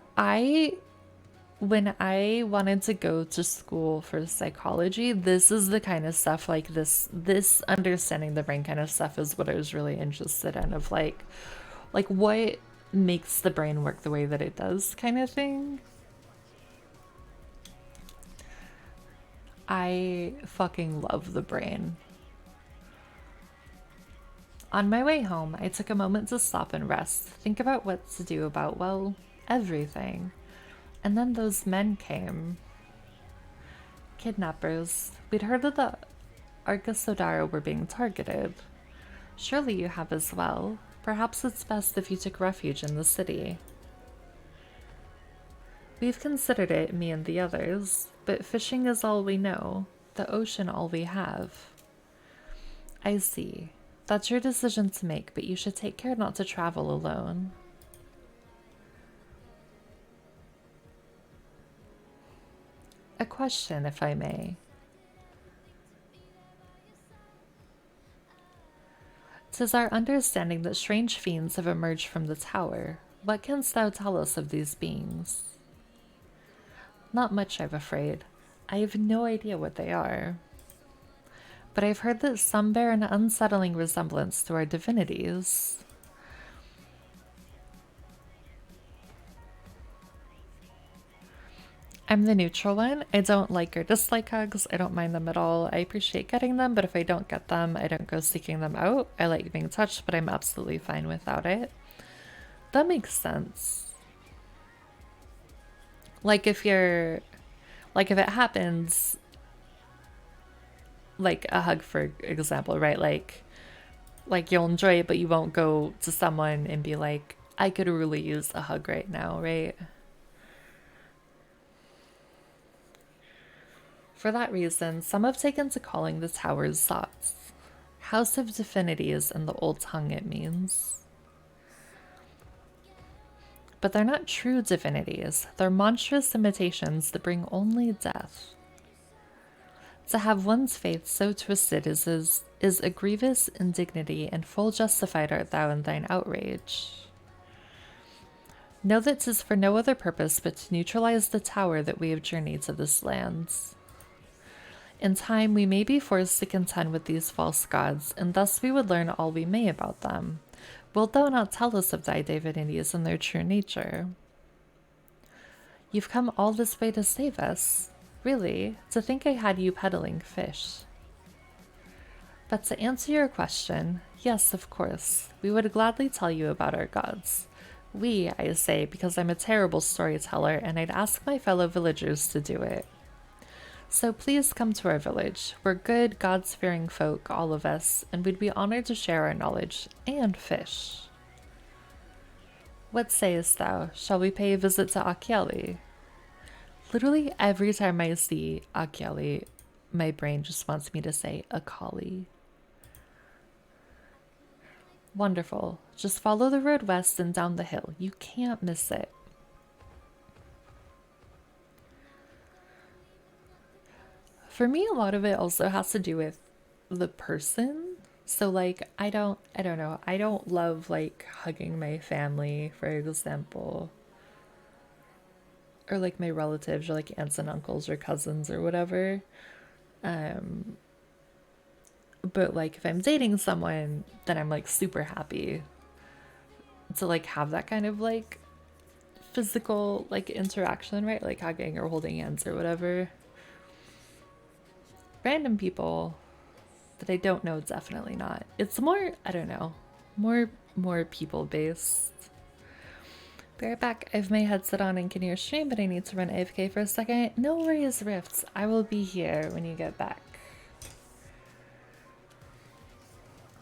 when I wanted to go to school for psychology, this is the kind of stuff like this understanding the brain kind of stuff is what I was really interested in of like what makes the brain work the way that it does kind of thing. I fucking love the brain. On my way home, I took a moment to stop and rest, think about what to do about, well, everything. And then those men came. Kidnappers. We'd heard that the Arcasodara were being targeted. Surely you have as well. Perhaps it's best if you took refuge in the city. We've considered it, me and the others, but fishing is all we know, the ocean all we have. I see. That's your decision to make, but you should take care not to travel alone. A question, if I may. 'Tis our understanding that strange fiends have emerged from the tower. What canst thou tell us of these beings? Not much, I'm afraid. I have no idea what they are. But I've heard that some bear an unsettling resemblance to our divinities. I'm the neutral one. I don't like or dislike hugs. I don't mind them at all. I appreciate getting them, but if I don't get them, I don't go seeking them out. I like being touched, but I'm absolutely fine without it. That makes sense. Like if you're, like if it happens, like a hug, for example, right? Like you'll enjoy it, but you won't go to someone and be like, I could really use a hug right now, right? For that reason, some have taken to calling the towers Zots. House of Divinities in the old tongue it means. But they're not true divinities. They're monstrous imitations that bring only death. To have one's faith so twisted is a grievous indignity, and full justified art thou in thine outrage. Know that 'tis for no other purpose but to neutralize the tower that we have journeyed to this land. In time, we may be forced to contend with these false gods, and thus we would learn all we may about them. Wilt thou not tell us of thy divinities and their true nature? You've come all this way to save us. Really, to think I had you peddling fish. But to answer your question, yes, of course, we would gladly tell you about our gods. We, I say, because I'm a terrible storyteller, and I'd ask my fellow villagers to do it. So please come to our village. We're good, God-fearing folk, all of us, and we'd be honored to share our knowledge and fish. What sayest thou? Shall we pay a visit to Achiali? Literally every time I see Achiali, my brain just wants me to say Akali. Wonderful. Just follow the road west and down the hill. You can't miss it. For me, a lot of it also has to do with the person. So like I don't know. I don't love like hugging my family, for example. Or like my relatives or like aunts and uncles or cousins or whatever. But like if I'm dating someone, then I'm like super happy to like have that kind of like physical like interaction, right? Like hugging or holding hands or whatever. Random people that I don't know, definitely not. It's more, I don't know, more people based. Be right back. I have my headset on and can hear stream, but I need to run AFK for a second. No worries, Rifts. I will be here when you get back.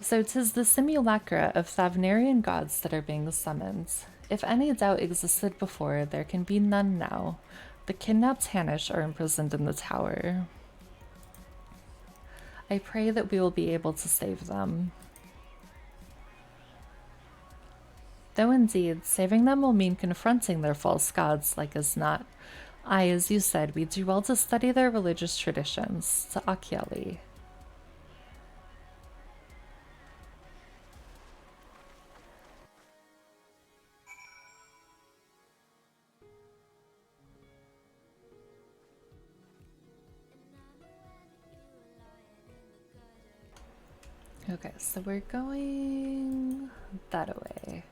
So 'tis the simulacra of Thavnarian gods that are being summoned. If any doubt existed before, there can be none now. The kidnapped Hanish are imprisoned in the tower. I pray that we will be able to save them. Though indeed, saving them will mean confronting their false gods like as not. Aye, as you said, we do well to study their religious traditions, to Akyali. Okay, so we're going that way.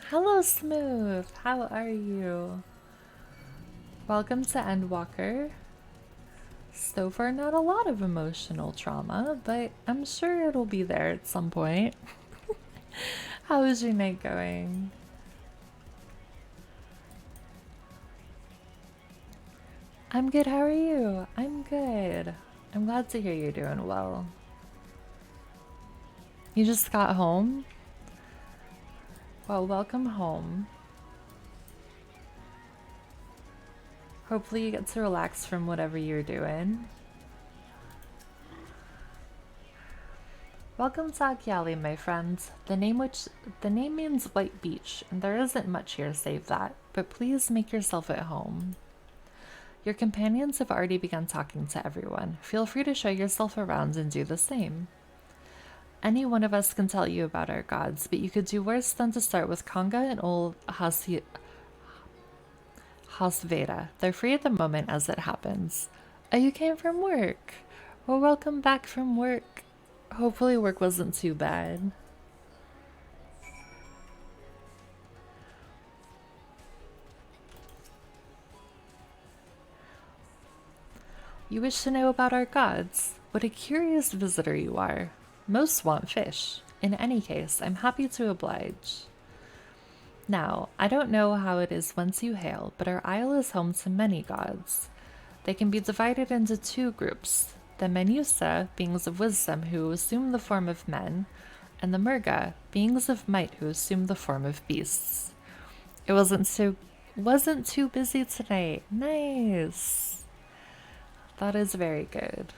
Hello, Smooth. How are you? Welcome to Endwalker. So far, not a lot of emotional trauma, but I'm sure it'll be there at some point. How is your night going? I'm good. How are you? I'm good. I'm glad to hear you're doing well. You just got home? Well, welcome home. Hopefully you get to relax from whatever you're doing. Welcome to Akyali, my friends. The name means white beach, and there isn't much here save that, but please make yourself at home. Your companions have already begun talking to everyone. Feel free to show yourself around and do the same. Any one of us can tell you about our gods, but you could do worse than to start with Kanga and old Hasveda. They're free at the moment as it happens. Oh, you came from work. Well, welcome back from work. Hopefully work wasn't too bad. You wish to know about our gods? What a curious visitor you are. Most want fish. In any case, I'm happy to oblige. Now, I don't know how it is whence you hail, but our isle is home to many gods. They can be divided into two groups. The Menusa, beings of wisdom who assume the form of men, and the Murga, beings of might who assume the form of beasts. It wasn't too busy tonight. Nice. That is very good.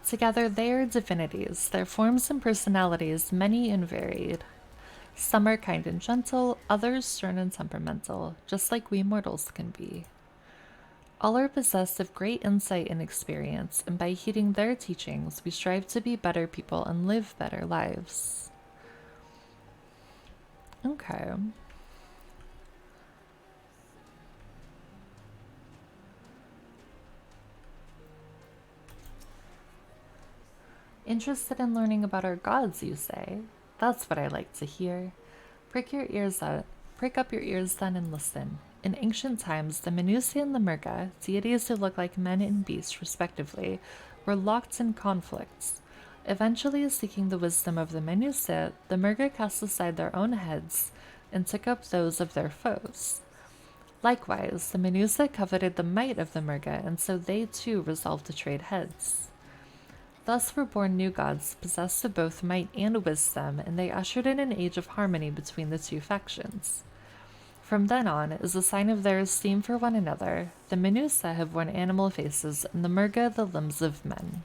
Together they are divinities, their forms and personalities many and varied. Some are kind and gentle, others stern and temperamental, just like we mortals can be. All are possessed of great insight and experience, and by heeding their teachings, we strive to be better people and live better lives. Okay. Interested in learning about our gods, you say? That's what I like to hear. Prick up your ears then and listen. In ancient times, the Menusi and the Murga, deities who look like men and beasts respectively, were locked in conflicts. Eventually, seeking the wisdom of the Menusi, the Murga cast aside their own heads and took up those of their foes. Likewise, the Menusi coveted the might of the Murga, and so they too resolved to trade heads. Thus were born new gods possessed of both might and wisdom, and they ushered in an age of harmony between the two factions. From then on, as a sign of their esteem for one another, the Menusa have worn animal faces and the Murga the limbs of men.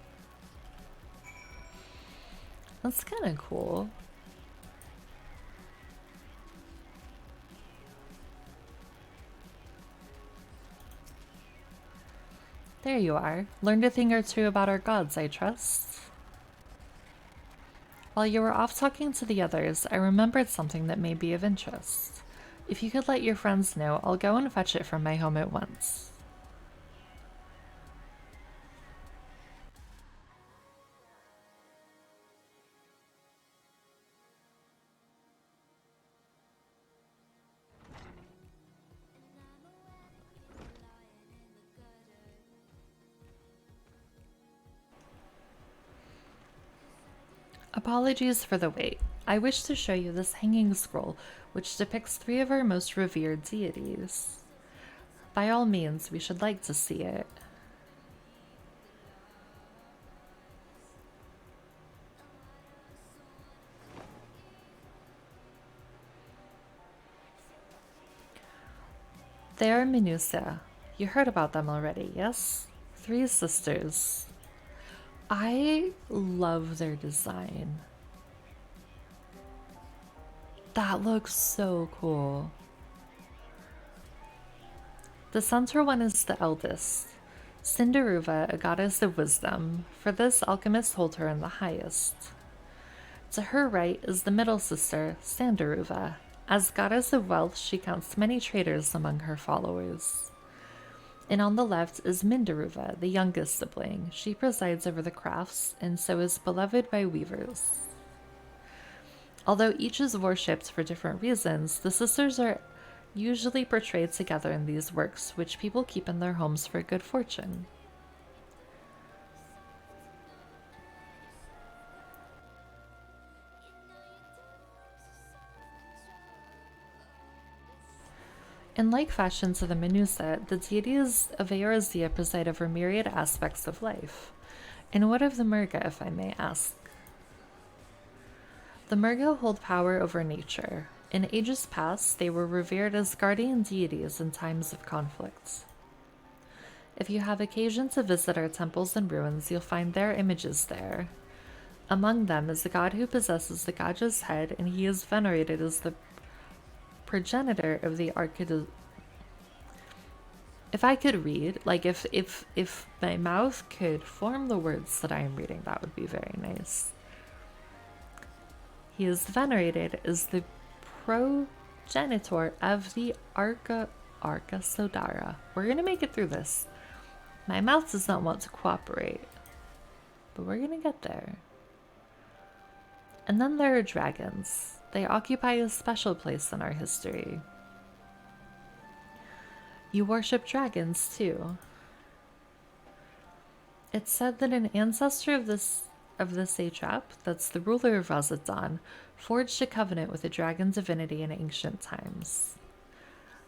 That's kind of cool. There you are. Learned a thing or two about our gods, I trust. While you were off talking to the others, I remembered something that may be of interest. If you could let your friends know, I'll go and fetch it from my home at once. Apologies for the wait. I wish to show you this hanging scroll, which depicts three of our most revered deities. By all means, we should like to see it. They are Menusa. You heard about them already, yes? Three sisters. I love their design. That looks so cool. The center one is the eldest, Cinderuva, a goddess of wisdom. For this, alchemists hold her in the highest. To her right is the middle sister, Sandaruva. As goddess of wealth, she counts many traders among her followers. And on the left is Mindaruva, the youngest sibling. She presides over the crafts, and so is beloved by weavers. Although each is worshipped for different reasons, the sisters are usually portrayed together in these works, which people keep in their homes for good fortune. In like fashion to the Menusa, the deities of Eorzea preside over myriad aspects of life. And what of the Murga, if I may ask? The Murga hold power over nature. In ages past, they were revered as guardian deities in times of conflict. If you have occasion to visit our temples and ruins, you'll find their images there. Among them is a god who possesses the Gaja's head, and he is venerated as the progenitor of the Arcadu. If I could read, like if my mouth could form the words that I am reading, that would be very nice. He is venerated as the progenitor of the Arca Sodara. We're gonna make it through this. My mouth does not want to cooperate, but we're gonna get there. And then there are dragons. They occupy a special place in our history. You worship dragons too. It's said that an ancestor of the satrap, that's the ruler of Razadon, forged a covenant with a dragon divinity in ancient times.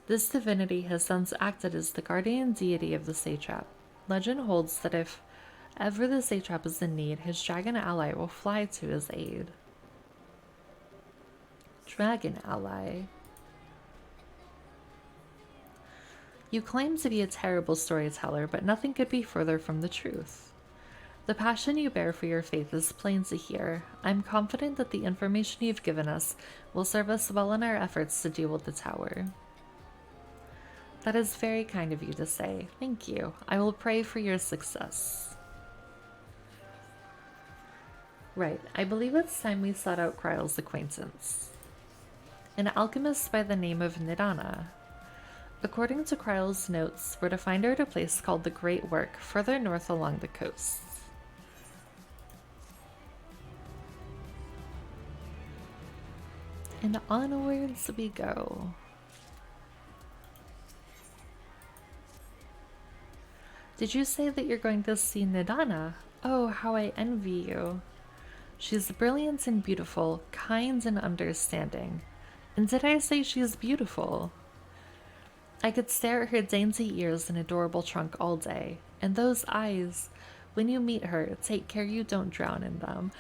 This divinity has since acted as the guardian deity of the satrap. Legend holds that if ever the satrap is in need, his dragon ally will fly to his aid. Dragon ally. You claim to be a terrible storyteller, but nothing could be further from the truth. The passion you bear for your faith is plain to hear. I'm confident that the information you've given us will serve us well in our efforts to deal with the tower. That is very kind of you to say. Thank you. I will pray for your success. Right, I believe it's time we sought out Kryle's acquaintance. An alchemist by the name of Nidana. According to Kryle's notes, we're to find her at a place called the Great Work, further north along the coast. And onwards we go. Did you say that you're going to see Nidana? Oh, how I envy you. She's brilliant and beautiful, kind and understanding. And did I say she's beautiful? I could stare at her dainty ears and adorable trunk all day. And those eyes, when you meet her, take care you don't drown in them.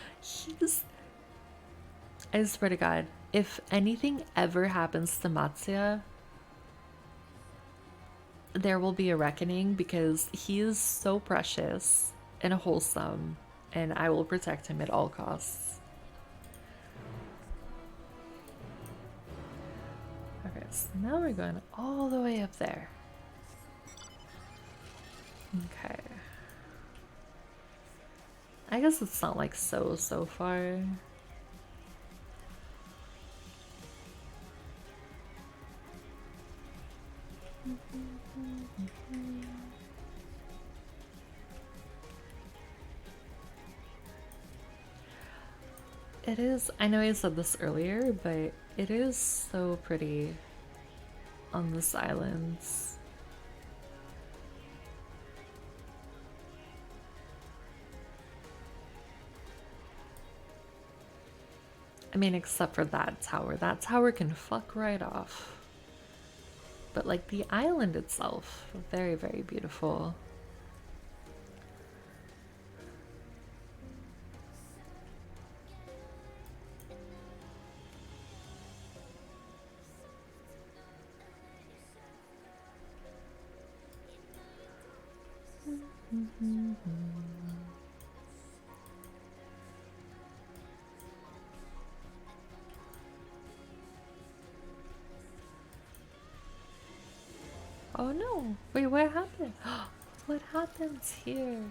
I swear to God, if anything ever happens to Matsuya, there will be a reckoning because he is so precious and wholesome, and I will protect him at all costs. Okay, so now we're going all the way up there. Okay. I guess it's not like so far. It is, I know I said this earlier, but it is so pretty on this island. I mean, except for that tower. That tower can fuck right off. But like the island itself, very, very beautiful. Oh no! Wait, what happened? What happens here?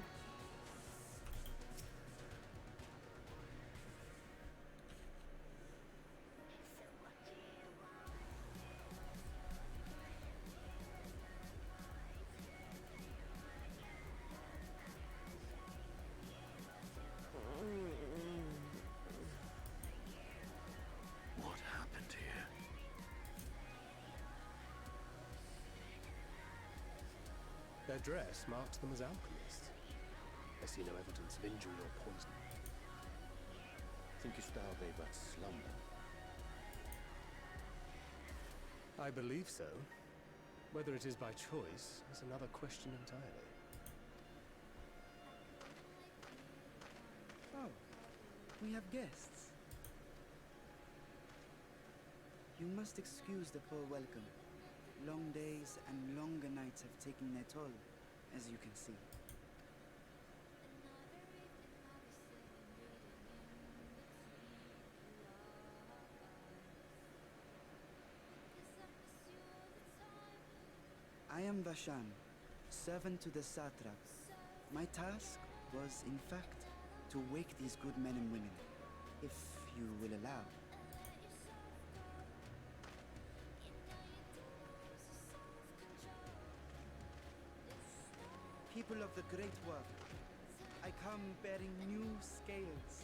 What happened here? Their dress marked them as alchemists. I see no evidence of injury or poison. Think you style they but slumber. I believe so. Whether it is by choice is another question entirely. Oh, we have guests. You must excuse the poor welcome. Long days and longer nights have taken their toll, as you can see. I am Vashan, servant to the satrap. My task was, in fact, to wake these good men and women, if you will allow. People of the Great World, I come bearing new scales.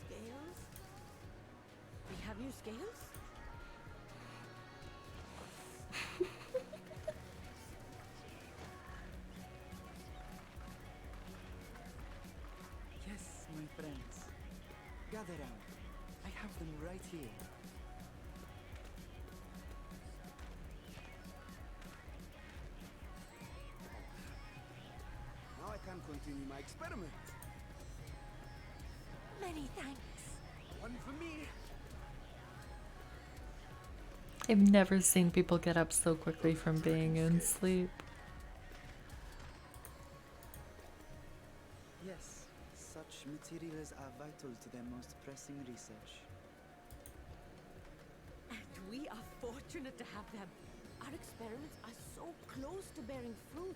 Scales? We have new scales? Yes, my friends. Gather round. I have them right here. Now I can continue my experiment. Many thanks. One for me. I've never seen people get up so quickly from being in sleep. Yes, such materials are vital to their most pressing research. And we are fortunate to have them. Our experiments are so close to bearing fruit.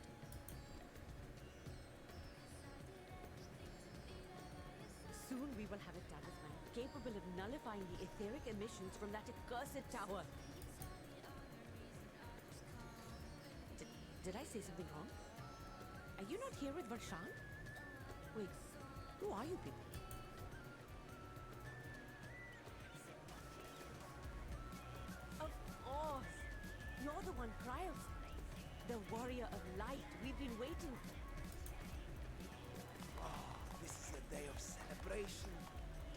Soon we will have a talisman capable of nullifying the etheric emissions from that accursed tower. Did I say something wrong? Are you not here with Varshan? Wait, who are you people? Of course! You're the one, Kryos. The warrior of light we've been waiting for. This is a day of celebration.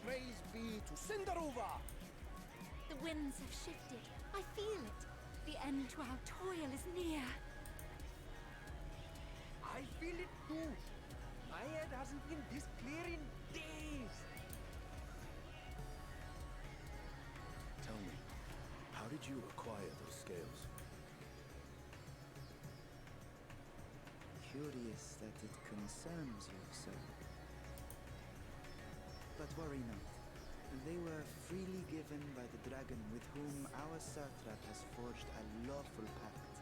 Praise be to Cinderova! The winds have shifted. I feel it. The end to our toil is near. I feel it too. My head hasn't been this clear in days. Tell me, how did you acquire those scales? Curious that it concerns you, sir. But worry not. They were freely given by the dragon with whom our satrap has forged a lawful pact.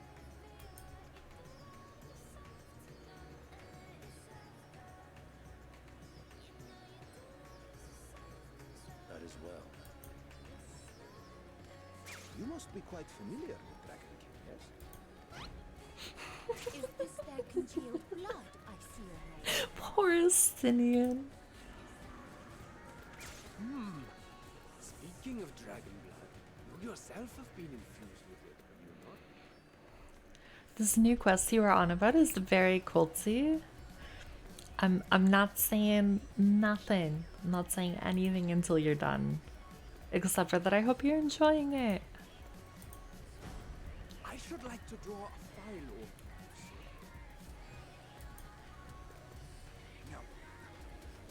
That is well. You must be quite familiar with Dragon King, yes? Is this their congealed blood I see ahead? Poor Estinian. yourself have been infused with it, have you not? This new quest you were on about is very culty. I'm not saying nothing. I'm not saying anything until you're done. Except for that I hope you're enjoying it. I should like to draw a file or No.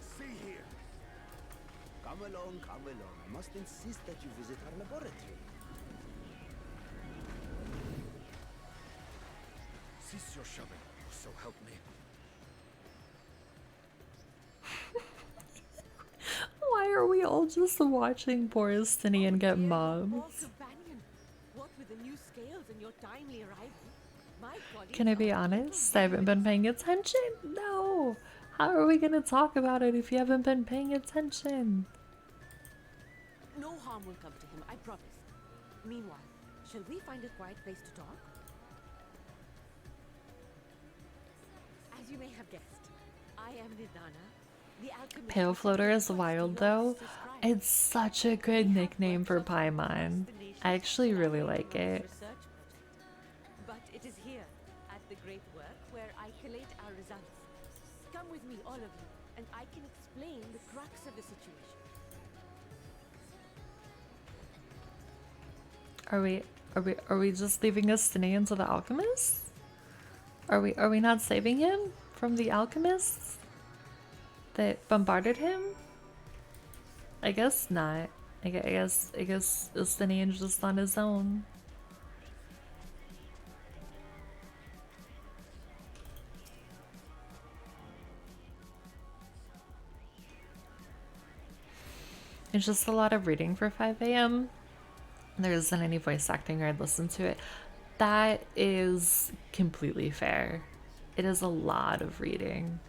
See here. Come along, come along. I must insist that you visit our laboratory. Cease your shoving, so help me. Why are we all just watching Boris Tinian get Dear mobbed? Paul Companion, what with the new scales and your timely arrival, my colleagues Can I be are a little honest? I haven't been paying attention. No. How are we gonna talk about it if you haven't been paying attention? No harm will come to him, I promise. Meanwhile, shall we find a quiet place to talk? As you may have guessed, I am Nidana, the alchemist. Pale Floater is wild though. It's such a good nickname for Paimon. I actually really like it. But it is here, at the great work, where I collate our results. Come with me, all of you, and I can explain the crux of the situation. Are we just leaving Estinian to the alchemists? Are we not saving him from the alchemists that bombarded him? I guess not. I guess Estinian's just on his own. It's just a lot of reading for 5 a.m. There isn't any voice acting or I'd listen to it. That is completely fair. It is a lot of reading.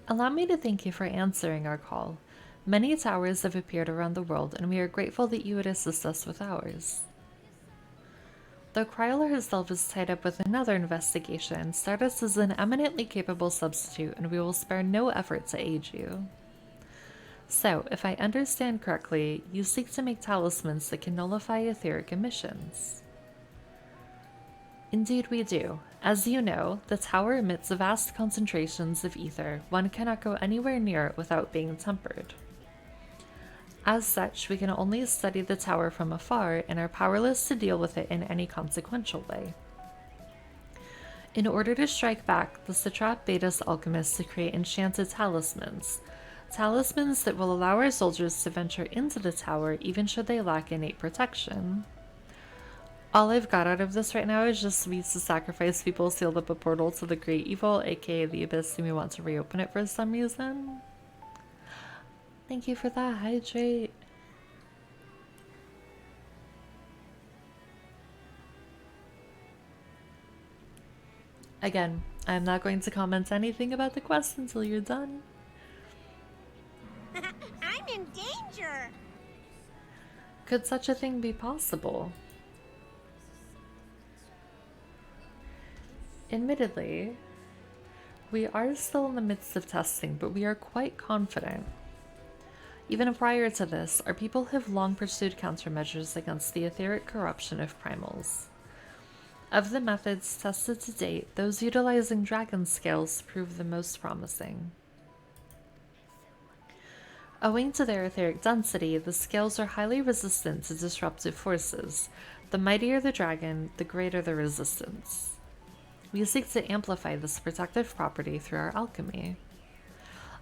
Allow me to thank you for answering our call. Many towers have appeared around the world, and we are grateful that you would assist us with ours. Though Kryler herself is tied up with another investigation, Stardust is an eminently capable substitute, and we will spare no effort to aid you. So, if I understand correctly, you seek to make talismans that can nullify etheric emissions. Indeed we do. As you know, the tower emits vast concentrations of ether. One cannot go anywhere near it without being tempered. As such, we can only study the tower from afar and are powerless to deal with it in any consequential way. In order to strike back, the satrap bade us alchemists to create enchanted talismans. Talismans that will allow our soldiers to venture into the tower even should they lack innate protection. All I've got out of this right now is just me to sacrifice people sealed up a portal to the Great Evil, aka the Abyss, and we want to reopen it for some reason. Thank you for that, Hydrate. Again, I'm not going to comment anything about the quest until you're done. I'm in danger! Could such a thing be possible? Admittedly, we are still in the midst of testing, but we are quite confident. Even prior to this, our people have long pursued countermeasures against the etheric corruption of primals. Of the methods tested to date, those utilizing dragon scales prove the most promising. Owing to their etheric density, the scales are highly resistant to disruptive forces. The mightier the dragon, the greater the resistance. We seek to amplify this protective property through our alchemy.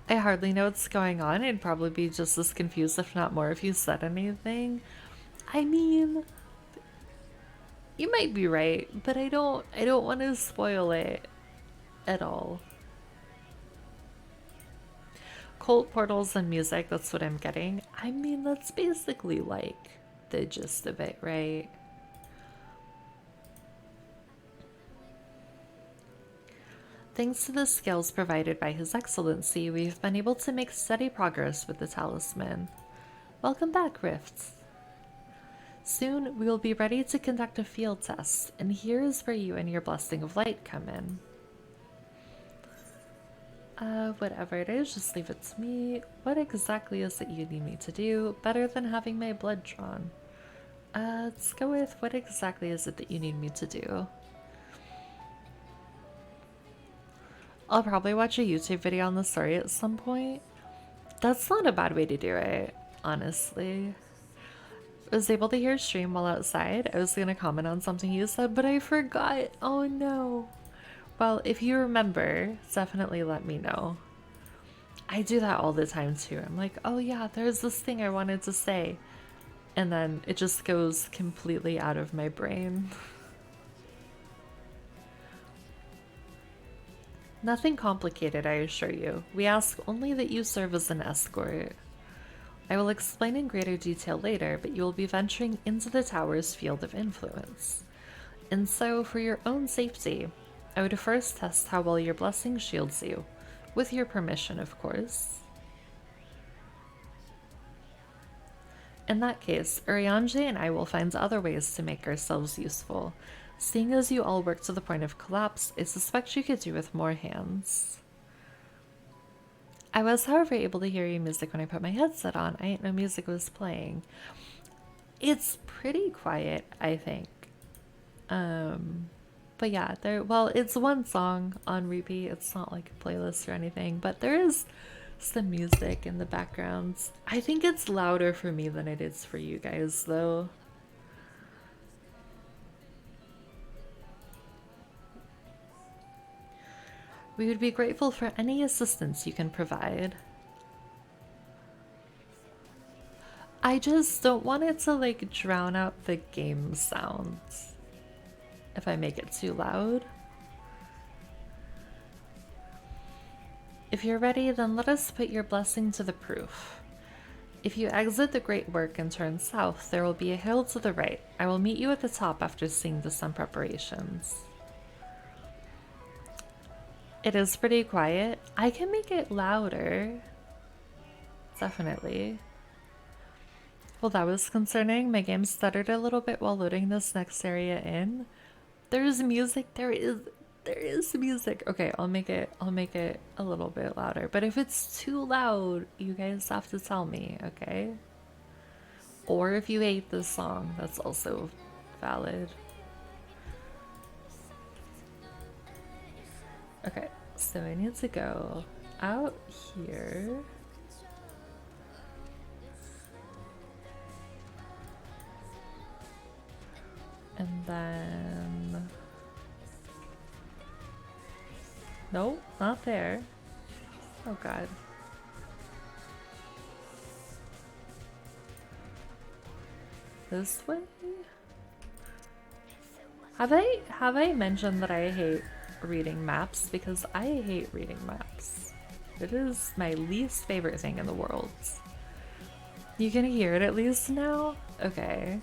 I hardly know what's going on. I'd probably be just as confused, if not more, if you said anything. I mean, you might be right, but I don't want to spoil it at all. Cult portals and music, that's what I'm getting. I mean, that's basically like the gist of it, right? Thanks to the skills provided by His Excellency, we've been able to make steady progress with the talisman. Welcome back, Rifts. Soon we will be ready to conduct a field test, and here is where you and your blessing of light come in. Whatever it is, just leave it to me. What exactly is it you need me to do, better than having my blood drawn? Let's go with what exactly is it that you need me to do? I'll probably watch a YouTube video on the story at some point. That's not a bad way to do it, honestly. I was able to hear a stream while outside. I was gonna comment on something you said, but I forgot. Oh no. Well, if you remember, definitely let me know. I do that all the time too. I'm like, oh yeah, there's this thing I wanted to say. And then it just goes completely out of my brain. Nothing complicated, I assure you. We ask only that you serve as an escort. I will explain in greater detail later, but you will be venturing into the tower's field of influence. And so, for your own safety, I would first test how well your blessing shields you. With your permission, of course. In that case, Urianger and I will find other ways to make ourselves useful. Seeing as you all work to the point of collapse, I suspect you could do with more hands. I was, however, able to hear your music when I put my headset on. I didn't know music was playing. It's pretty quiet, I think. But yeah, well, it's one song on repeat. It's not like a playlist or anything, but there is some music in the background. I think it's louder for me than it is for you guys, though. We would be grateful for any assistance you can provide. I just don't want it to like drown out the game sounds if I make it too loud. If you're ready, then let us put your blessing to the proof. If you exit the great work and turn south, there will be a hill to the right. I will meet you at the top after seeing to some preparations. It is pretty quiet. I can make it louder. Definitely. Well, that was concerning. My game stuttered a little bit while loading this next area in. There's music. There is music. Okay, I'll make it a little bit louder. But if it's too loud, you guys have to tell me, okay? Or if you hate this song, that's also valid. Okay, so I need to go out here. And then... Nope, not there. Oh god. This way? Have I mentioned that I hate reading maps? Because I hate reading maps. It is my least favorite thing in the world. You can hear it at least now? Okay.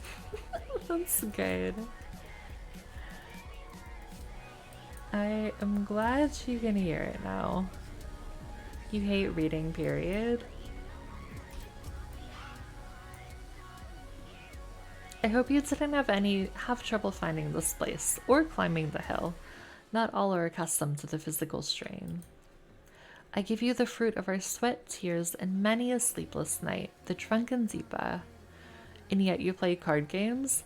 That's good. I am glad you can hear it now. You hate reading, period. I hope you didn't have trouble finding this place or climbing the hill. Not all are accustomed to the physical strain. I give you the fruit of our sweat, tears, and many a sleepless night, the drunken Deepa. And yet you play card games?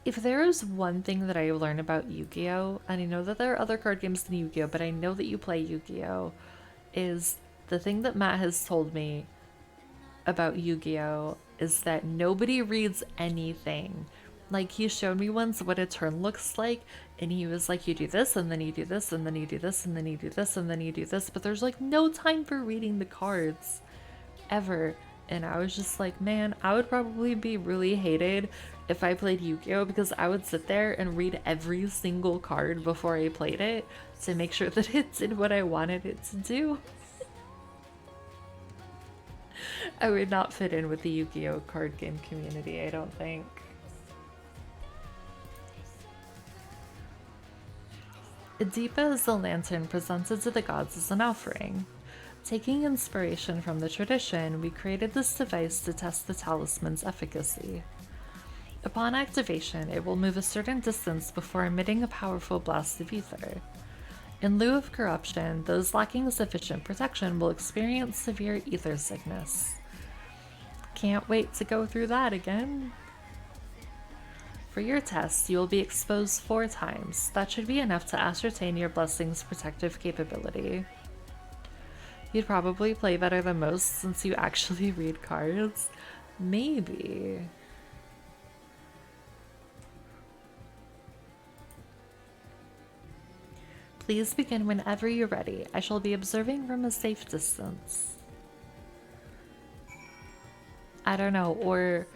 If there is one thing that I learned about Yu-Gi-Oh, and I know that there are other card games than Yu-Gi-Oh, but I know that you play Yu-Gi-Oh, is the thing that Matt has told me about Yu-Gi-Oh is that nobody reads anything. Like, he showed me once what a turn looks like, and he was like, you do this, and then you do this, and then you do this, and then you do this, and then you do this, but there's like no time for reading the cards ever. And I was just like, man, I would probably be really hated if I played Yu-Gi-Oh, because I would sit there and read every single card before I played it to make sure that it did what I wanted it to do. I would not fit in with the Yu-Gi-Oh card game community, I don't think. Deepa is the lantern presented to the gods as an offering. Taking inspiration from the tradition, we created this device to test the talisman's efficacy. Upon activation, it will move a certain distance before emitting a powerful blast of ether. In lieu of corruption, those lacking sufficient protection will experience severe ether sickness. Can't wait to go through that again. For your test, you will be exposed 4 times. That should be enough to ascertain your blessing's protective capability. You'd probably play better than most since you actually read cards. Maybe. Please begin whenever you're ready. I shall be observing from a safe distance. I don't know, or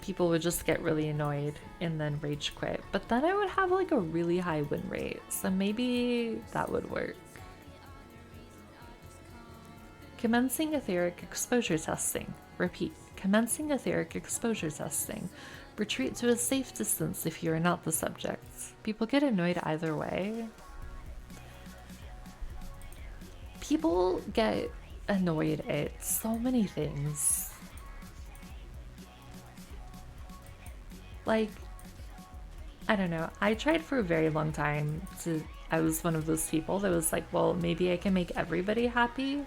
people would just get really annoyed and then rage quit. But then I would have like a really high win rate, so maybe that would work. Commencing etheric exposure testing. Repeat, commencing etheric exposure testing. Retreat to a safe distance if you are not the subject. People get annoyed either way. People get annoyed at so many things. Like, I don't know. I tried for a very long time I was one of those people that was like, well, maybe I can make everybody happy.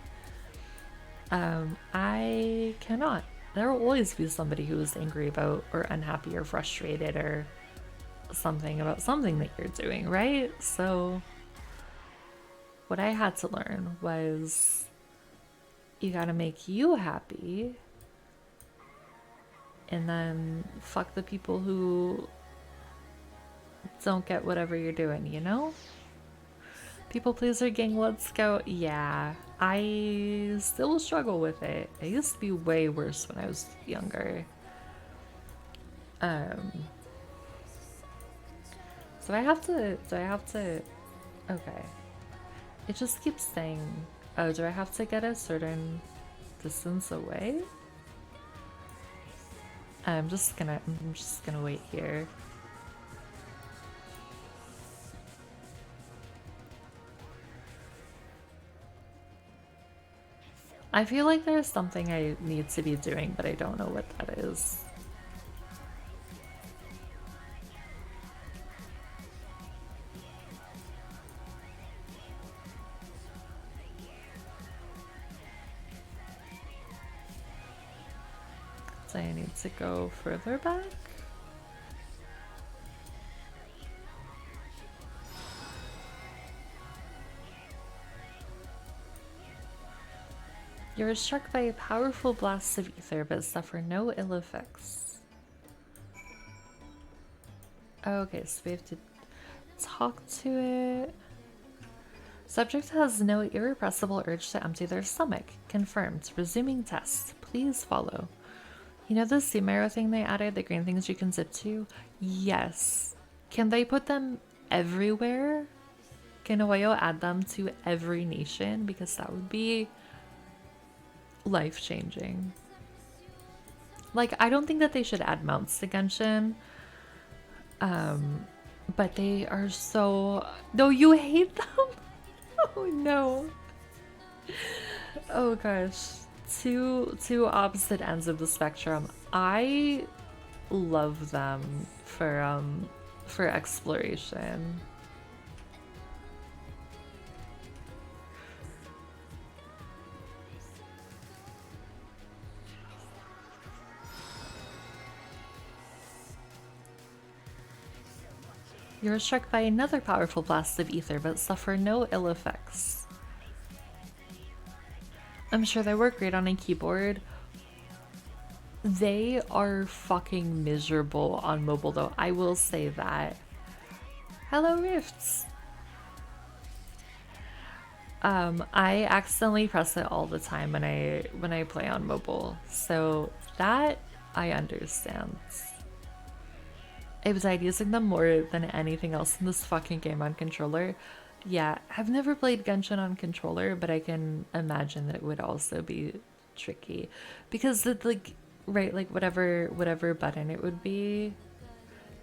I cannot. There will always be somebody who is angry about or unhappy or frustrated or something about something that you're doing, right? So what I had to learn was you gotta make you happy and then fuck the people who don't get whatever you're doing, you know? People pleaser gang, let's go. Yeah, I still struggle with it. It used to be way worse when I was younger. So I have to, okay. It just keeps saying, oh, do I have to get a certain distance away? I'm just gonna wait here. I feel like there's something I need to be doing, but I don't know what that is. So I need to go further back? You are struck by a powerful blast of ether but suffer no ill effects. Okay, so we have to talk to it. Subject has no irrepressible urge to empty their stomach. Confirmed. Resuming test. Please follow. You know the zoom arrow thing they added? The green things you can zip to? Yes. Can they put them everywhere? Can Ohio add them to every nation? Because that would be life-changing. Like, I don't think that they should add mounts to Genshin. But they are so... No, you hate them? Oh no. Oh gosh. Two opposite ends of the spectrum. I love them for exploration. You are struck by another powerful blast of ether but suffer no ill effects. I'm sure they work great on a keyboard. They are fucking miserable on mobile though, I will say that. Hello Rifts! I accidentally press it all the time when I play on mobile, so that I understand. I've died using them more than anything else in this fucking game on controller. Yeah, I've never played Genshin on controller, but I can imagine that it would also be tricky. Because it's like, right, like whatever button it would be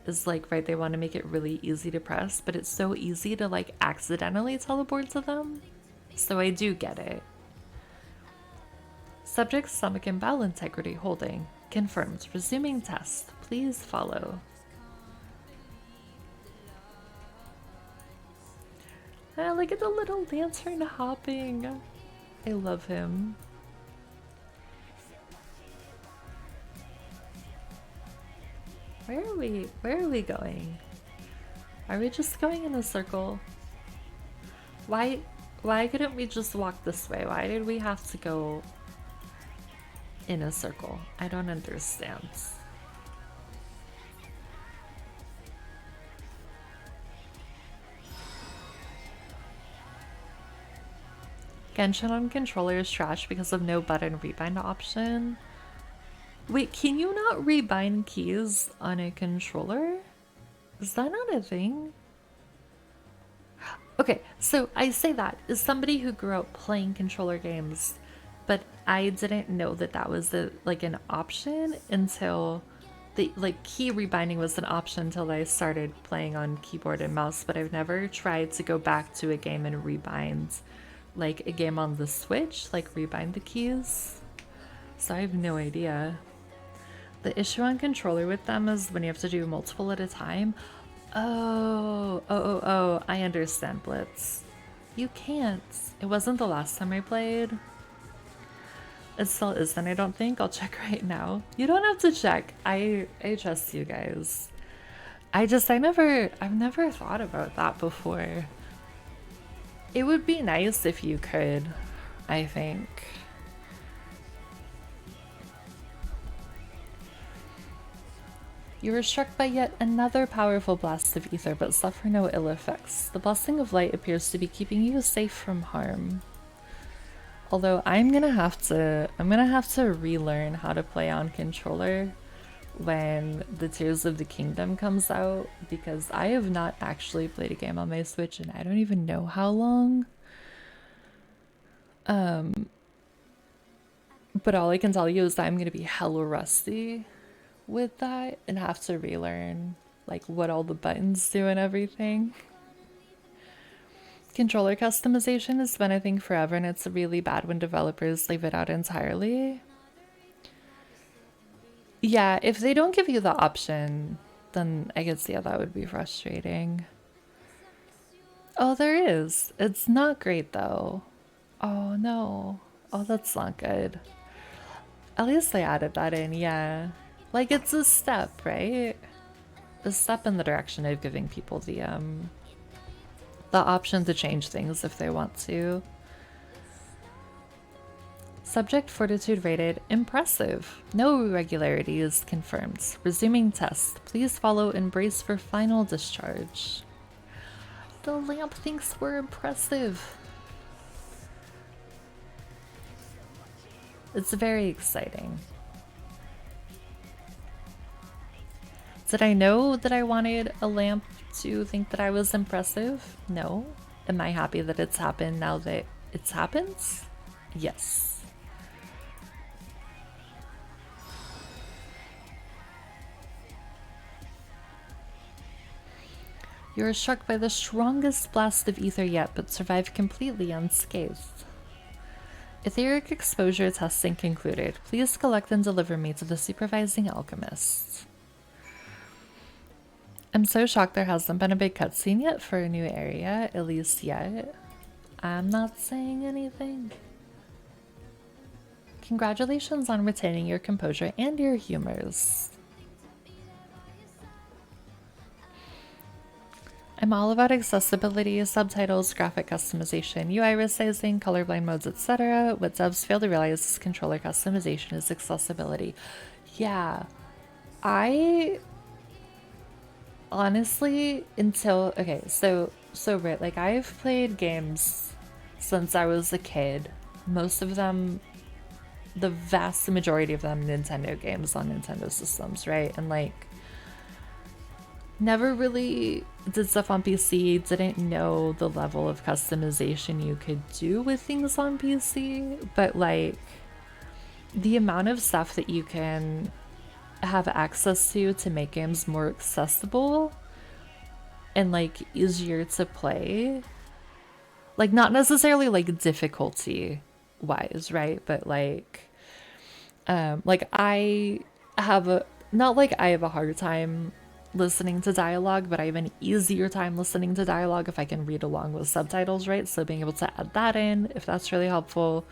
is like, right, they want to make it really easy to press, but it's so easy to like accidentally teleport to them. So I do get it. Subject stomach and bowel integrity holding. Confirmed. Resuming test. Please follow. Ah, look at the little lantern hopping. I love him. Where are we? Where are we going? Are we just going in a circle? Why couldn't we just walk this way? Why did we have to go in a circle? I don't understand. Genshin on controller is trash because of no button rebind option. Wait, can you not rebind keys on a controller? Is that not a thing? Okay, so I say that as somebody who grew up playing controller games, but I didn't know that that was like an option until the key rebinding was an option until I started playing on keyboard and mouse, but I've never tried to go back to a game and rebind like a game on the Switch, like rebind the keys. So I have no idea. The issue on controller with them is when you have to do multiple at a time. Oh, I understand, Blitz. You can't. It wasn't the last time I played. It still isn't, I don't think. I'll check right now. You don't have to check. I trust you guys. I've never thought about that before. It would be nice if you could, I think. You were struck by yet another powerful blast of ether, but suffer no ill effects. The blessing of light appears to be keeping you safe from harm. Although I'm gonna have to relearn how to play on controller when the Tears of the Kingdom comes out, because I have not actually played a game on my Switch and I don't even know how long. But all I can tell you is that I'm gonna be hella rusty with that and have to relearn like what all the buttons do and everything. Controller customization has been a thing forever, and it's really bad when developers leave it out entirely. Yeah, if they don't give you the option, then I can see how that would be frustrating. Oh, there is. It's not great though. Oh no. Oh, that's not good. At least they added that in, yeah. Like, it's a step, right? A step in the direction of giving people the option to change things if they want to. Subject fortitude rated impressive. No irregularities confirmed. Resuming test. Please follow and brace for final discharge. The lamp thinks we're impressive. It's very exciting. Did I know that I wanted a lamp to think that I was impressive? No. Am I happy that it's happened now that it's happened? Yes. You are struck by the strongest blast of ether yet, but survive completely unscathed. Etheric exposure testing concluded. Please collect and deliver me to the supervising alchemist. I'm so shocked there hasn't been a big cutscene yet for a new area, at least yet. I'm not saying anything. Congratulations on retaining your composure and your humors. I'm all about accessibility, subtitles, graphic customization, UI resizing, colorblind modes, etc. What devs fail to realize is controller customization is accessibility. Yeah, I honestly, right, like I've played games since I was a kid. Most of them, the vast majority of them, Nintendo games on Nintendo systems, right? And like, never really did stuff on PC, didn't know the level of customization you could do with things on PC, but like, the amount of stuff that you can have access to make games more accessible and like easier to play, like not necessarily like difficulty wise, right, but like I have a, not like I have a hard time listening to dialogue, but I have an easier time listening to dialogue if I can read along with subtitles, right? So being able to add that in, if that's really helpful.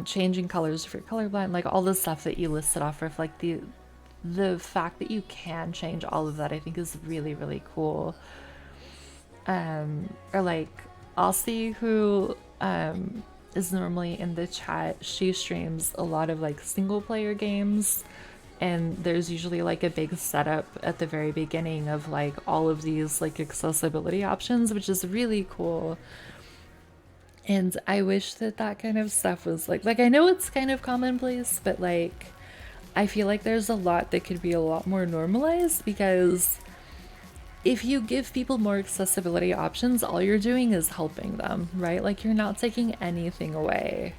Changing colors if you're colorblind, like all the stuff that you listed off of, like the fact that you can change all of that, I think is really, really cool. Or like Aussie, who is normally in the chat, she streams a lot of like single player games, and there's usually like a big setup at the very beginning of like all of these like accessibility options, which is really cool. And I wish that that kind of stuff was like I know it's kind of commonplace, but like I feel like there's a lot that could be a lot more normalized, because if you give people more accessibility options, all you're doing is helping them, right? Like you're not taking anything away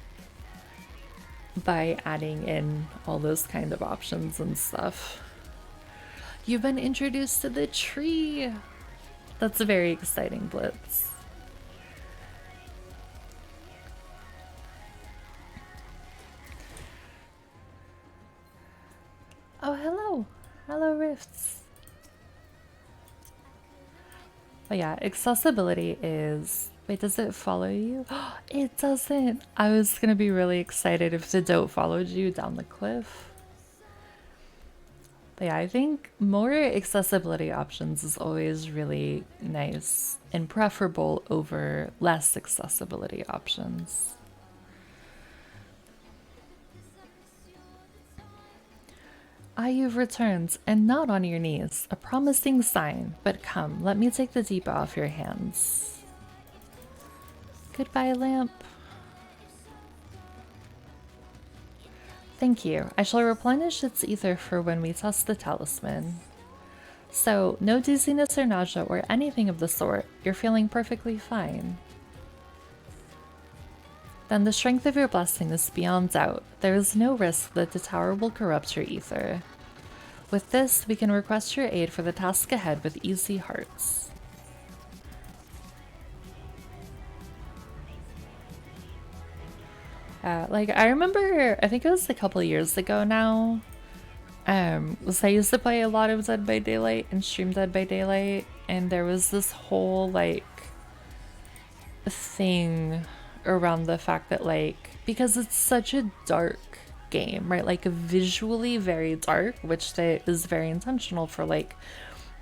by adding in all those kind of options and stuff. You've been introduced to the tree. That's very exciting, Blitz. Oh, hello. Hello, Rifts. But yeah, accessibility is... Wait, does it follow you? It doesn't. I was gonna be really excited if the doe followed you down the cliff. But yeah, I think more accessibility options is always really nice and preferable over less accessibility options. Ah, you've returned, and not on your knees. A promising sign. But come, let me take the deep off your hands. Goodbye, lamp. Thank you. I shall replenish its ether for when we test the talisman. So, no dizziness or nausea or anything of the sort. You're feeling perfectly fine. Then the strength of your blessing is beyond doubt. There is no risk that the tower will corrupt your ether. With this, we can request your aid for the task ahead with easy hearts. Like, I remember, I think it was a couple of years ago now, was I used to play a lot of Dead by Daylight and stream Dead by Daylight, and there was this whole, like, thing around the fact that, like, because it's such a dark game, right, like visually very dark, which is very intentional for like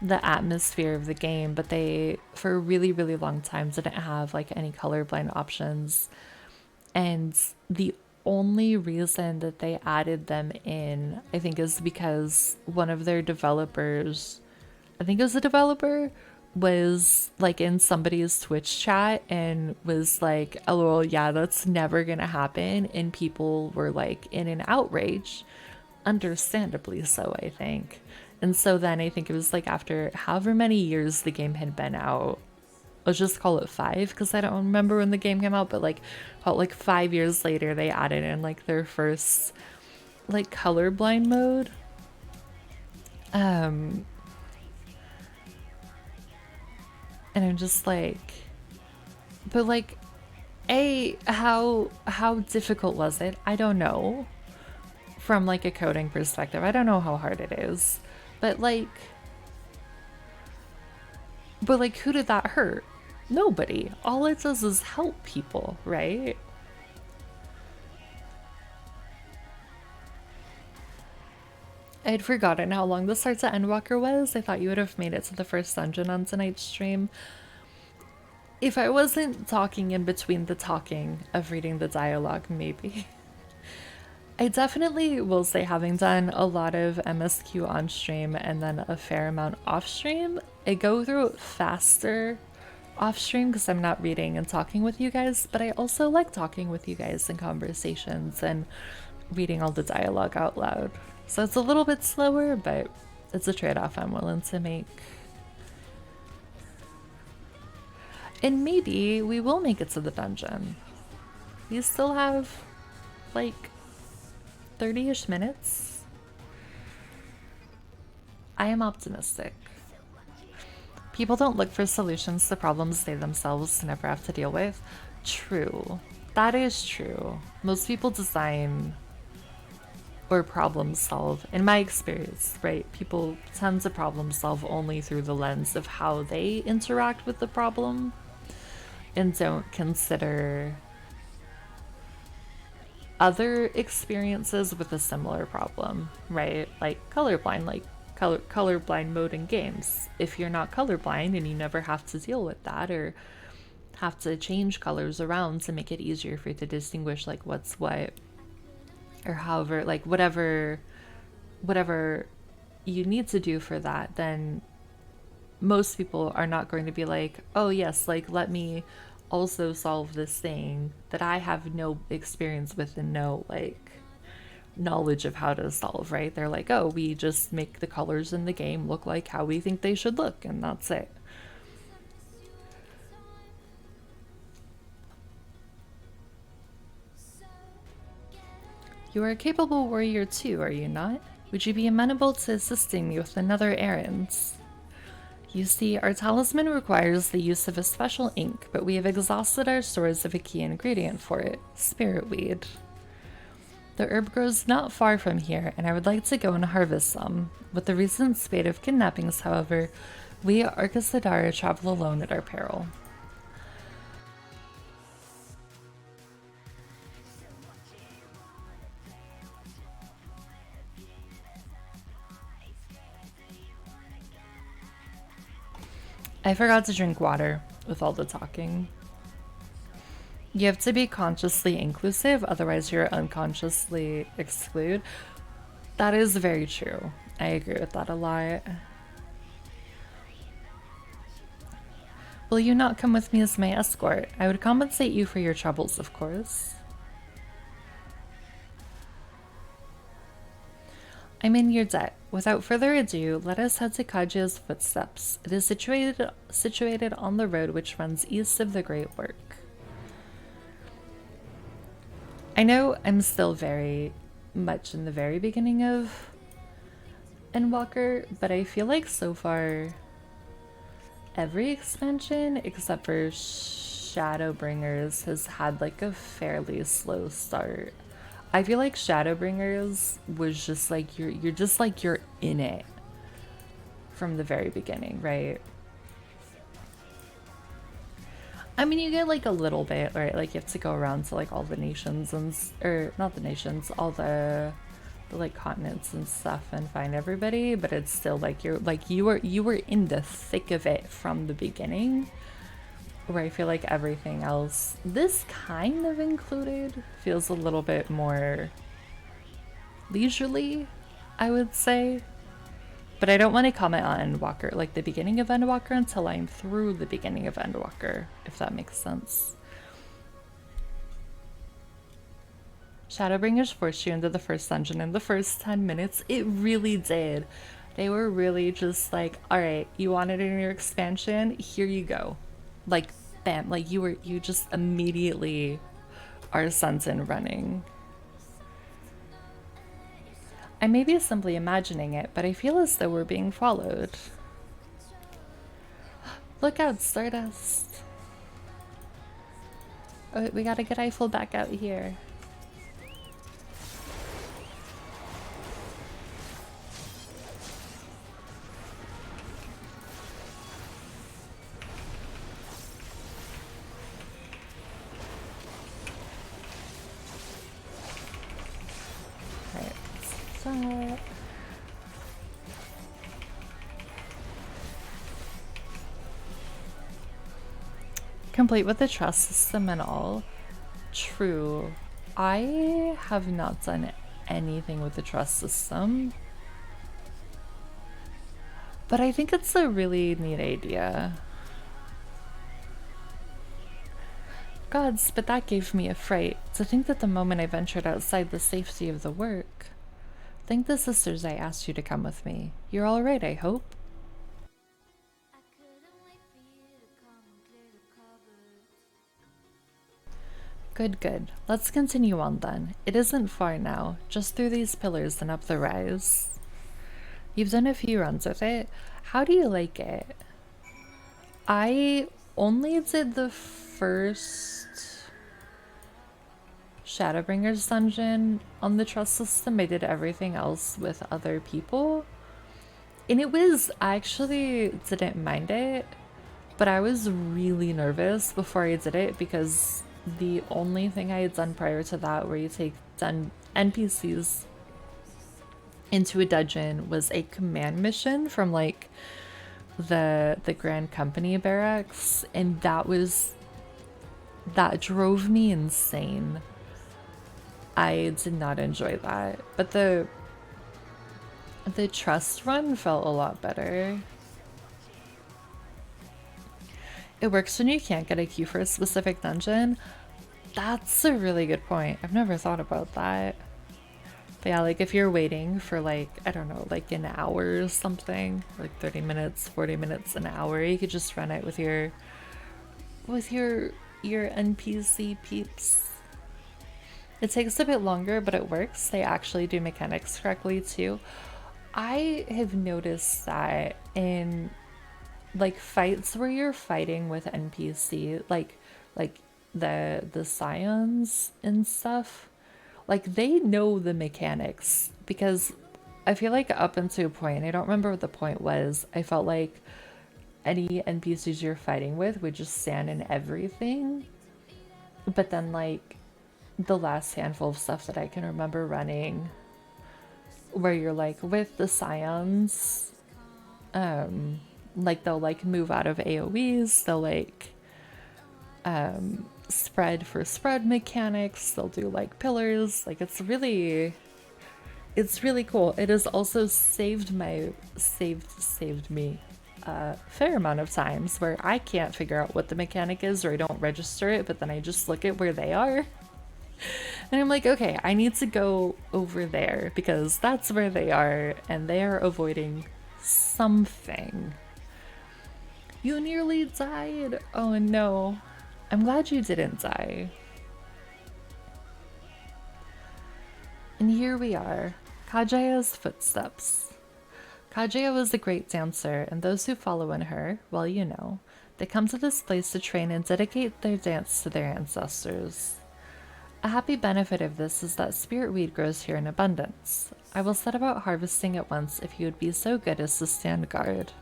the atmosphere of the game, but they for a really, really long time didn't have like any colorblind options, and the only reason that they added them in, I think, is because one of their developers, I think it was a developer, was like in somebody's Twitch chat and was like, "LOL, yeah, that's never gonna happen," and people were like in an outrage, understandably so, I think. And so then I think it was like after however many years the game had been out, let's just call it 5 because I don't remember when the game came out, but like about like 5 years later they added in like their first like colorblind mode. And I'm just like, but like, how difficult was it? I don't know. From like a coding perspective, I don't know how hard it is, but like who did that hurt? Nobody. All it does is help people, right? I had forgotten how long the start to Endwalker was. I thought you would have made it to the first dungeon on tonight's stream. If I wasn't talking in between the talking of reading the dialogue, maybe. I definitely will say, having done a lot of MSQ on stream and then a fair amount off stream, I go through it faster off stream because I'm not reading and talking with you guys, but I also like talking with you guys in conversations and reading all the dialogue out loud. So it's a little bit slower, but it's a trade-off I'm willing to make. And maybe we will make it to the dungeon. We still have like 30-ish minutes. I am optimistic. People don't look for solutions to problems they themselves never have to deal with. True. That is true. Most people design or problem solve. In my experience, right? People tend to problem solve only through the lens of how they interact with the problem and don't consider other experiences with a similar problem, right? Like colorblind, like colorblind mode in games. If you're not colorblind and you never have to deal with that or have to change colors around to make it easier for you to distinguish like what's what, or however, like whatever you need to do for that, then most people are not going to be like, oh yes, like let me also solve this thing that I have no experience with and no like knowledge of how to solve, right? They're like, oh, we just make the colors in the game look like how we think they should look, and that's it. You are a capable warrior too, are you not? Would you be amenable to assisting me with another errand? You see, our talisman requires the use of a special ink, but we have exhausted our stores of a key ingredient for it, spirit weed. The herb grows not far from here, and I would like to go and harvest some. With the recent spate of kidnappings, however, we at Arcasadara travel alone at our peril. I forgot to drink water with all the talking. You have to be consciously inclusive, otherwise you're unconsciously exclude. That is very true. I agree with that a lot. Will you not come with me as my escort? I would compensate you for your troubles, of course. I'm in your debt. Without further ado, let us head to Kajia's footsteps. It is situated on the road which runs east of the Great Work. I know I'm still very much in the very beginning of Endwalker, but I feel like so far every expansion except for Shadowbringers has had like a fairly slow start. I feel like Shadowbringers was just like you're just like you're in it from the very beginning, right? I mean, you get like a little bit, right? Like you have to go around to like all the nations and or not the nations, all the like continents and stuff and find everybody, but it's still like you're like you were in the thick of it from the beginning. Where I feel like everything else, this kind of included, feels a little bit more leisurely, I would say. But I don't want to comment on Endwalker, like the beginning of Endwalker, until I'm through the beginning of Endwalker, if that makes sense. Shadowbringers forced you into the first dungeon in the first 10 minutes. It really did. They were really just like, alright, you wanted it in your expansion? Here you go. Like, bam, like you just immediately are sent in running. I may be simply imagining it, but I feel as though we're being followed. Look out, Stardust. Oh, we gotta get Eiffel back out here. Complete with the trust system and all. True. I have not done anything with the trust system. But I think it's a really neat idea. Gods, but that gave me a fright. To think that the moment I ventured outside the safety of the work. Thank the sisters I asked you to come with me. You're all right, I hope? Good, good. Let's continue on then. It isn't far now, just through these pillars and up the rise. You've done a few runs with it. How do you like it? I only did the first Shadowbringers dungeon on the trust system. I did everything else with other people. And I actually didn't mind it, but I was really nervous before I did it because the only thing I had done prior to that, where you take NPCs into a dungeon, was a command mission from like the Grand Company barracks, and that drove me insane. I did not enjoy that, but the trust run felt a lot better. It works when you can't get a queue for a specific dungeon. That's a really good point. I've never thought about that. But yeah, like if you're waiting for like, I don't know, like an hour or something, like 30 minutes, 40 minutes, an hour, you could just run it with your NPC peeps. It takes a bit longer, but it works. They actually do mechanics correctly too. I have noticed that in like fights where you're fighting with NPC, like the scions and stuff, like they know the mechanics, because I feel like up until a point, I don't remember what the point was, I felt like any NPCs you're fighting with would just stand in everything. But then like the last handful of stuff that I can remember running, where you're like with the scions, like they'll like move out of AoEs, they'll like spread for spread mechanics, they'll do like pillars, like it's really cool. It has also saved me a fair amount of times where I can't figure out what the mechanic is, or I don't register it, but then I just look at where they are and I'm like, okay, I need to go over there because that's where they are and they are avoiding something. You nearly died. Oh no. I'm glad you didn't die. And here we are, Kajaya's footsteps. Kajaya was a great dancer, and those who follow in her, well, you know, they come to this place to train and dedicate their dance to their ancestors. A happy benefit of this is that spirit weed grows here in abundance. I will set about harvesting it once if you would be so good as to stand guard.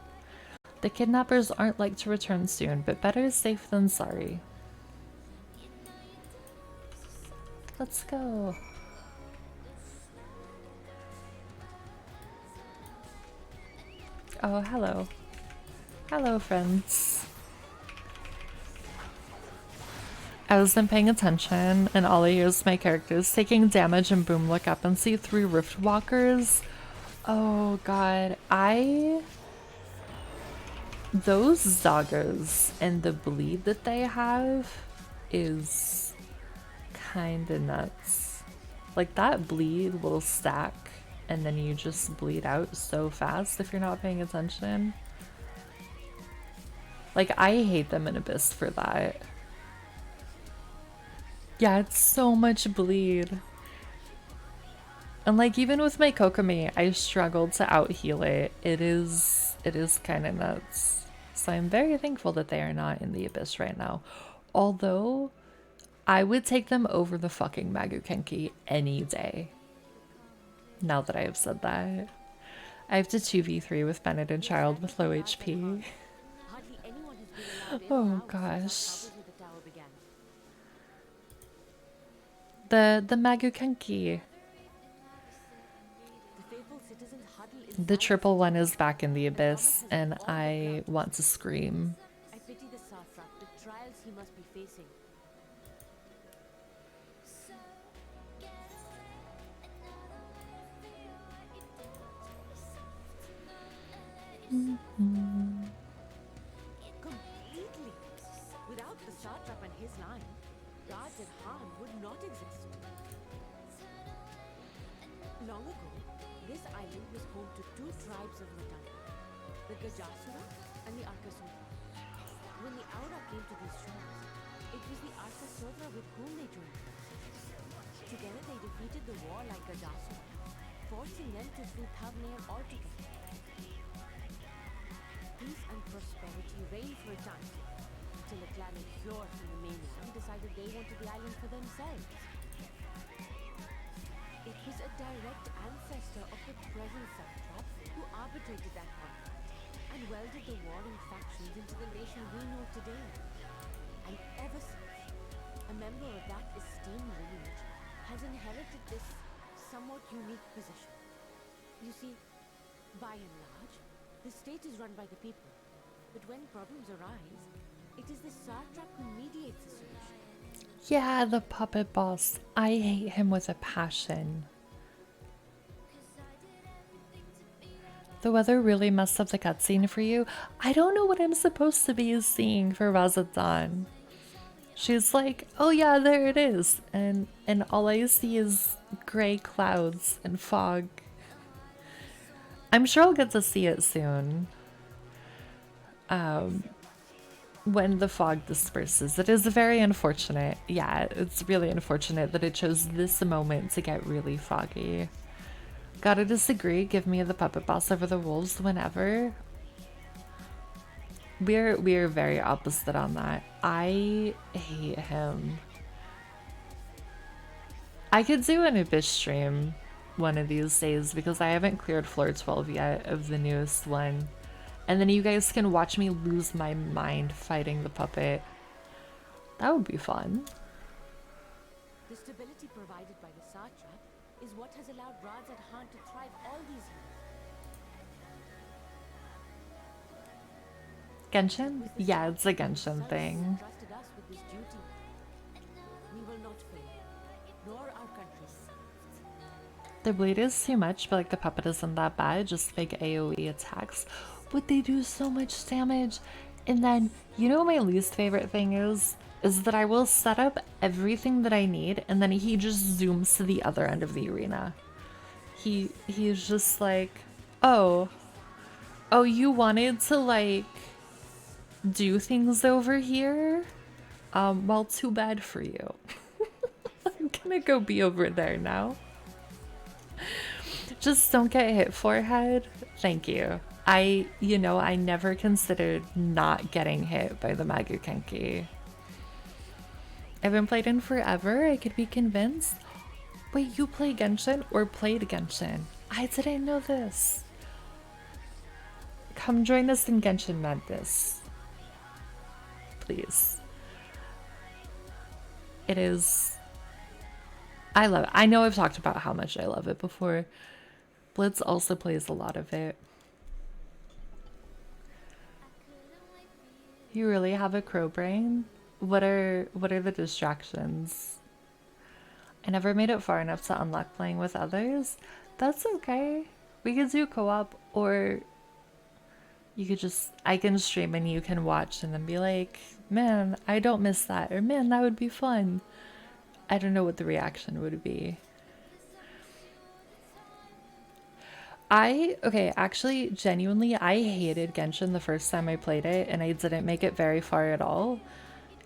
The kidnappers aren't like to return soon, but better safe than sorry. Let's go. Oh, hello. Hello, friends. I wasn't paying attention, and all I hear is my characters taking damage and boom, look up and see 3 rift walkers. Oh god, those Zagas and the bleed that they have is kinda nuts. Like that bleed will stack and then you just bleed out so fast if you're not paying attention. Like I hate them in Abyss for that. Yeah, it's so much bleed. And like even with my Kokomi, I struggled to out heal it. It is kind of nuts. So I'm very thankful that they are not in the Abyss right now. Although I would take them over the fucking Magukenki any day. Now that I have said that. I have to 2v3 with Bennett and Child with low HP. Oh gosh. The Magukenki. The triple one is back in the Abyss, and I want to scream. I pity the satrap, the trials he must be facing. Completely. Without the satrap and his line, gods and harm would not exist. Long ago, this island was home to 2 tribes of Matana, the Gajasura and the Arkasura. When the Aura came to these shores, it was the Arkasura with whom they joined forces. Together they defeated the warlike Gajasura, forcing them to flee Thavnair altogether. Peace and prosperity reigned for a time, till a clan impure from the mainland decided they wanted the island for themselves. is a direct ancestor of the present satrap who arbitrated that conflict and welded the warring factions into the nation we know today. And ever since, a member of that esteemed lineage has inherited this somewhat unique position. You see, by and large, the state is run by the people. But when problems arise, it is the satrap who mediates the solution. Yeah, the puppet boss. I hate him with a passion. The weather really messed up the cutscene for you. I don't know what I'm supposed to be seeing for Razatan. She's like, oh yeah, there it is. And all I see is gray clouds and fog. I'm sure I'll get to see it soon. When the fog disperses. It is very unfortunate. Yeah, it's really unfortunate that it chose this moment to get really foggy. Gotta disagree. Give me the puppet boss over the wolves whenever. We're very opposite on that. I hate him. I could do an Abyss stream one of these days because I haven't cleared floor 12 yet of the newest one. And then you guys can watch me lose my mind fighting the puppet. That would be fun. The stability provided by the satrap is what has allowed Razat Khan to thrive all these years. Genshin? Yeah, it's a Genshin thing. Trusted us with this duty. We will not fail, nor our country. The bleed is too much, but like the puppet isn't that bad, just big AoE attacks. But they do so much damage. And then, you know what my least favorite thing is? Is that I will set up everything that I need and then he just zooms to the other end of the arena. He's just like, oh, you wanted to like do things over here? Well, too bad for you. I'm gonna go be over there now. Just don't get hit, forehead. Thank you. I never considered not getting hit by the Magukenki. I haven't played in forever. I could be convinced. Wait, you play Genshin or played Genshin? I didn't know this. Come join us in Genshin Madness. Please. It is... I love it. I know I've talked about how much I love it before. Blitz also plays a lot of it. You really have a crow brain? What are the distractions? I never made it far enough to unlock playing with others. That's okay. We could do co-op, or you could just, I can stream and you can watch and then be like, man, I don't miss that, or man, that would be fun. I don't know what the reaction would be. Okay, actually, genuinely, I hated Genshin the first time I played it, and I didn't make it very far at all.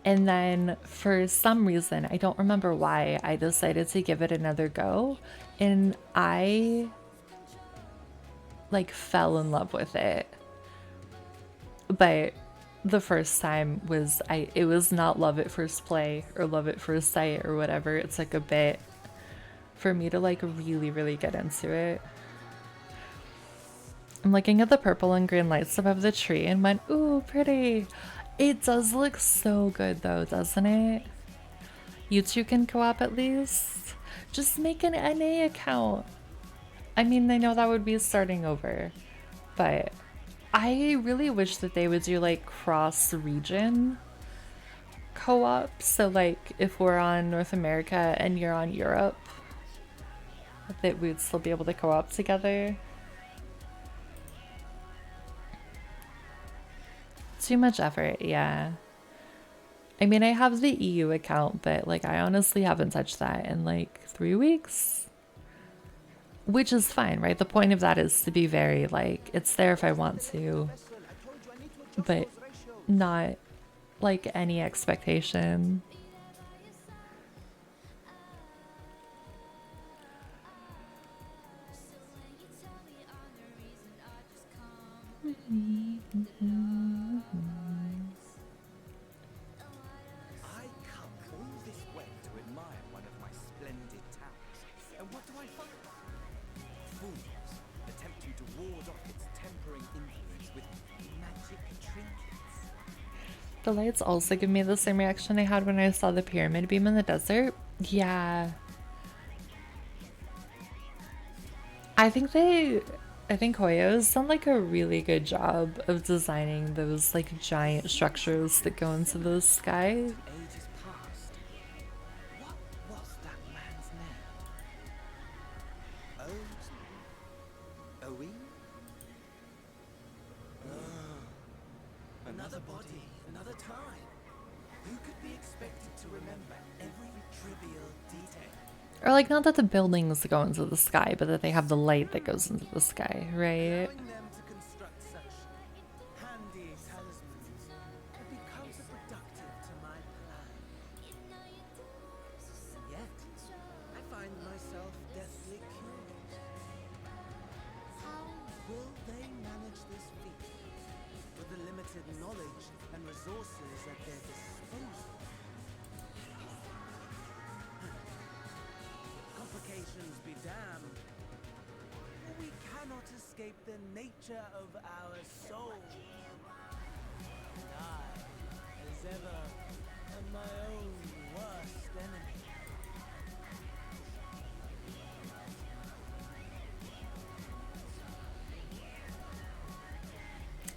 And then, for some reason, I don't remember why, I decided to give it another go, and I, like, fell in love with it. But the first time was, it was not love at first play, or love at first sight, or whatever. It's like a bit for me to, like, really, really get into it. I'm looking at the purple and green lights above the tree and went, ooh, pretty. It does look so good though, doesn't it? You two can co-op at least. Just make an NA account. I mean, I know that would be starting over, but I really wish that they would do like cross-region co-op. So like if we're on North America and you're on Europe, that we'd still be able to co-op together. Too much effort, yeah. I mean, I have the EU account, but like I honestly haven't touched that in like 3 weeks. Which is fine, right? The point of that is to be very like, it's there if I want to, but not like any expectation. I come all this way to admire one of my splendid towns. And what do I find? The lights also give me the same reaction I had when I saw the pyramid beam in the desert. Yeah. I think Hoyo's done like a really good job of designing those like giant structures that go into the sky. Ages past. What was that man's name? Owe? Another body, another time. Who could be expected to remember every trivial detail? Or like not that the buildings go into the sky, but that they have the light that goes into the sky, right? Allowing them to construct such handy talismans would be counterproductive to my plan. And yet, I find myself deathly curious. How will they manage this feat with the limited knowledge and resources at their disposal? Complications be damned. We cannot escape the nature of our soul. And I, as ever, am my own worst enemy.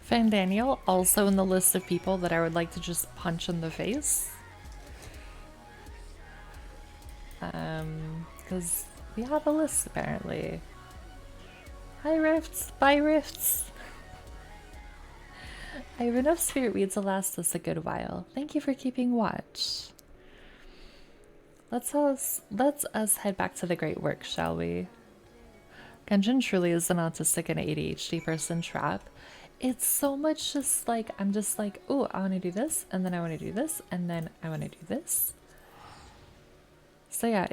Fan Daniel, also in the list of people that I would like to just punch in the face. Because we have a list apparently. Hi Rifts, bye Rifts. I have enough spirit weed to last us a good while. Thank you for keeping watch. Let's us head back to the great work, shall we? Genshin truly is an autistic and ADHD person trap. It's so much just like, I'm just like, oh, I want to do this, and then I want to do this, and then I want to do this. So yeah,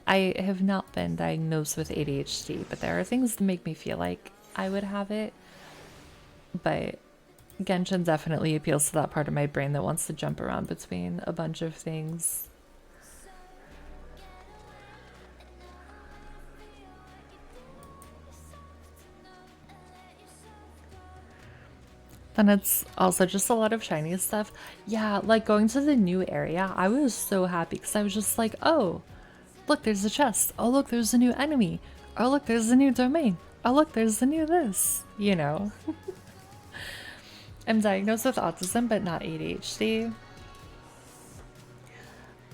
I have not been diagnosed with ADHD, but there are things that make me feel like I would have it. But Genshin definitely appeals to that part of my brain that wants to jump around between a bunch of things. Then it's also just a lot of shiny stuff. Yeah, like going to the new area, I was so happy because I was just like, oh, look, there's a chest. Oh, look, there's a new enemy. Oh, look, there's a new domain. Oh, look, there's a new this. You know. I'm diagnosed with autism, but not ADHD.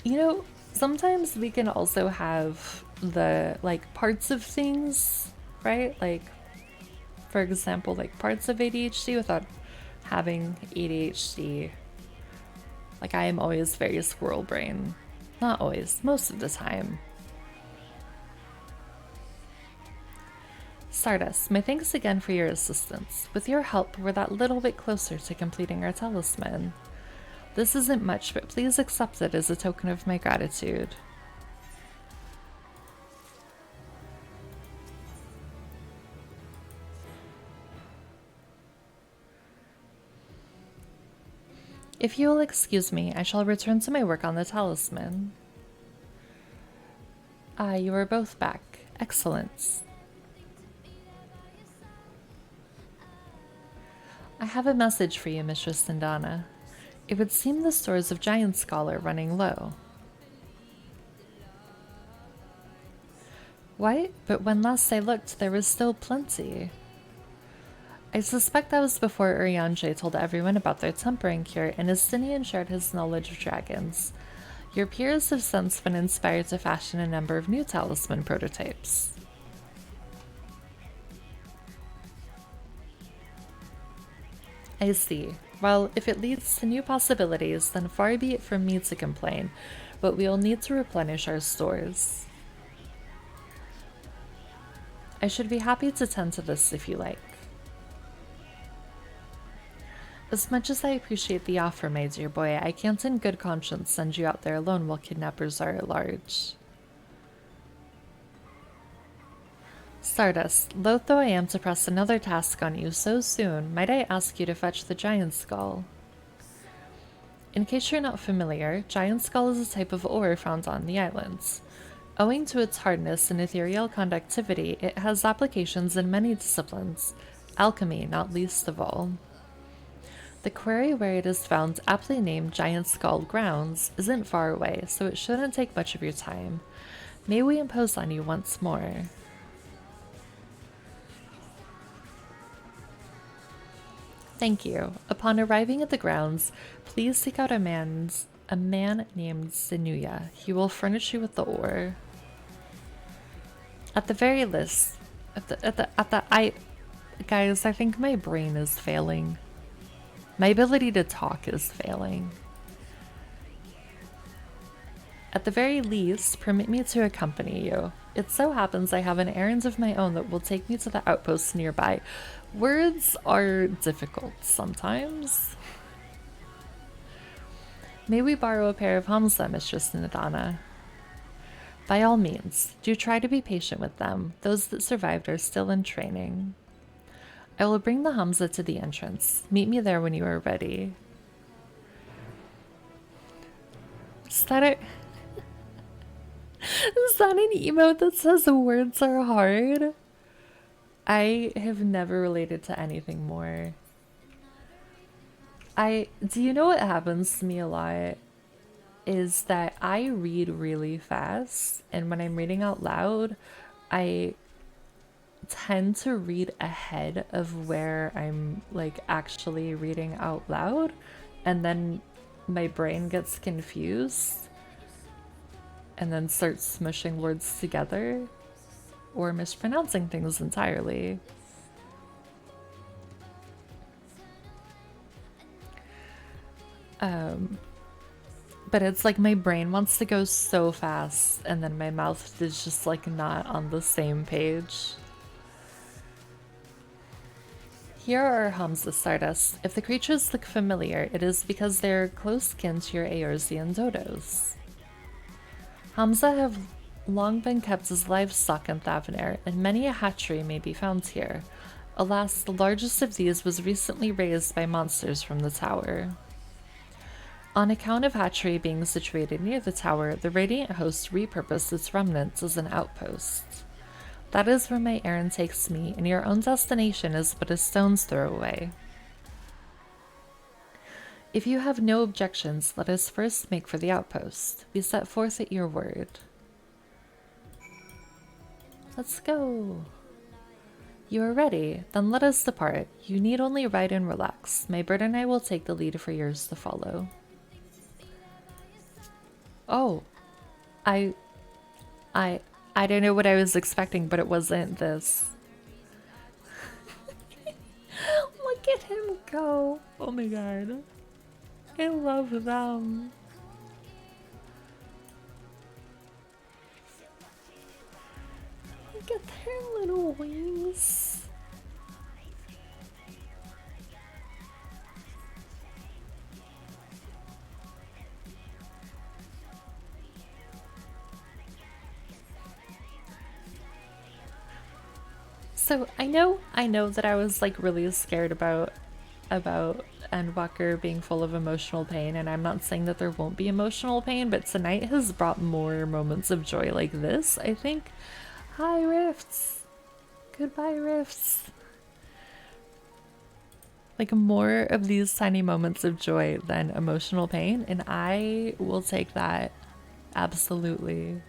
You know, sometimes we can also have the, like, parts of things, right? Like, for example, like parts of ADHD without having ADHD. Like, I am always very squirrel brain. Not always, most of the time. Stardust, my thanks again for your assistance. With your help, we're that little bit closer to completing our talisman. This isn't much, but please accept it as a token of my gratitude. If you will excuse me, I shall return to my work on the talisman. Ah, you are both back. Excellent. I have a message for you, Mistress Sindana. It would seem the stores of Giant Skull are running low. What? But when last I looked, there was still plenty. I suspect that was before Urianger told everyone about their tempering cure and Estinian shared his knowledge of dragons. Your peers have since been inspired to fashion a number of new talisman prototypes. I see. Well, if it leads to new possibilities, then far be it from me to complain, but we will need to replenish our stores. I should be happy to tend to this if you like. As much as I appreciate the offer, my dear boy, I can't in good conscience send you out there alone while kidnappers are at large. Stardust, loath though I am to press another task on you so soon, might I ask you to fetch the Giant Skull? In case you're not familiar, Giant Skull is a type of ore found on the islands. Owing to its hardness and ethereal conductivity, it has applications in many disciplines, alchemy not least of all. The quarry where it is found, aptly named Giant Skull Grounds, isn't far away, so it shouldn't take much of your time. May we impose on you once more? Thank you. Upon arriving at the grounds, please seek out a man named Sinuya. He will furnish you with the ore. At the very least, guys, I think my brain is failing. My ability to talk is failing. At the very least, permit me to accompany you. It so happens I have an errand of my own that will take me to the outpost nearby. Words are difficult sometimes. May we borrow a pair of Hamza, Mistress Nadana? By all means, do try to be patient with them. Those that survived are still in training. I will bring the Hamza to the entrance. Meet me there when you are ready. Is that an emote that says the words are hard? I have never related to anything more. Do you know what happens to me a lot? Is that I read really fast, and when I'm reading out loud, I tend to read ahead of where I'm like actually reading out loud, and then my brain gets confused and then starts smushing words together or mispronouncing things entirely. But it's like my brain wants to go so fast and then my mouth is just like not on the same page. Here are Hamza Stardust. If the creatures look familiar, it is because they're close kin to your Eorzean dodos. Hamza have long been kept as livestock in Thavnair, and many a hatchery may be found here. Alas, the largest of these was recently raised by monsters from the tower. On account of hatchery being situated near the tower, the Radiant Host repurposed its remnants as an outpost. That is where my errand takes me, and your own destination is but a stone's throw away. If you have no objections, let us first make for the outpost. We set forth at your word. Let's go. You are ready, then let us depart. You need only ride and relax. My bird and I will take the lead for yours to follow. Oh, I don't know what I was expecting, but it wasn't this. Look at him go. Oh my god. I love them. Look at their little wings. So I know that I was like really scared about Endwalker being full of emotional pain, and I'm not saying that there won't be emotional pain, but tonight has brought more moments of joy like this, I think. Hi, Rifts. Goodbye, Rifts. Like more of these tiny moments of joy than emotional pain, and I will take that. Absolutely.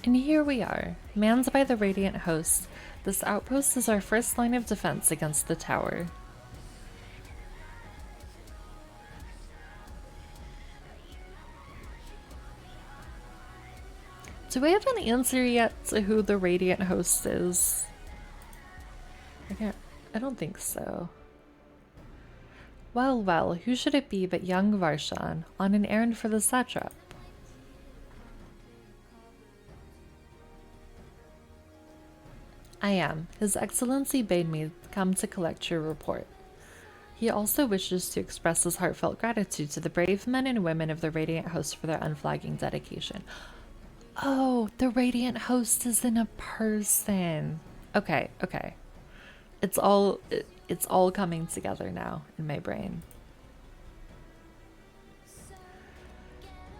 And here we are, manned by the Radiant Host. This outpost is our first line of defense against the tower. Do we have an answer yet to who the Radiant Host is? I don't think so. Well, well, who should it be but young Varshan, on an errand for the satrap? I am. His Excellency bade me come to collect your report. He also wishes to express his heartfelt gratitude to the brave men and women of the Radiant Host for their unflagging dedication. Oh, the Radiant Host is in a person. Okay, okay. It's all coming together now in my brain.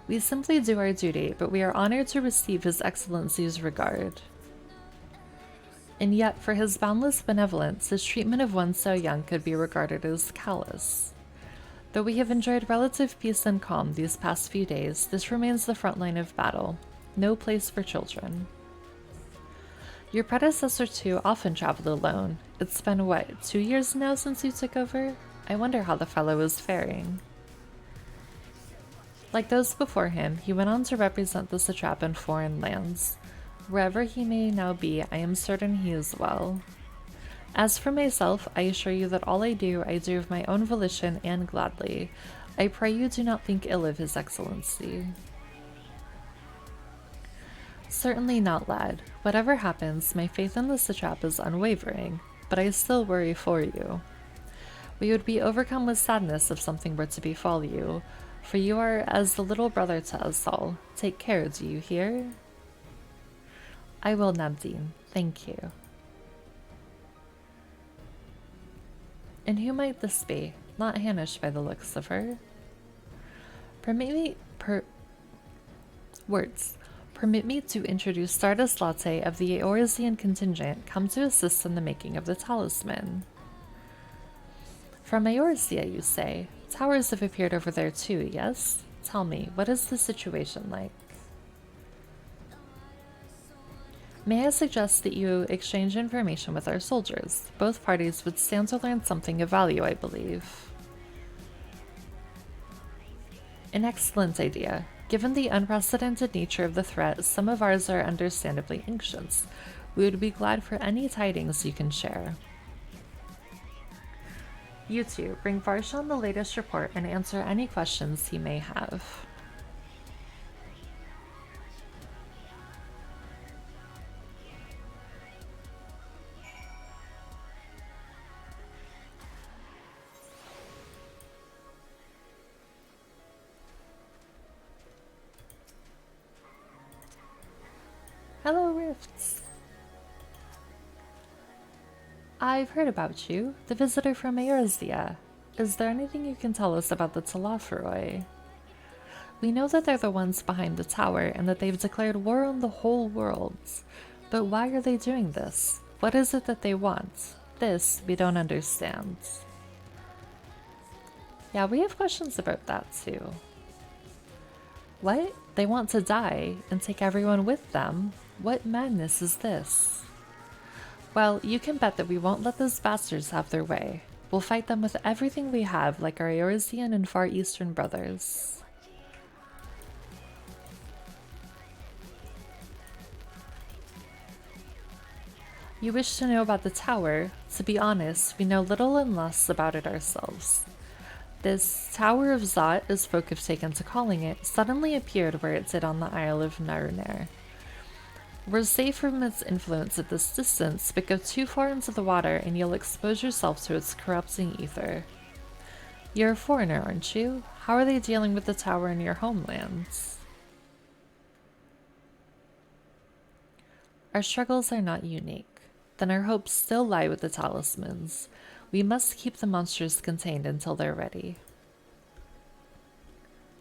We simply do our duty, but we are honored to receive His Excellency's regard. And yet, for his boundless benevolence, his treatment of one so young could be regarded as callous. Though we have enjoyed relative peace and calm these past few days, this remains the front line of battle. No place for children. Your predecessor, too, often traveled alone. It's been, what, 2 years now since you took over? I wonder how the fellow is faring. Like those before him, he went on to represent the satrap in foreign lands. Wherever he may now be, I am certain he is well. As for myself, I assure you that all I do of my own volition and gladly. I pray you do not think ill of His Excellency. Certainly not, lad. Whatever happens, my faith in the satrap is unwavering, but I still worry for you. We would be overcome with sadness if something were to befall you, for you are as the little brother to us all. Take care, do you hear? I will, Nadine. Thank you. And who might this be? Not Hanish by the looks of her. Permit me to introduce Stardust Latte of the Eorzean contingent, come to assist in the making of the talisman. From Eorzea, you say? Towers have appeared over there too, yes? Tell me, what is the situation like? May I suggest that you exchange information with our soldiers? Both parties would stand to learn something of value, I believe. An excellent idea. Given the unprecedented nature of the threat, some of ours are understandably anxious. We would be glad for any tidings you can share. You two, bring Varshan the latest report and answer any questions he may have. Hello, Rifts. I've heard about you, the visitor from Eorzea. Is there anything you can tell us about the Talaferoi? We know that they're the ones behind the tower and that they've declared war on the whole world. But why are they doing this? What is it that they want? This we don't understand. Yeah, we have questions about that too. What? They want to die and take everyone with them? What madness is this? Well, you can bet that we won't let those bastards have their way. We'll fight them with everything we have, like our Eorzean and Far Eastern brothers. You wish to know about the tower? To be honest, we know little and less about it ourselves. This Tower of Zot, as folk have taken to calling it, suddenly appeared where it did on the Isle of Narunair. We're safe from its influence at this distance, but go too far into the water and you'll expose yourself to its corrupting ether. You're a foreigner, aren't you? How are they dealing with the tower in your homelands? Our struggles are not unique. Then our hopes still lie with the talismans. We must keep the monsters contained until they're ready.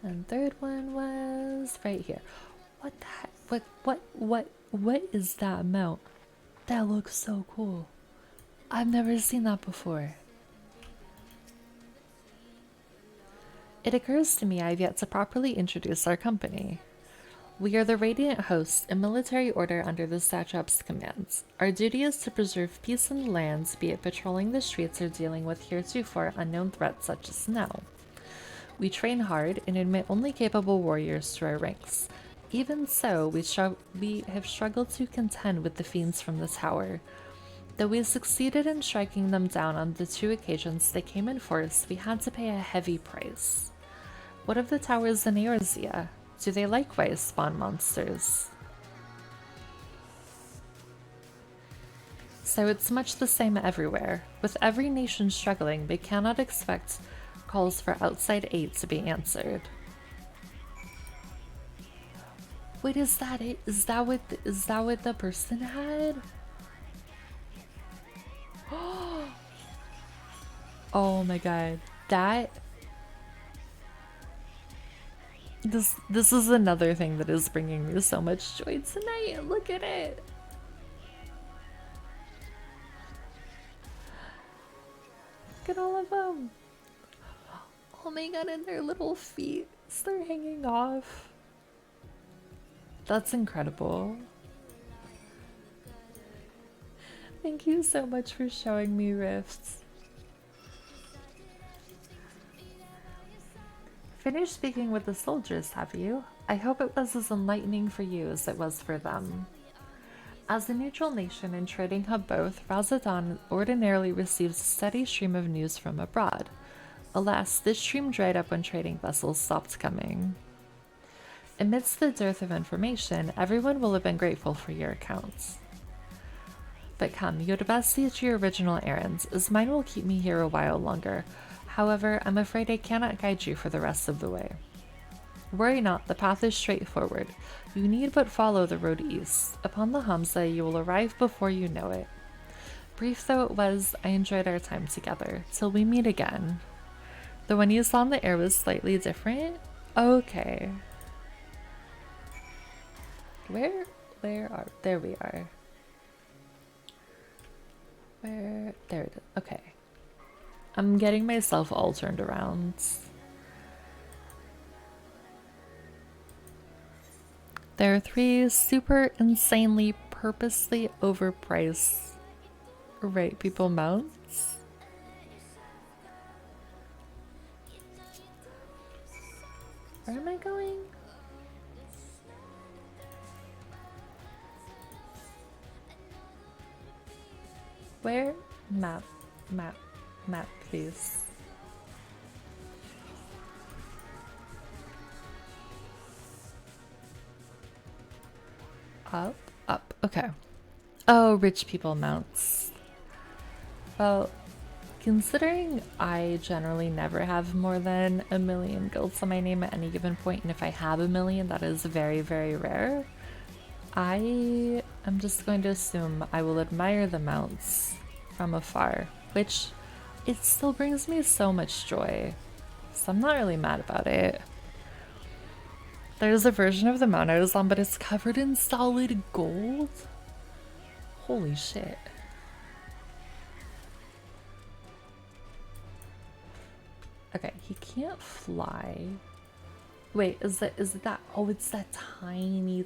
And third one was right here. What the heck? What is that mount? That looks so cool. I've never seen that before. It occurs to me I've yet to properly introduce our company. We are the Radiant Host, a military order under the satrap's commands. Our duty is to preserve peace in the lands, be it patrolling the streets or dealing with heretofore unknown threats such as now. We train hard and admit only capable warriors to our ranks. Even so, we have struggled to contend with the fiends from the tower. Though we succeeded in striking them down on the 2 occasions they came in force, we had to pay a heavy price. What of the towers in Eorzea? Do they likewise spawn monsters? So it's much the same everywhere. With every nation struggling, we cannot expect calls for outside aid to be answered. Wait, is that it? Is that what the person had? Oh my god. This is another thing that is bringing me so much joy tonight. Look at it. Look at all of them. Oh my god, and their little feet. They're hanging off. That's incredible. Thank you so much for showing me Rifts. Finished speaking with the soldiers, have you? I hope it was as enlightening for you as it was for them. As a neutral nation and trading hub both, Razadan ordinarily receives a steady stream of news from abroad. Alas, this stream dried up when trading vessels stopped coming. Amidst the dearth of information, everyone will have been grateful for your accounts. But come, you'd best see to your original errands, as mine will keep me here a while longer. However, I'm afraid I cannot guide you for the rest of the way. Worry not, the path is straightforward. You need but follow the road east. Upon the Hamza, you will arrive before you know it. Brief though it was, I enjoyed our time together. Till we meet again. The one you saw in the air was slightly different? Okay. Where are, there we are. There it is, okay. I'm getting myself all turned around. There are 3 super insanely purposely overpriced right people mounts. Where am I going? Where? Map, please. Up, okay. Oh, rich people mounts. Well, considering I generally never have more than 1,000,000 gilds on my name at any given point, and if I have 1,000,000, that is very, very rare. I am just going to assume I will admire the mounts from afar, which it still brings me so much joy. So I'm not really mad about it. There's a version of the mount I was on, but it's covered in solid gold. Holy shit. Okay, he can't fly. Wait, is it that? Oh, it's that tiny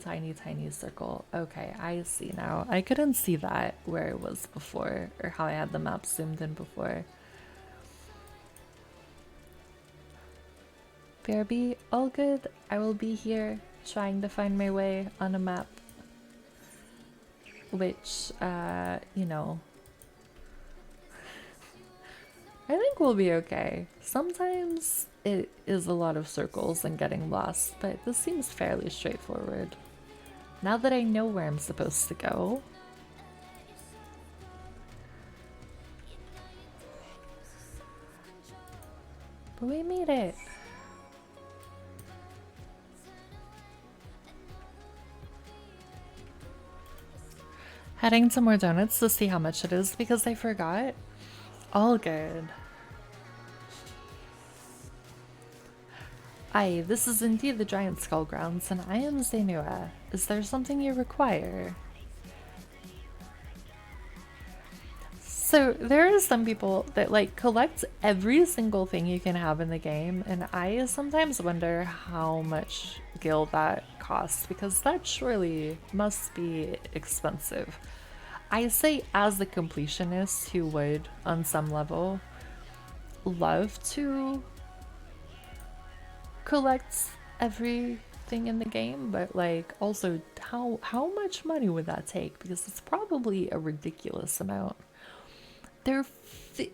circle. Okay, I see now. I couldn't see that where it was before, or how I had the map zoomed in before. BRB, all good. I will be here trying to find my way on a map. Which, you know, I think we'll be okay. Sometimes it is a lot of circles and getting lost, but this seems fairly straightforward. Now that I know where I'm supposed to go. But we made it. Heading to more donuts to see how much it is because I forgot. All good. Aye, this is indeed the Giant Skull Grounds, and I am Zenua. Is there something you require? So there are some people that like collect every single thing you can have in the game, and I sometimes wonder how much gil that costs, because that surely must be expensive. I say as a completionist who would, on some level, love to collect everything thing in the game, but like also how much money would that take? Because it's probably a ridiculous amount. They're 50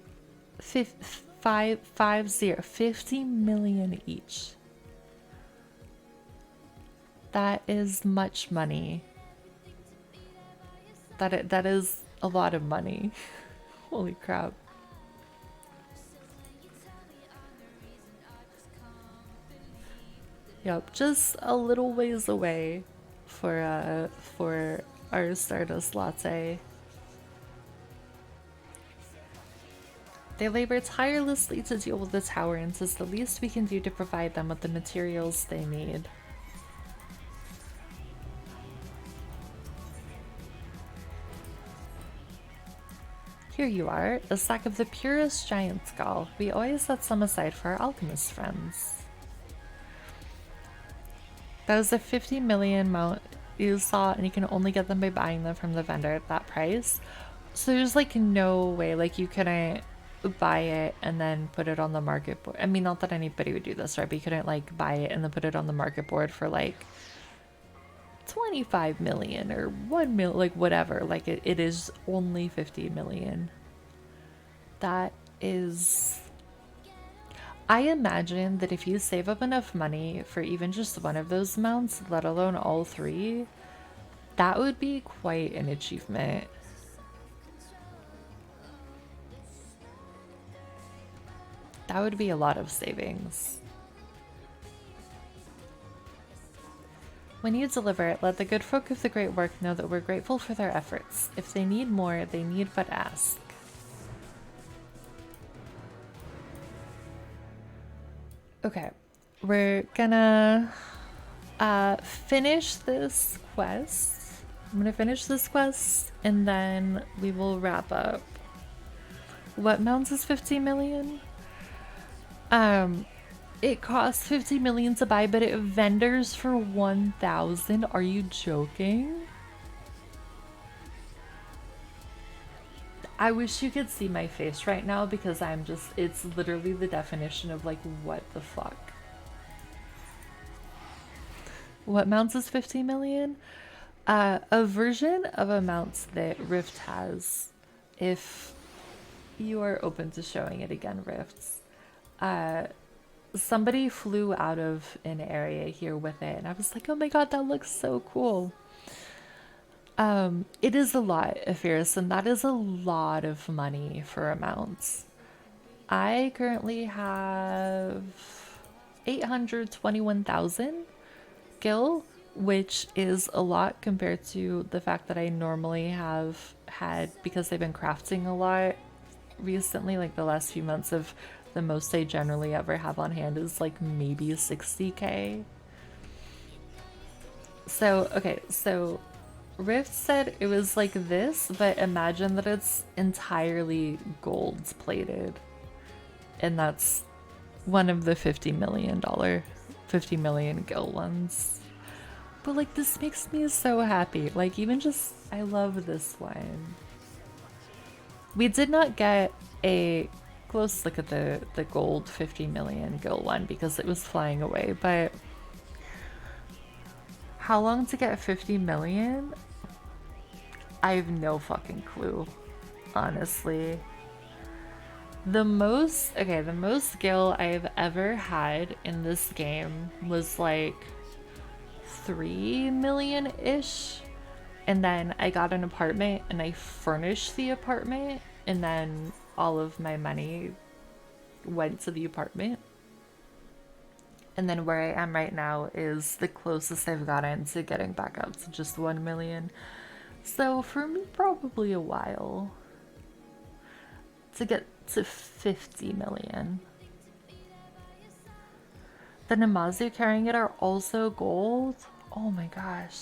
million each. That is much money. That is a lot of money. Holy crap. Yep, just a little ways away for our Stardust latte. They labor tirelessly to deal with the tower, and it's the least we can do to provide them with the materials they need. Here you are, a sack of the purest giant skull. We always set some aside for our alchemist friends. That was a 50 million mount you saw, and you can only get them by buying them from the vendor at that price. So there's like no way, like you couldn't buy it and then put it on the market board. I mean, not that anybody would do this, right? But you couldn't like buy it and then put it on the market board for like 25 million or 1 million, like whatever. Like it is only 50 million. That is... I imagine that if you save up enough money for even just one of those mounts, let alone all three, that would be quite an achievement. That would be a lot of savings. When you deliver it, let the good folk of the great work know that we're grateful for their efforts. If they need more, they need but ask. Okay, we're gonna finish this quest. I'm gonna finish this quest and then we will wrap up. What mounts is 50 million? It costs 50 million to buy, but it vendors for 1,000. Are you joking? I wish you could see my face right now because I'm just, it's literally the definition of like, what the fuck? What mounts is 50 million? A version of a mount that Rift has, if you are open to showing it again, Rifts. Somebody flew out of an area here with it and I was like, oh my god, that looks so cool. It is a lot, Fierce, and that is a lot of money for amounts. I currently have 821,000 gil, which is a lot compared to the fact that I normally have had, because I've been crafting a lot recently, like the last few months. Of the most I generally ever have on hand is like maybe 60k. So, okay, so Rift said it was like this, but imagine that it's entirely gold plated. And that's one of the $50 million gil ones. But like, this makes me so happy. Like, even just, I love this one. We did not get a close look at the gold 50 million gil one because it was flying away, but how long to get 50 million? I have no fucking clue, honestly. The most gil I've ever had in this game was like 3 million-ish. And then I got an apartment and I furnished the apartment, and then all of my money went to the apartment. And then where I am right now is the closest I've gotten to getting back up to just 1 million. So for me, probably a while to get to 50 million. The Namazu carrying it are also gold. Oh my gosh.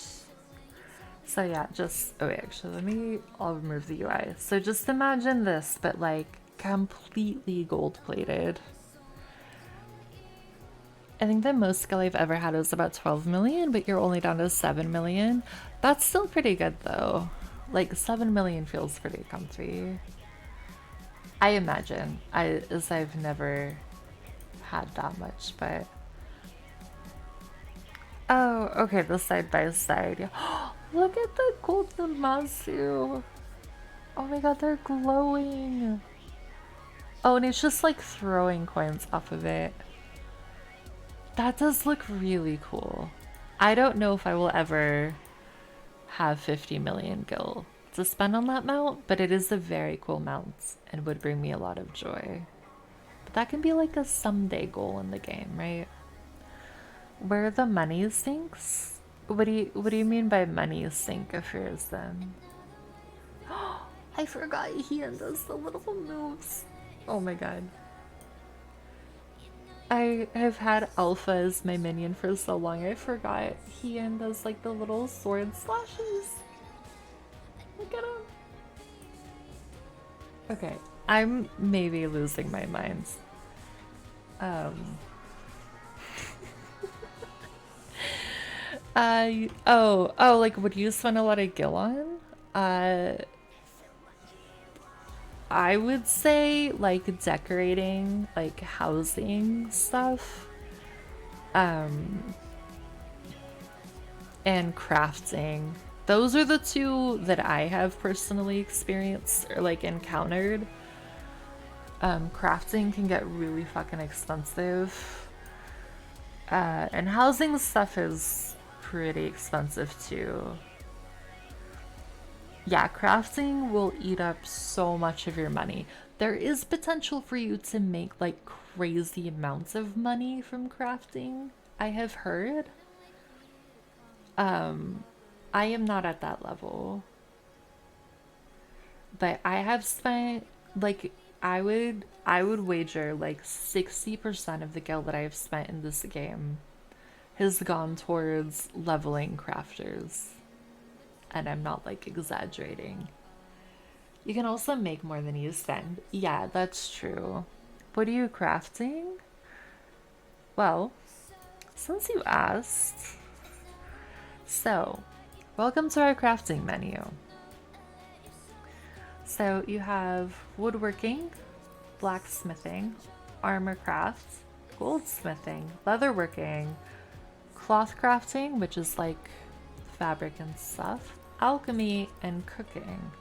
So yeah, just, oh wait, actually I'll remove the UI. So just imagine this, but like completely gold plated. I think the most skill I've ever had was about 12 million, but you're only down to 7 million. That's still pretty good though. Like 7 million feels pretty comfy. I imagine, as I've never had that much, but Oh, okay, the side by side. Yeah. Look at the golden Masu. Oh my god, they're glowing. Oh, and it's just like throwing coins off of it. That does look really cool. I don't know if I will ever have 50 million gil to spend on that mount, but it is a very cool mount and would bring me a lot of joy. But that can be like a someday goal in the game, right? Where the money sinks? What do you mean by money sink affairs then? I forgot he does the little moves. Oh my god. I have had Alpha as my minion for so long, I forgot he does like the little sword slashes. Look at him. Okay, I'm maybe losing my mind. Like would you spend a lot of gil on? I would say like decorating, like housing stuff. And crafting. Those are the two that I have personally experienced or like encountered. Crafting can get really fucking expensive. And housing stuff is pretty expensive too. Yeah, crafting will eat up so much of your money. There is potential for you to make like crazy amounts of money from crafting, I have heard. I am not at that level. But I have spent like I would wager like 60% of the gil that I have spent in this game has gone towards leveling crafters. And I'm not like exaggerating. You can also make more than you spend. Yeah, that's true. What are you crafting? Well, since you asked, so welcome to our crafting menu. So you have woodworking, blacksmithing, armor craft, goldsmithing, leatherworking, cloth crafting, which is like fabric and stuff, alchemy, and cooking.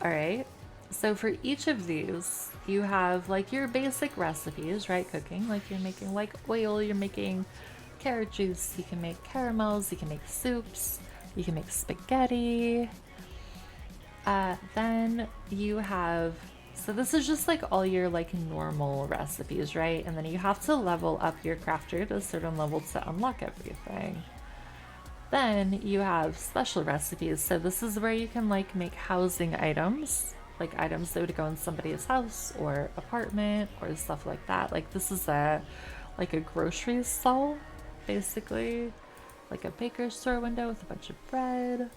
Alright, so for each of these, you have like your basic recipes, right? Cooking, like you're making like oil, you're making carrot juice, you can make caramels, you can make soups, you can make spaghetti. Then you have, so this is just like all your like normal recipes, right? And then you have to level up your crafter to a certain level to unlock everything. Then you have special recipes. So this is where you can like make housing items, like items that would go in somebody's house or apartment or stuff like that. Like this is a like a grocery stall, basically, like a baker's store window with a bunch of bread.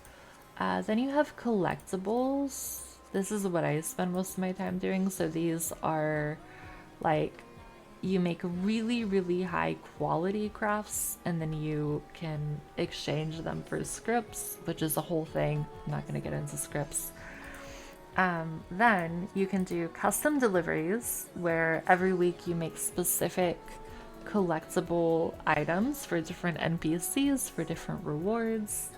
Then you have collectibles. This is what I spend most of my time doing. So these are like, you make really, really high quality crafts and then you can exchange them for scripts, which is a whole thing. I'm not going to get into scripts. Then you can do custom deliveries where every week you make specific collectible items for different NPCs for different rewards.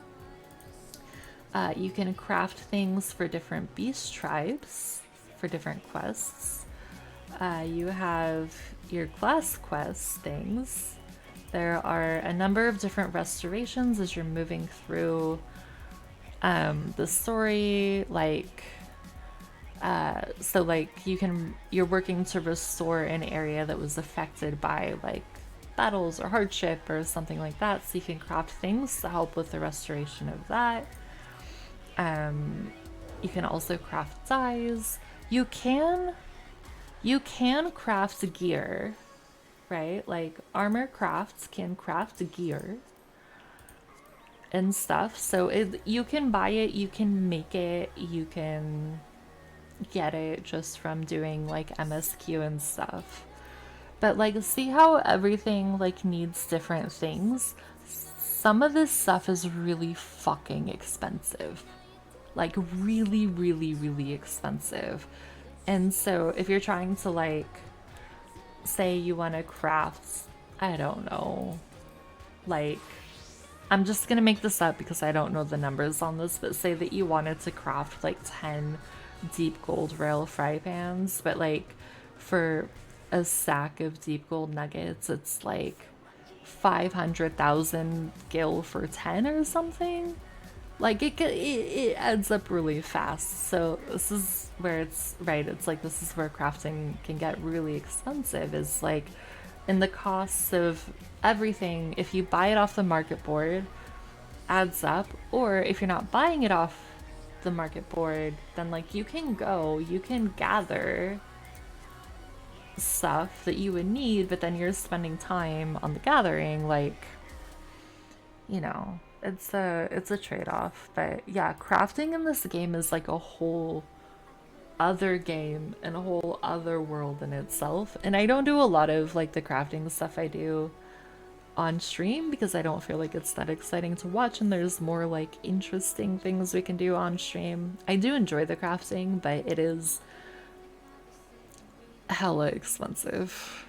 You can craft things for different beast tribes for different quests. You have your class quest things. There are a number of different restorations as you're moving through the story, like so like you're working to restore an area that was affected by like battles or hardship or something like that, so you can craft things to help with the restoration of that. You can also craft dyes. You can craft gear, right? Like armor crafts can craft gear and stuff. So you can buy it, you can make it, you can get it just from doing like MSQ and stuff. But like, see how everything like needs different things? Some of this stuff is really fucking expensive. Like really, really, really expensive. And so if you're trying to like, say you want to craft, I don't know, like I'm just gonna make this up because I don't know the numbers on this, but say that you wanted to craft like 10 deep gold rail fry pans, but like for a sack of deep gold nuggets, it's like 500,000 gil for 10 or something. Like it adds up really fast. So this is where it's right. It's like this is where crafting can get really expensive. Is like in the costs of everything. If you buy it off the market board, adds up. Or if you're not buying it off the market board, then like you can gather stuff that you would need, but then you're spending time on the gathering, like, you know, it's a trade-off. But yeah, crafting in this game is like a whole other game and a whole other world in itself. And I don't do a lot of like the crafting stuff I do on stream because I don't feel like it's that exciting to watch, and there's more like interesting things we can do on stream. I do enjoy the crafting, but it is hella expensive.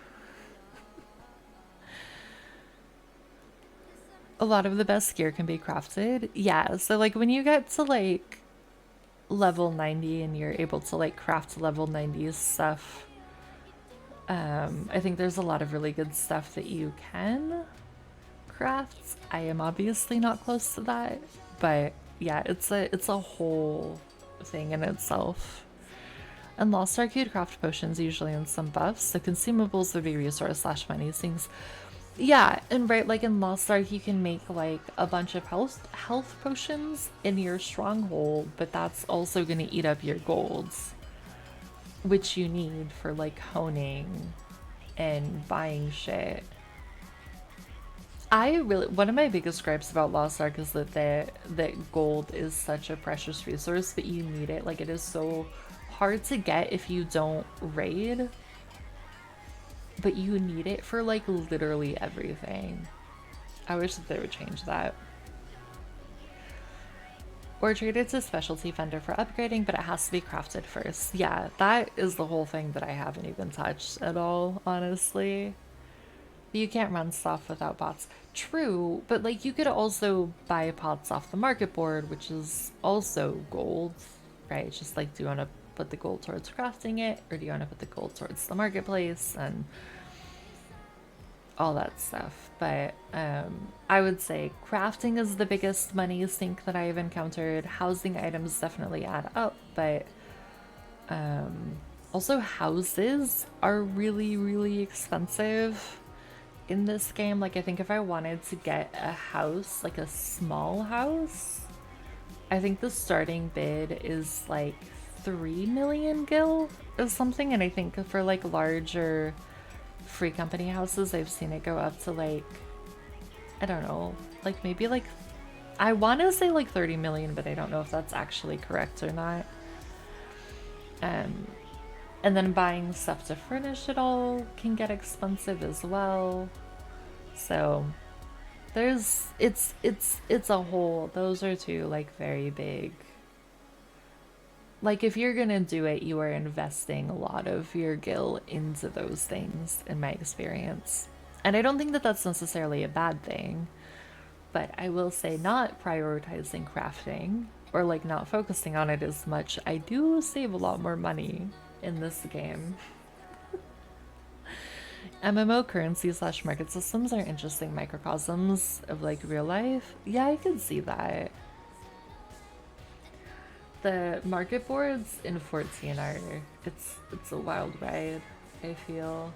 A lot of the best gear can be crafted. Yeah, so like when you get to like level 90 and you're able to like craft level 90 stuff, I think there's a lot of really good stuff that you can craft. I am obviously not close to that, but yeah, it's a whole thing in itself. And Lost Ark you'd craft potions usually in some buffs, so consumables would be resource slash money things. Yeah, and right, like in Lost Ark you can make like a bunch of health potions in your stronghold, but that's also gonna eat up your golds, which you need for like honing and buying shit. One of my biggest gripes about Lost Ark is that gold is such a precious resource, but you need it. Like it is so hard to get if you don't raid, but you need it for like literally everything. I wish that they would change that. Or trade it to specialty vendor for upgrading, but it has to be crafted first. Yeah, that is the whole thing that I haven't even touched at all, honestly. You can't run stuff without bots. True, but like you could also buy pots off the market board, which is also gold, right? It's just like, do you want to put the gold towards crafting it, or do you want to put the gold towards the marketplace and all that stuff? But I would say crafting is the biggest money sink that I've encountered. Housing items definitely add up, but also houses are really, really expensive in this game. Like I think if I wanted to get a house, like a small house, I think the starting bid is like 3 million gil or something, and I think for like larger free company houses I've seen it go up to like, I don't know, like maybe like, I want to say like 30 million, but I don't know if that's actually correct or not. And then buying stuff to furnish it all can get expensive as well. So it's a whole, those are two like very big, like if you're gonna do it, you are investing a lot of your gil into those things in my experience. And I don't think that that's necessarily a bad thing, but I will say not prioritizing crafting or like not focusing on it as much, I do save a lot more money in this game. MMO currency slash market systems are interesting microcosms of like real life. Yeah, I could see that. The market boards in 14 are, it's a wild ride, I feel.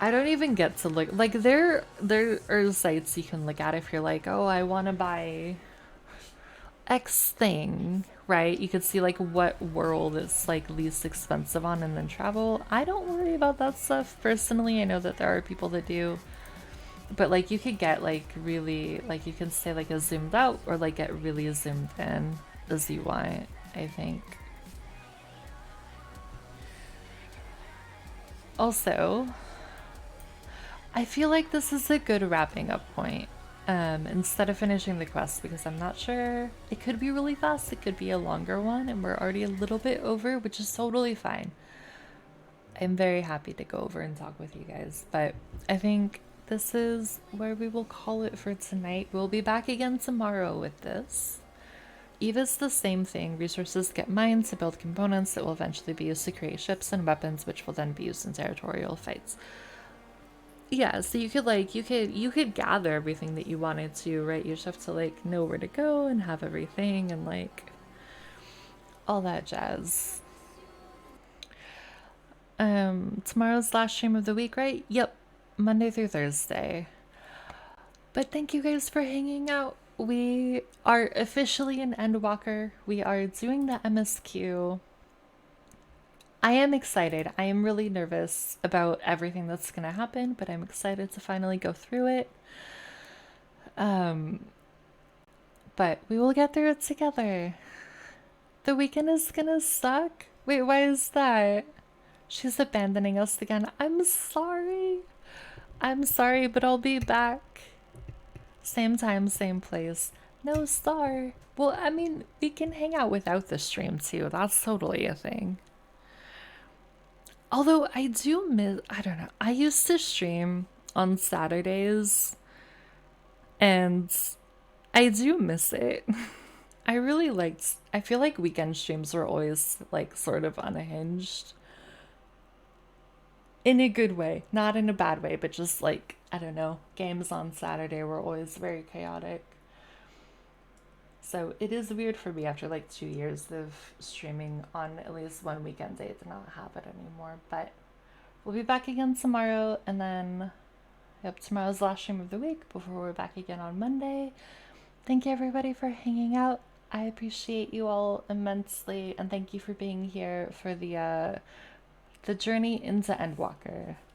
I don't even get to look, like there are sites you can look at if you're like, oh, I want to buy X thing, right? You could see like what world it's like least expensive on and then travel. I don't worry about that stuff personally. I know that there are people that do, but like you could get like really, like you can stay like a zoomed out or like get really zoomed in as you want, I think. Also, I feel like this is a good wrapping up point. Instead of finishing the quest, because I'm not sure, it could be really fast, it could be a longer one, and we're already a little bit over, which is totally fine. I'm very happy to go over and talk with you guys, but I think this is where we will call it for tonight. We'll be back again tomorrow with this. Eva's the same thing. Resources get mined to build components that will eventually be used to create ships and weapons, which will then be used in territorial fights. Yeah, so you could like you could gather everything that you wanted to, right? You just have to like know where to go and have everything and like all that jazz. Tomorrow's last stream of the week, right? Yep. Monday through Thursday. But thank you guys for hanging out. We are officially an endwalker. We are doing the MSQ. I am excited. I am really nervous about everything that's gonna happen, but I'm excited to finally go through it. But we will get through it together. The weekend is gonna suck. Wait, why is that? She's abandoning us again. I'm sorry. I'm sorry, but I'll be back. Same time, same place. No star. Well, I mean, we can hang out without the stream too. That's totally a thing. Although I do miss, I don't know. I used to stream on Saturdays and I do miss it. I really liked, I feel like weekend streams were always like sort of unhinged. In a good way, not in a bad way, but just like, I don't know, games on Saturday were always very chaotic. So it is weird for me after like 2 years of streaming on at least one weekend day to not have it anymore. But we'll be back again tomorrow, and then, yep, tomorrow's last stream of the week before we're back again on Monday. Thank you everybody for hanging out. I appreciate you all immensely, and thank you for being here for the journey into Endwalker.